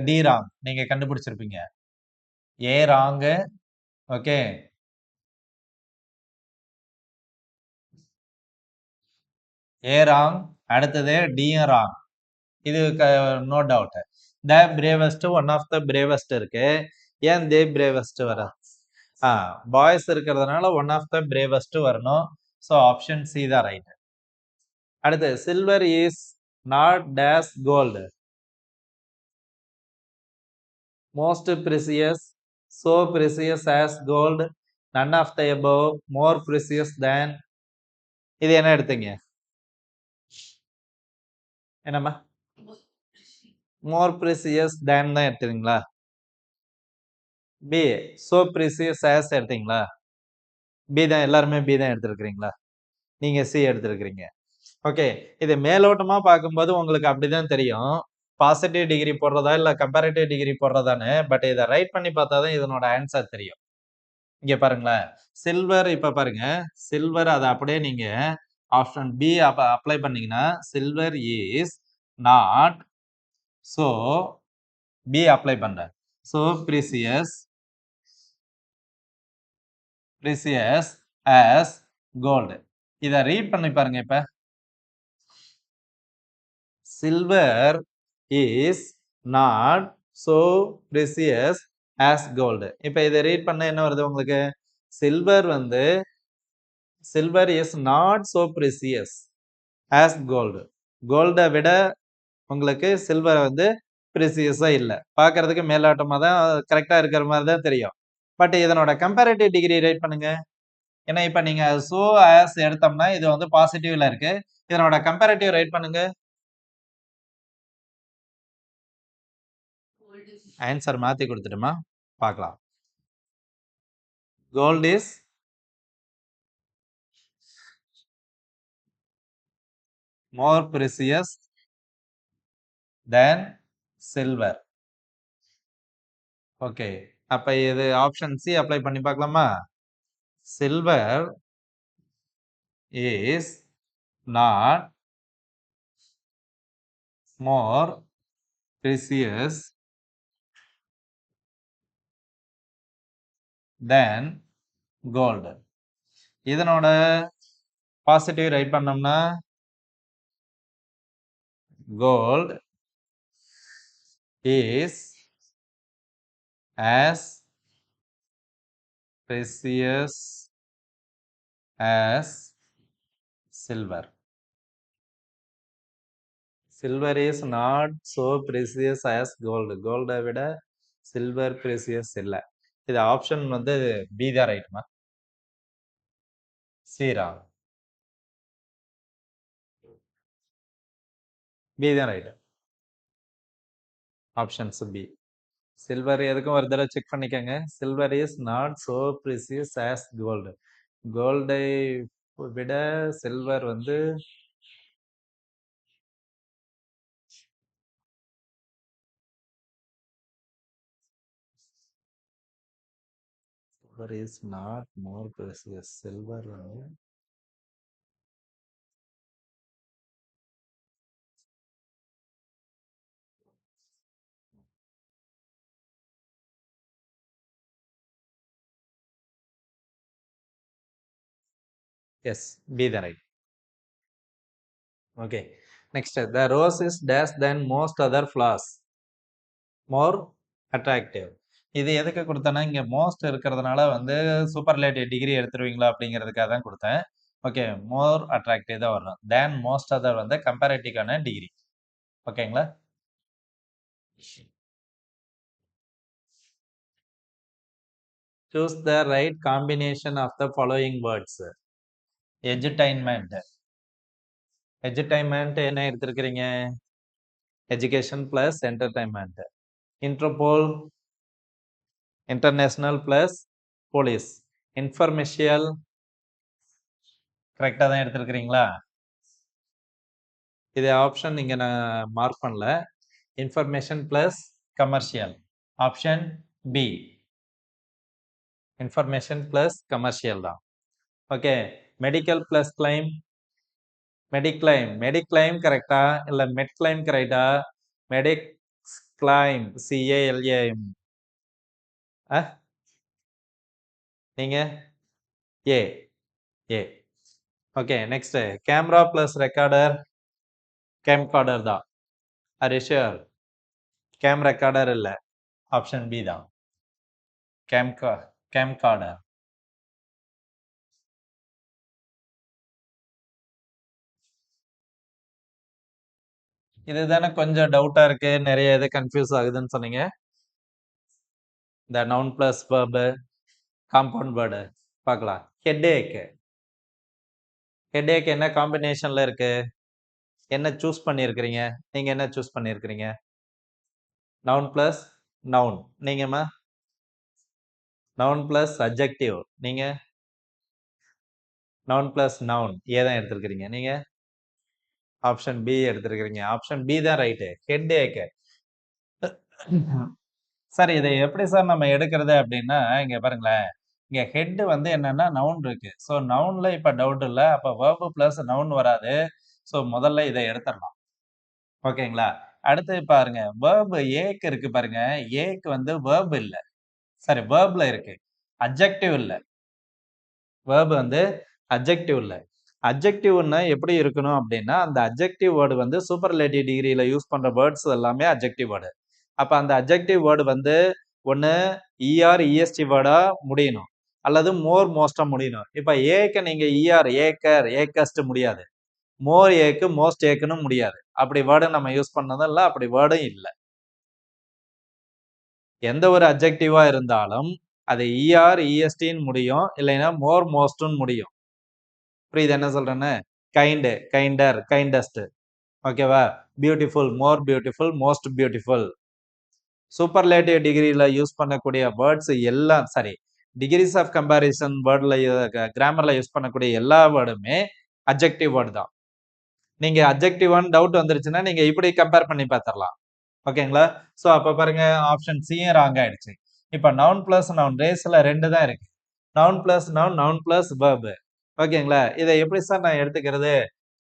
D wrong. நீங்க கண்டுபிடிச்சிருப்பீங்க. A wrong. Okay, A wrong. அடுத்தது டி ராங். இது no doubt. The bravest, one of the bravest இருக்கு. ஏன் தி பிரேவஸ்ட் வர? பாய்ஸ் இருக்கிறதுனால ஒன் ஆஃப் த பிரேவஸ்ட் வரணும். ஸோ ஆப்ஷன் சி தான் ரைட். அடுத்து, silver is not dash gold. Most precious, so precious as gold, none of the above, more precious than. இது என்ன எடுத்தீங்க? என்னம்மா? more precious than தான் எடுத்துறீங்களா? பி, so precious as எடுத்தீங்களா? B தான், எல்லாருமே பி தான் எடுத்திருக்கிறீங்களா? நீங்க சி எடுத்திருக்கிறீங்க. ஓகே, இது மேலோட்டமா பார்க்கும்போது உங்களுக்கு அப்படிதான் தெரியும், பாசிட்டிவ் டிகிரி போடுறதா இல்ல கம்பேரிட்டிவ் டிகிரி போடுறதான்னு. பட் இதை ரைட் பண்ணி பார்த்தாதான் இதனோட ஆன்சர் தெரியும். இங்க பாருங்களேன், சில்வர். இப்ப பாருங்க, சில்வர் அதை அப்படியே நீங்க ஆப்ஷன் பி அப்ளை பண்ணீங்கன்னா, silver is not. So B apply பண்றேன். So precious as gold. இத ரீட் பண்ணி பாருங்க. இப்ப silver is not so precious as gold. இப்ப இதை ரீட் பண்ண என்ன வருது உங்களுக்கு? சில்வர் வந்து, silver is not so precious as gold. கோல்டை விட உங்களுக்கு சில்வர் வந்து ப்ரீசியஸா இல்லை. பார்க்கறதுக்கு மேலாட்டமா தான் கரெக்டா இருக்கிற மாதிரி தான் தெரியும். பட் இதனோட கம்பேரிட்டிவ் டிகிரி ரைட் பண்ணுங்க. ஏன்னா இப்ப நீங்க சோ ஆஸ் எடுத்தோம்னா இது வந்து பாசிட்டிவ்ல இருக்கு. இதனோட கம்பேரிட்டிவ் ரைட் பண்ணுங்க. ஆன்சர் மாத்தி கொடுத்துட்டுமா பார்க்கலாம். Gold is more precious than silver. Okay, அப்ப இது ஆப்ஷன் சி அப்ளை பண்ணி பார்க்கலாமா? Silver is not more precious than gold. இதனோட பாசிட்டிவ் ரைட் பண்ணோம்னா gold is as precious as silver. Silver is not so precious as gold. Gold விட silver precious இல்ல. இது option வந்து பி தான் ரைட்மா. C wrong. பி தான் ரைட். Options B. சில்வர் எதுக்கும் ஒரு தடவை செக் பண்ணிக்கங்க. Silver is not so precious as gold. கோல்டை விட சில்வர் வந்து silver is not more precious. Silver வந்து yes, be the right. Okay, next, the rose is dash than most other flowers, more attractive. இது எதுக்கு கொடுத்தேன்னா இங்க most இருக்கிறதுனால வந்து சூப்பர்லேட்டிவ் டிகிரி எடுத்துருவீங்களா அப்படிங்கிறதுக்காக தான் கொடுத்தேன். ஓகே, மோர் அட்ராக்டிவ் தான் வரும். தேன் மோஸ்ட் அதர் வந்து கம்பேரிட்டிவ்கான டிகிரி. ஓகேங்களா? Choose the right combination of the following words. Edutainment. Edutainment என்ன எடுத்திருக்கிறீங்க? Education plus entertainment. Interpol, international plus police. Informational கரெக்டா தான் எடுத்திருக்கிறீங்களா? இது ஆப்ஷன் இங்க நான் மார்க் பண்ணல. Information plus commercial. Option B. Information plus commercial தான். Okay, medical plus claim. Mediclaim. Mediclaim கரெக்டா இல்ல மெட்க்ளைம் கரெக்டா? Mediclaim CALAM. நீங்க A. A. Okay, next camera plus recorder. Camcorder தான். Are you sure? Cam recorder இல்ல. Option B தான். Camcorder. இதுதானே கொஞ்சம் டவுட்டா இருக்கு, நிறைய இது கன்ஃபியூஸ் ஆகுதுன்னு சொன்னீங்க. இந்த noun plus verb, compound word பார்க்கலாம். ஹெட்ஏக். ஹெட்ஏக் என்ன காம்பினேஷன்ல இருக்கு? என்ன சூஸ் பண்ணியிருக்கிறீங்க? நீங்க என்ன சூஸ் பண்ணியிருக்கிறீங்க? Noun plus noun. நீங்கம்மா? Noun plus adjective. நீங்க? Noun plus noun. ஏ தான் எடுத்திருக்கிறீங்க. நீங்க ஆப்ஷன் பி எடுத்திருக்கிறீங்க. ஆப்ஷன் பி தான் ரைட்டு. ஹெட்ஏக். சார் இதை எப்படி சார் நம்ம எடுக்கிறது அப்படின்னா, இங்க பாருங்களேன், இங்க ஹெட் வந்து என்னன்னா நவுன் இருக்கு. ஸோ நவுன்ல இப்ப டவுட் இல்ல. அப்ப வேர்பு பிளஸ் நவுன் வராது. ஸோ முதல்ல இதை எடுத்துடலாம். ஓகேங்களா? அடுத்து பாருங்க, வேர்பு ஏக்கு இருக்கு பாருங்க. ஏக்கு வந்து வேர்பு இல்ல. சாரி, வேர்ப்ல இருக்கு, அட்ஜெக்டிவ் இல்ல. வேர்பு வந்து அட்ஜெக்டிவ் இல்ல. அட்ஜெக்டிவ்னா எப்படி இருக்கணும் அப்படின்னா, அந்த அட்ஜெக்டிவ் வேர்டு வந்து சூப்பர்லேட்டிவ் டிகிரியில யூஸ் பண்ற வேர்ட்ஸ் எல்லாமே அட்ஜெக்டிவ் வேர்டு. அப்ப அந்த அட்ஜெக்டிவ் வேர்டு வந்து ஒன்னு ER EST வேர்டா முடியணும், அல்லது மோர் மோஸ்டா முடியணும். இப்ப ஏக்கு நீங்க ER ஏக்கர் ஏக்கஸ்ட் முடியாது, மோர் ஏக்கு மோஸ்ட் ஏக்குன்னு முடியாது. அப்படி வேர்டு நம்ம யூஸ் பண்ணதும் இல்ல, அப்படி வேர்டும் இல்ல. எந்த ஒரு அட்ஜெக்டிவா இருந்தாலும் அது ER ESTன்னு முடியும், இல்லைன்னா மோர் மோஸ்ட்னு முடியும். புரியுது என்ன சொல்றேன்னு? Kind, kinder, kindest. ஓகேவா? Beautiful, more beautiful, most beautiful. Superlative டிகிரில யூஸ் பண்ணக்கூடிய வேர்ட்ஸ் எல்லாம் சரி டிகிரிஸ் ஆஃப் கம்பேரிசன் வேர்ட்ல கிராமர்ல யூஸ் பண்ணக்கூடிய எல்லா வேர்டுமே அட்ஜெக்டிவ் வேர்டு தான். நீங்க அட்ஜெக்டிவான்னு டவுட் வந்துருச்சுன்னா நீங்க இப்படி கம்பேர் பண்ணி பார்த்துடலாம். ஓகேங்களா? ஸோ அப்ப பாருங்க ஆப்ஷன் சியும் ராங் ஆயிடுச்சு. இப்ப நவுன் பிளஸ் நவுன் ரேஸ்ல 2 தான் இருக்கு. Noun plus noun, noun plus verb. ஓகேங்களா? இதை எப்படி சார் நான் எடுத்துக்கிறது?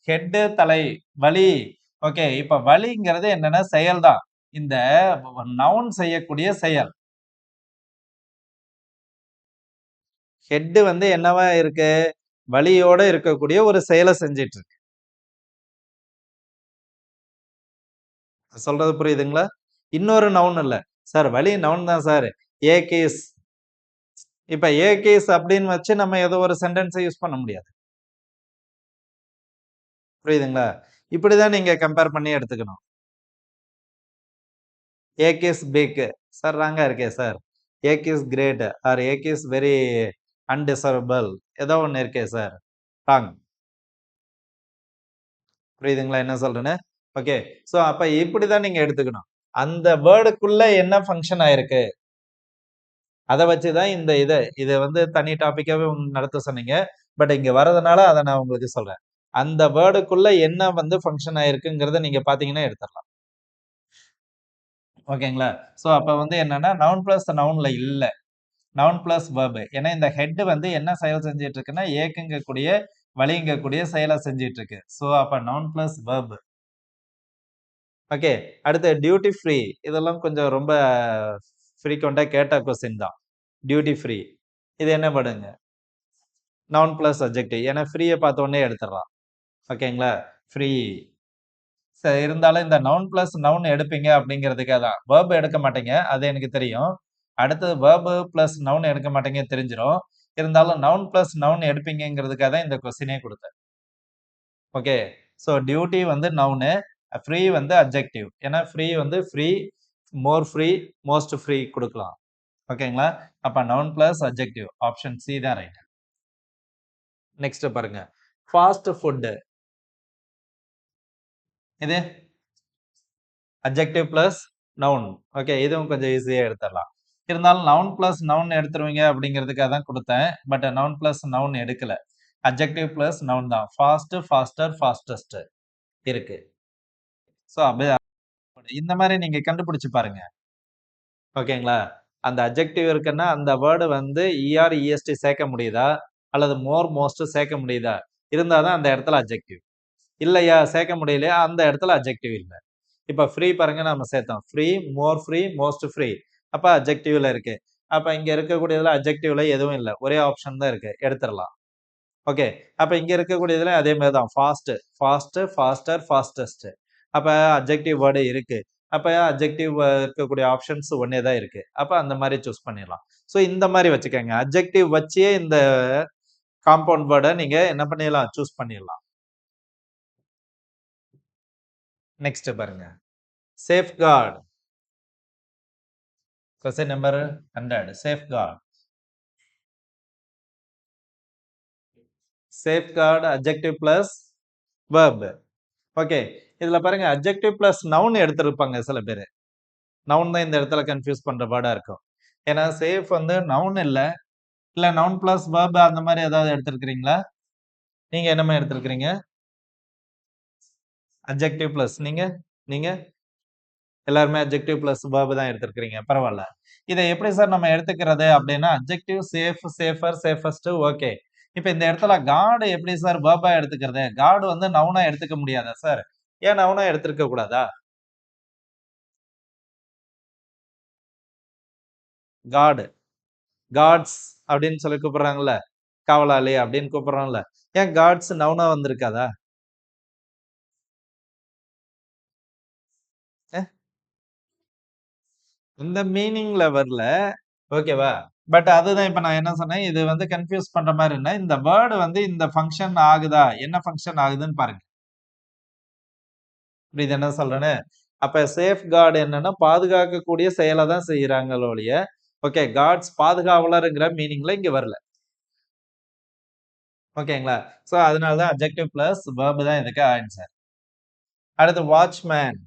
ஹெட் தலை, வலி. ஓகே. இப்ப வலிங்கிறது என்னன்னா செயல் தான். இந்த நவுன் செய்யக்கூடிய செயல். ஹெட் வந்து என்னவா இருக்கு? வலியோட இருக்கக்கூடிய ஒரு செயலை செஞ்சிட்டு இருக்கு. சொல்றது புரியுதுங்களா? இன்னொரு நவுன் இல்ல. சார் வலி நவுன் தான் சார். ஏ கேஸ். இப்ப ஏ கேஸ் அப்படின்னு வச்சு நம்ம ஏதோ ஒரு சென்டென்ஸை யூஸ் பண்ண முடியாது. புரியுதுங்களா? இப்படிதான் நீங்க கம்பேர் பண்ணி எடுத்துக்கணும். ஏக் இஸ் பிக். சார் ராங்கா இருக்கே sir. Ache is great or ache is very undeservable. ஏதோ ஒண்ணு இருக்கே சார். ராங். புரியுதுங்களா என்ன சொல்றேன்னு? ஓகே. சோ அப்ப இப்படிதான் நீங்க எடுத்துக்கணும். அந்த வேர்டுக்குள்ள என்ன ஃபங்க்ஷன் ஆயிருக்கு? அத வச்சுதான் இந்த இத வந்து தனி டாபிக்காவே நடத்த சொன்னீங்க. பட் இங்க வரதுனால அத நான் உங்களுக்கு சொல்றேன். அந்த வேர்டுக்குள்ள என்ன வந்து ஃபங்க்ஷன் ஆயிருக்குங்கிறத நீங்க பாத்தீங்கன்னா எடுத்துடலாம். ஓகேங்களா? சோ அப்ப வந்து என்னன்னா நவுன் பிளஸ் நவுன்ல இல்ல. Noun plus verb. ஏன்னா இந்த ஹெட் வந்து என்ன செயல் செஞ்சிட்டு இருக்குன்னா ஏக்குங்கக்கூடிய வலிங்கக்கூடிய செயலை செஞ்சிட்டு இருக்கு. சோ அப்ப நவுன் பிளஸ் வெர்ப். ஓகே. அடுத்து டியூட்டி ஃப்ரீ. இதெல்லாம் கொஞ்சம் ரொம்ப ஃப்ரீக்வெண்டா கேட்ட கொஸ்டின் தான். Duty free. இது என்ன பண்ணுங்க? Noun plus adjective. ஏன்னா ஃப்ரீயை பார்த்த உடனே எடுத்துடலாம். ஓகேங்களா? ஃப்ரீ. இருந்தாலும் இந்த நவுன் பிளஸ் நவுன் எடுப்பீங்க அப்படிங்கிறதுக்காக தான். வெர்ப் எடுக்க மாட்டீங்க. அது எனக்கு தெரியும். அடுத்தது வெர்ப் பிளஸ் நவுன் எடுக்க மாட்டீங்க தெரிஞ்சிரும். இருந்தாலும் நவுன் பிளஸ் நவுன் எடுப்பீங்கங்கிறதுக்காக தான் இந்த கொஸ்டினே கொடுத்தேன். ஓகே. ஸோ டியூட்டி வந்து நவுனு, ஃப்ரீ வந்து அட்ஜெக்டிவ். ஏன்னா ஃப்ரீ வந்து ஃப்ரீ, மோர் ஃப்ரீ, மோஸ்ட் ஃப்ரீ கொடுக்கலாம். ஓகேங்களா? அப்ப noun plus adjective. Option C தான் ரைட். நெக்ஸ்ட் பாருங்க. Fast food. இது அட்ஜெக்டிவ் பிளஸ் நவுன். ஓகே. இதுவும் கொஞ்சம் ஈஸியா எடுத்துடலாம். இருந்தாலும் நவுன் பிளஸ் நவுன் எடுத்துருவீங்க அப்படிங்கிறதுக்காக தான் கொடுத்தேன். பட் நவுன் பிளஸ் நவுன் எடுக்கல. அட்ஜெக்டிவ் பிளஸ் நவுன் தான். ஃபாஸ்ட், ஃபாஸ்டர், ஃபாஸ்டஸ்ட் இருக்கு. ஸோ அப்படியே இந்த மாதிரி நீங்க கண்டுபிடிச்சு பாருங்க. ஓகேங்களா? அந்த அட்ஜெக்டிவ் இருக்குன்னா அந்த வேர்டு வந்து இஆர், இஎஸ்டி சேர்க்க முடியுதா? அல்லது மோர், மோஸ்ட் சேர்க்க முடியுதா? இருந்தா தான் அந்த இடத்துல அட்ஜெக்டிவ். இல்லையா சேர்க்க முடியலையா அந்த இடத்துல அட்ஜெக்டிவ் இல்ல. இப்ப ஃப்ரீ பாருங்க நம்ம சேர்த்தோம். ஃப்ரீ, மோர் ஃப்ரீ, மோஸ்ட் ஃப்ரீ. அப்ப அட்ஜெக்டிவ்ல இருக்கு. அப்ப இங்க இருக்கக்கூடியதுல அட்ஜெக்டிவ்ல எதுவும் இல்ல. ஒரே ஆப்ஷன் தான் இருக்கு. எடுத்துறலாம். ஓகே. அப்ப இங்க இருக்கக்கூடியதுல அதே மாதிரி தான். Fast, fast, faster, fastest. அப்ப அட்ஜெக்டிவ் வேர்டு இருக்கு. அப்ப அட்ஜெக்டிவ் இருக்கக்கூடிய ஆப்ஷன்ஸ் ஒண்ணே தான் இருக்கு. அப்ப அந்த மாதிரி சூஸ் பண்ணிடலாம். சோ இந்த மாதிரி வச்சுக்கோங்க. அட்ஜெக்டிவ் வச்சே இந்த காம்பவுண்ட் வேர்டை நீங்க என்ன பண்ணிடலாம்? சூஸ் பண்ணிடலாம். நெக்ஸ்ட் பாருங்க. Safeguard. Question number 100. Safeguard. Safeguard adjective plus verb. Okay. இதுல பாருங்க அட்ஜெக்டிவ் பிளஸ் நவுன் எடுத்திருப்பாங்க சில பேரு. நவுன் தான் இந்த இடத்துல கன்ஃபியூஸ் பண்ற வேர்டா இருக்கும். ஏன்னா சேஃப் வந்து நவுன் இல்ல. இல்ல நவுன் பிளஸ் வெர்ப் அந்த மாதிரி ஏதாவது எடுத்திருக்கிறீங்களா? நீங்க என்ன மாதிரி எடுத்திருக்கிறீங்க? Adjective plus. நீங்க நீங்க எல்லாருமே அட்ஜெக்டிவ் பிளஸ் வெர்ப் தான் எடுத்திருக்கிறீங்க. பரவாயில்ல. இதை எப்படி சார் நம்ம எடுத்துக்கிறது அப்படின்னா adjective safe, safer, safest okay. இப்ப இந்த இடத்துல காட் எப்படி சார் வெர்பா எடுத்துக்கிறது? காட் வந்து நவுனா எடுத்துக்க முடியாதா சார்? ஏன் நவுனா எடுத்திருக்க கூடாதா? காட், காட்ஸ் அப்படின்னு சொல்லி கூப்பிடுறாங்கல்ல. காவலாளி அப்படின்னு கூப்பிடுறோம்ல. ஏன் காட்ஸ் நவுனா வந்திருக்காதா? இந்த மீனிங்ல வரல. ஓகேவா? பட் அதுதான் இப்ப நான் என்ன சொன்னேன், இது வந்து கன்ஃப்யூஸ் பண்ற மாரி இல்ல. இந்த வேர்ட் வந்து இந்த ஃபங்ஷன் ஆகுதா? என்ன ஃபங்ஷன் ஆகுதுன்னு பாருங்க. புரியுது என்ன சொல்றேன்னு? அப்ப சேஃப் கார்ட் என்னன்னா, பாதுகாக்கக்கூடிய செயல தான் செய்றாங்களே ஒழிய, ஓகே காட்ஸ் பாதுகாவலர்ங்கிற மீனிங்ல இங்க வரல. ஓகேங்களா? சோ அதனால தான் அட்ஜெக்டிவ் பிளஸ் வெர்ப் தான் இதுக்கு ஆன்சர். அடுத்து வாட்ச்மேன்.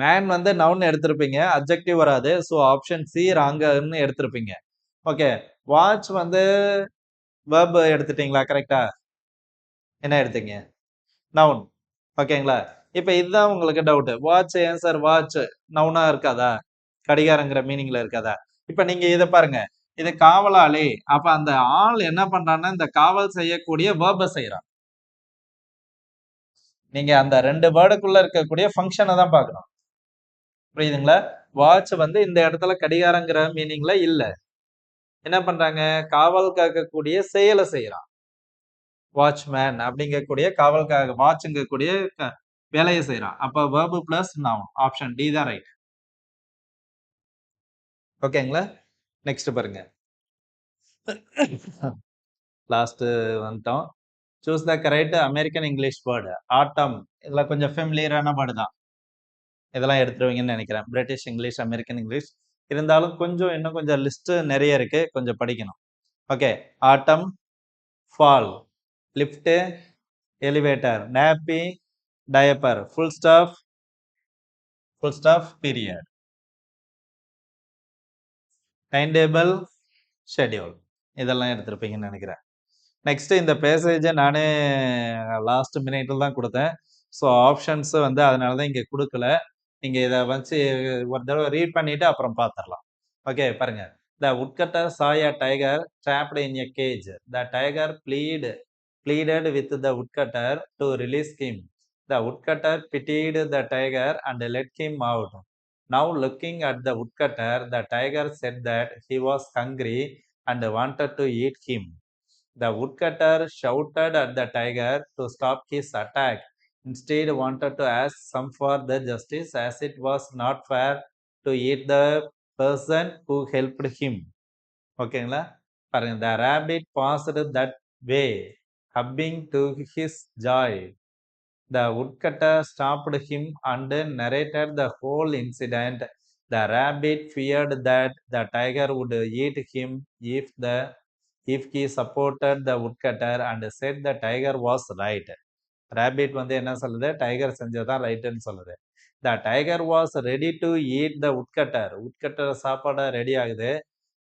மேன் வந்து நவுன் எடுத்திருப்பீங்க, அட்ஜெக்டிவ் வராது. ஸோ ஆப்ஷன் சி ராங்ன்னு எடுத்திருப்பீங்க. ஓகே. வாட்ச் வந்து வெர்ப் எடுத்துட்டீங்களா? கரெக்ட்டா? என்ன எடுத்தீங்க? நவுன். ஓகேங்களா? இப்ப இதுதான் உங்களுக்கு டவுட். வாட்ச் ஏன் சார் வாட்ச் நவுனா இருக்காதா? கடிகாரங்கிற மீனிங்ல இருக்காதா? இப்ப நீங்க இத பாருங்க. இது காவலாளி. அப்ப அந்த ஆள் என்ன பண்றான்னா, இந்த காவல் செய்யக்கூடிய வெர்ப செய்றான். நீங்க அந்த 2 வேர்டுக்குள்ள இருக்கக்கூடிய ஃபங்ஷன தான் பார்க்கணும். புரியுதுங்களா? வாட்ச் வந்து இந்த இடத்துல கடிகாரங்கிற மீனிங்ல இல்ல. என்ன பண்றாங்க? காவல் காக்கக்கூடிய செயல செய்றான். வாட்ச்மேன் அப்படிங்கக்கூடிய காவல்காக வாட்ச்ங்கக்கூடிய வேலைய செய்றான். அப்ப verb plus noun. Option D தான் ரைட். ஓகேங்களா? நெக்ஸ்ட் பாருங்க. லாஸ்ட் வந்துட்டோம். Choose the correct American English word. Autumn. இதெல்லாம் கொஞ்சம் ஃபெமிலியரான வேர்டு தான். இதெல்லாம் எடுத்துருவீங்கன்னு நினைக்கிறேன். British English, American English. இருந்தாலும் கொஞ்சம் இன்னும் கொஞ்சம் லிஸ்ட் நிறைய இருக்கு. கொஞ்சம் படிக்கணும். Okay. Autumn, fall, lift, elevator, nappy, diaper, full stop, period, time table, schedule. இதெல்லாம் எடுத்திருப்பீங்கன்னு நினைக்கிறேன். நெக்ஸ்ட் இந்த பேசேஜை நானே லாஸ்ட் மினிட்ல தான் கொடுத்தேன். ஸோ ஆப்ஷன்ஸ் வந்து அதனால தான் இங்கே கொடுக்கல. நீங்க இதை வச்சு ஒரு தடவை ரீட் பண்ணிட்டு அப்புறம் பார்த்துடலாம். ஓகே பாருங்க. த woodcutter saw a tiger trapped in a cage. The tiger pleaded with the woodcutter to release him. The woodcutter pitied the tiger and let him out. Now looking at the woodcutter, the tiger said that he was hungry and wanted to eat him. The woodcutter shouted at the tiger to stop his attack. Instead, wanted to ask some for the justice, as it was not fair to eat the person who helped him. ஓகேங்களா? பாருங்க. The rabbit passed that way, hubbing to his joy. The woodcutter stopped him and narrated the whole incident. The rabbit feared that the tiger would eat him if he supported the woodcutter and said the tiger was right. Rabbit வந்து என்ன சொல்லுது? Tiger செஞ்சதான் ரைட்னு சொல்லுது. The tiger was ready to eat the woodcutter. woodcutter சாப்பாட ready ஆகுது.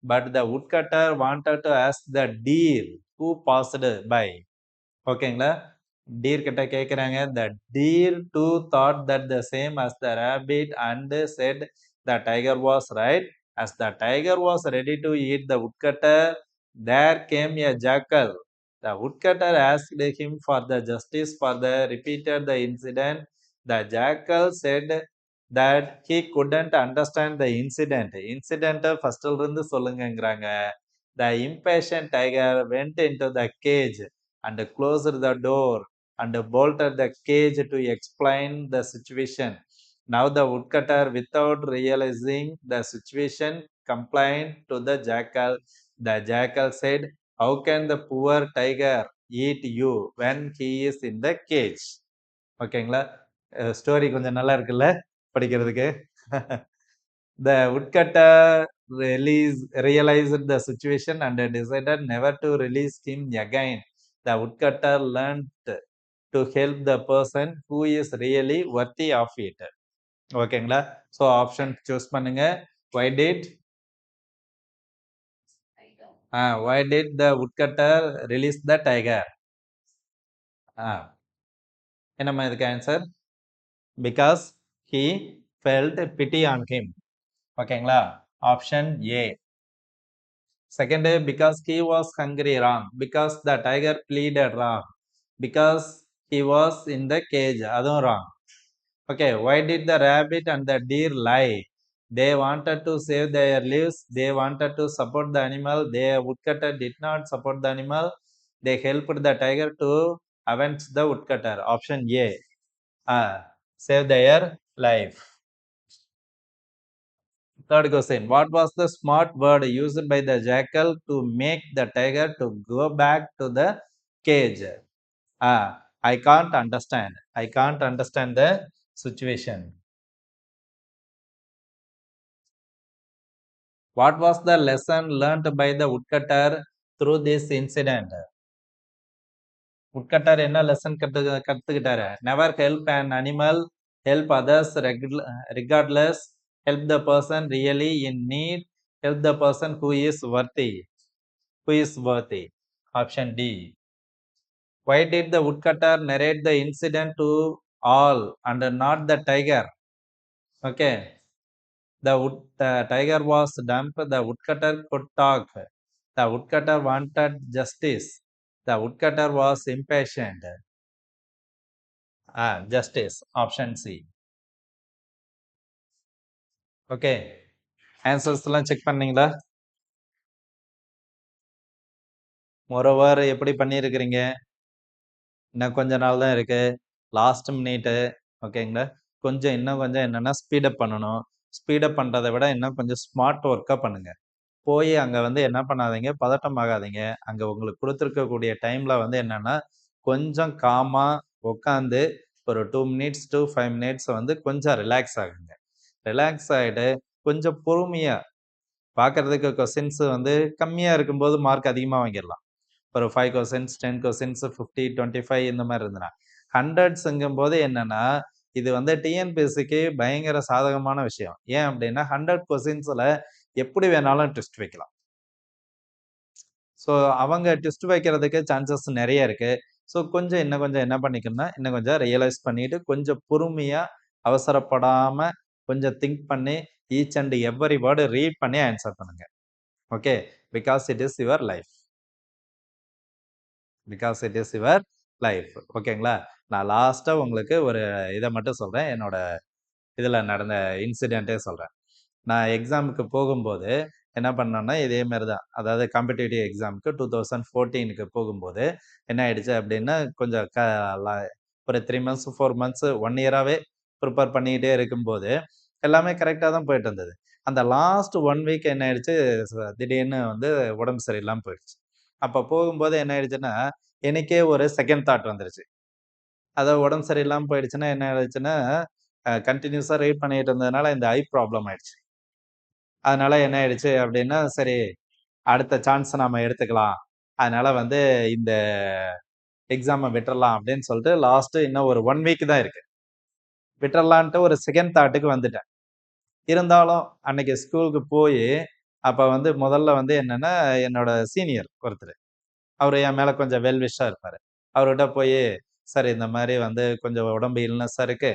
But the woodcutter wanted to ask the deer who passed by. ஓகேங்களா? Deer கிட்ட கேக்குறாங்க. The deer too thought that the same as the rabbit and said the tiger was right. As the tiger was ready to eat the woodcutter, there came a jackal. The woodcutter asked him for the justice for the repeated the incident. The jackal said that he couldn't understand the incident. Incident first இருந்து சொல்லுங்கங்கறாங்க. The impatient tiger went into the cage and closed the door and bolted the cage to explain the situation. Now the woodcutter, without realizing the situation, complained to the jackal. The jackal said, "How can the poor tiger eat you when he is in the cage?" ஓகேங்களா? Story கொஞ்சம் நல்லா இருக்குல்ல படிக்கிறதுக்கு. The woodcutter realized the situation and decided never to release him again. The woodcutter learned to help the person who is really worthy of it. ஓகேங்களா? So option choose பண்ணுங்க. Why did the woodcutter release the tiger? என்னம்மா இதுக்கு answer? Because he felt pity on him. ஓகேங்களா? Option A. Second, because he was hungry, wrong. Because the tiger pleaded, wrong. Because he was in the cage, அதுவும் wrong. Okay, why did the rabbit and the deer lie? They wanted to save their lives. They wanted to support the animal. The woodcutter did not support the animal. They helped the tiger to avenge the woodcutter. Option A. Save their life. Third question. What was the smart word used by the jackal to make the tiger to go back to the cage? I can't understand. I can't understand the situation. What was the lesson learnt by the woodcutter through this incident? woodcutter என்ன lesson கத்துக்கிட்டாரு? Never help an animal help others regardless, help the person really in need, help the person who is worthy. Option D. Why did the woodcutter narrate the incident to all and not the tiger? Okay. The tiger was dumb. The woodcutter could talk. The woodcutter wanted justice. The woodcutter was impatient. Justice. Option C. Okay, answers எல்லாம் check பண்ணீங்களா? Moreover எப்படி பண்ணியிருக்கிறீங்க? இன்னும் கொஞ்ச நாள் தான் இருக்கு. Last minute. ஓகேங்களா? இன்னும் கொஞ்சம் என்னன்னா ஸ்பீடப் பண்ணணும். ஸ்பீடப் பண்றதை விட இன்னும் கொஞ்சம் ஸ்மார்ட் ஒர்க்கா பண்ணுங்க. போய் அங்க வந்து என்ன பண்ணாதீங்க, பதட்டம் ஆகாதீங்க. அங்க உங்களுக்கு கொடுத்துருக்கக்கூடிய டைம்ல வந்து என்னன்னா, கொஞ்சம் காமா உட்காந்து ஒரு 2 மினிட்ஸ் to 5 மினிட்ஸ் வந்து கொஞ்சம் ரிலாக்ஸ் ஆகுங்க. ரிலாக்ஸ் ஆயிட்டு கொஞ்சம் பொறுமையா பார்க்கறதுக்கு கொஸ்டின்ஸ் வந்து கம்மியா இருக்கும்போது மார்க் அதிகமா வாங்கிடலாம். ஒரு 5 கொஸ்டின்ஸ், 10 கொஸ்டின்ஸ், 50, 25 இந்த மாதிரி இருந்ததுன்னா, 100ங்கும் போது என்னன்னா, இது வந்து டிஎன்பிஎஸ்சிக்கு பயங்கர சாதகமான விஷயம். ஏன் அப்படின்னா 100 கொஸ்டின்ஸ்ல எப்படி வேணாலும் ட்விஸ்ட் வைக்கலாம். ஸோ அவங்க ட்விஸ்ட் வைக்கிறதுக்கு சான்சஸ் நிறைய இருக்கு. ஸோ இன்னும் கொஞ்சம் என்ன பண்ணிக்கணும்னா, இன்னும் கொஞ்சம் ரியலைஸ் பண்ணிட்டு கொஞ்சம் பொறுமையா, அவசரப்படாம கொஞ்சம் திங்க் பண்ணி each and every word read பண்ணி ஆன்சர் பண்ணுங்க. Okay, because it is your life. ஓகேங்களா? நான் லாஸ்டா உங்களுக்கு ஒரு இதை மட்டும் சொல்றேன். என்னோட இதுல நடந்த இன்சிடென்ட்டே சொல்றேன். நான் எக்ஸாமுக்கு போகும்போது என்ன பண்ணேன்னா, இதே மாதிரி தான். அதாவது காம்படிட்டிவ் எக்ஸாமுக்கு 2014க்கு போகும்போது என்ன ஆயிடுச்சு அப்படின்னா, கொஞ்சம் ஒரு 3 மந்த்ஸ், 4 மந்த்ஸ், 1 இயராவே ப்ரிப்பேர் பண்ணிக்கிட்டே இருக்கும்போது எல்லாமே கரெக்டாக தான் போயிட்டு இருந்தது. அந்த லாஸ்ட் 1 வீக் என்ன ஆயிடுச்சு, திடீர்னு வந்து உடம்பு சரியில்லாமல் போயிடுச்சு. அப்போ போகும்போது என்ன ஆயிடுச்சுன்னா, எனக்கே ஒரு செகண்ட் தாட் வந்துருச்சு. அதாவது உடம்பு சரியில்லாமல் போயிடுச்சுன்னா என்ன ஆயிடுச்சுன்னா, கண்டினியூஸாக ரீட் பண்ணிட்டு இருந்ததுனால இந்த ஐ ப்ராப்ளம் ஆயிடுச்சு. அதனால என்ன ஆயிடுச்சு அப்படின்னா, சரி அடுத்த சான்ஸ் நாம எடுத்துக்கலாம். அதனால வந்து இந்த எக்ஸாமை விட்டுறலாம் அப்படின்னு சொல்லிட்டு லாஸ்ட் இன்னும் ஒரு 1 வீக் தான் இருக்கு. விட்டுறலான்ட்டு ஒரு செகண்ட் தாட்டுக்கு வந்துட்டேன். இருந்தாலும் அன்னைக்கு ஸ்கூலுக்கு போய் அப்ப வந்து முதல்ல வந்து என்னன்னா, என்னோட சீனியர் ஒருத்தர், அவரு என் மேல கொஞ்சம் வெல் விஷா இருப்பாரு. அவர்கிட்ட போய், சார் இந்த மாதிரி வந்து கொஞ்சம் உடம்பு இல்னஸா இருக்கு,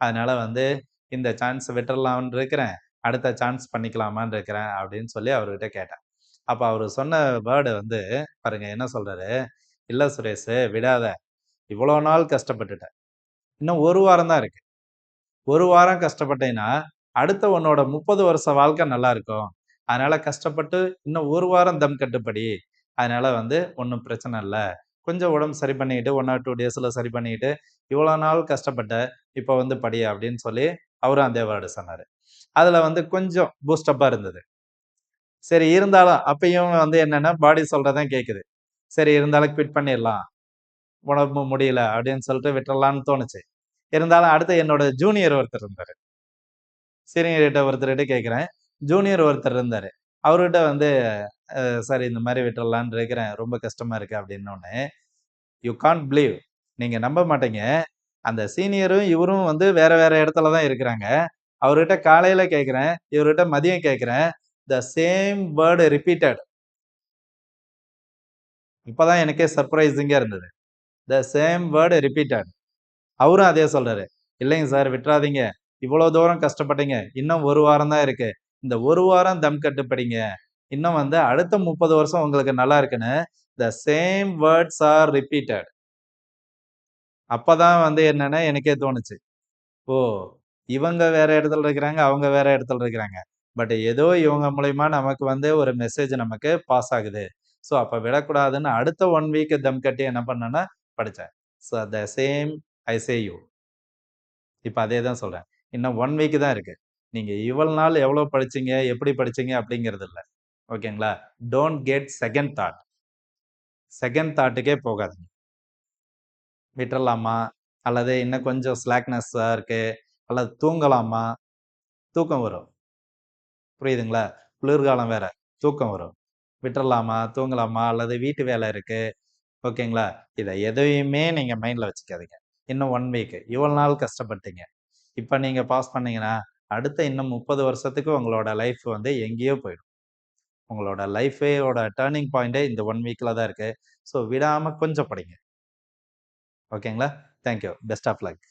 அதனால வந்து இந்த சான்ஸ் விட்டுறலாம்னு இருக்கிறேன், அடுத்த சான்ஸ் பண்ணிக்கலாமான்னு இருக்கிறேன் அப்படின்னு சொல்லி அவர்கிட்ட கேட்டேன். அப்ப அவரு சொன்ன வேர்டு வந்து பாருங்க என்ன சொல்றாரு, இல்ல சுரேஷ் விடாத, இவ்வளோ நாள் கஷ்டப்பட்டுட்ட, இன்னும் 1 வாரம் தான் இருக்கு. 1 வாரம் கஷ்டப்பட்டீங்கன்னா அடுத்த உன்னோட 30 வருஷ வாழ்க்கை நல்லா இருக்கும். அதனால கஷ்டப்பட்டு இன்னும் 1 வாரம் தம் கட்டுப்படி. அதனால வந்து ஒன்றும் பிரச்சனை இல்லை. கொஞ்சம் உடம்பு சரி பண்ணிக்கிட்டு 1 or 2 டேஸ்ல சரி பண்ணிக்கிட்டு, இவ்வளோ நாள் கஷ்டப்பட்ட, இப்போ வந்து படி அப்படின்னு சொல்லி அவரும் அதே வேர்டு சொன்னாரு. அதுல வந்து கொஞ்சம் பூஸ்டப்பா இருந்தது. சரி இருந்தாலும் அப்பயும் வந்து என்னன்னா பாடி சொல்றதான் கேக்குது. சரி இருந்தாலும் குவிட் பண்ணிடலாம், உடம்பு முடியல அப்படின்னு சொல்லிட்டு விட்டுறலாம்னு தோணுச்சு. இருந்தாலும் அடுத்து என்னோட ஜூனியர் ஒருத்தர் இருந்தாரு. சீனியர்கிட்ட ஒருத்தர்கிட்ட கேட்குறேன். ஜூனியர் ஒருத்தர் இருந்தாரு. அவர்கிட்ட வந்து சார் இந்த மாதிரி விட்டுறலான்னு இருக்கிறேன், ரொம்ப கஷ்டமா இருக்கு அப்படின்னோடனே, யூ கான்ட் பிலீவ், நீங்க நம்ப மாட்டீங்க, அந்த சீனியரும் இவரும் வந்து வேற வேற இடத்துல தான் இருக்கிறாங்க. அவர்கிட்ட காலையில கேட்கிறேன், இவர்கிட்ட மதியம் கேட்கிறேன், த சேம் வேர்டு ரிப்பீட்டட். இப்பதான் எனக்கே சர்ப்ரைசிங்கா இருந்தது. The same word repeated. அவரும் அதே சொல்றாரு. இல்லைங்க சார் விட்டுறாதீங்க, இவ்வளவு தூரம் கஷ்டப்பட்டீங்க, இன்னும் 1 வாரம் தான் இருக்கு, இந்த 1 வாரம் தம் கட்டு படிங்க, இன்னும் வந்து அடுத்த 30 வருஷம் உங்களுக்கு நல்லா இருக்குன்னு the same words R repeated. அப்பதான் வந்து என்னன்னா எனக்கே தோணுச்சு, ஓ இவங்க வேற இடத்துல இருக்கிறாங்க, அவங்க வேற இடத்துல இருக்கிறாங்க, பட் ஏதோ இவங்க மூலயமா நமக்கு வந்து ஒரு மெசேஜ் நமக்கு பாஸ் ஆகுது. ஸோ அப்ப விடக்கூடாதுன்னு அடுத்த 1 வீக் தம் கட்டி என்ன பண்ணேன்னா படித்தேன். So the same I say you. இப்ப அதே தான் சொல்றேன். இன்னும் 1 வீக் தான் இருக்கு. நீங்க இவ்வளவு நாள் எவ்வளவு படிச்சீங்க, எப்படி படிச்சீங்க அப்படிங்கிறது இல்ல. ஓகேங்களா? Don't get second thought. Second தாட்டுக்கே போகாதீங்க. விட்டுறலாமா? அல்லது இன்னும் கொஞ்சம் ஸ்லாக்னஸ்ஸா இருக்கு, அல்லது தூங்கலாமா? தூக்கம் வரும். புரியுதுங்களா? குளிர்காலம் வேற, தூக்கம் வரும். விட்டுறலாமா? தூங்கலாமா? அல்லது வீட்டு வேலை இருக்கு. ஓகேங்களா? இத எதையுமே நீங்க மைண்ட்ல வச்சுக்காதீங்க. இன்னும் 1 வீக், இவ்வளவு நாள் கஷ்டப்பட்டீங்க. இப்ப நீங்க பாஸ் பண்ணீங்கன்னா, அடுத்த இன்னும் 30 வருஷத்துக்கு உங்களோட லைஃப் வந்து எங்கேயோ போயிடும். உங்களோட லைஃபோட டர்னிங் பாயிண்டே இந்த 1 வீக்ல தான் இருக்கு. ஸோ விடாம கொஞ்சம் படிங்க. ஓகேங்களா? Thank you. Best of luck.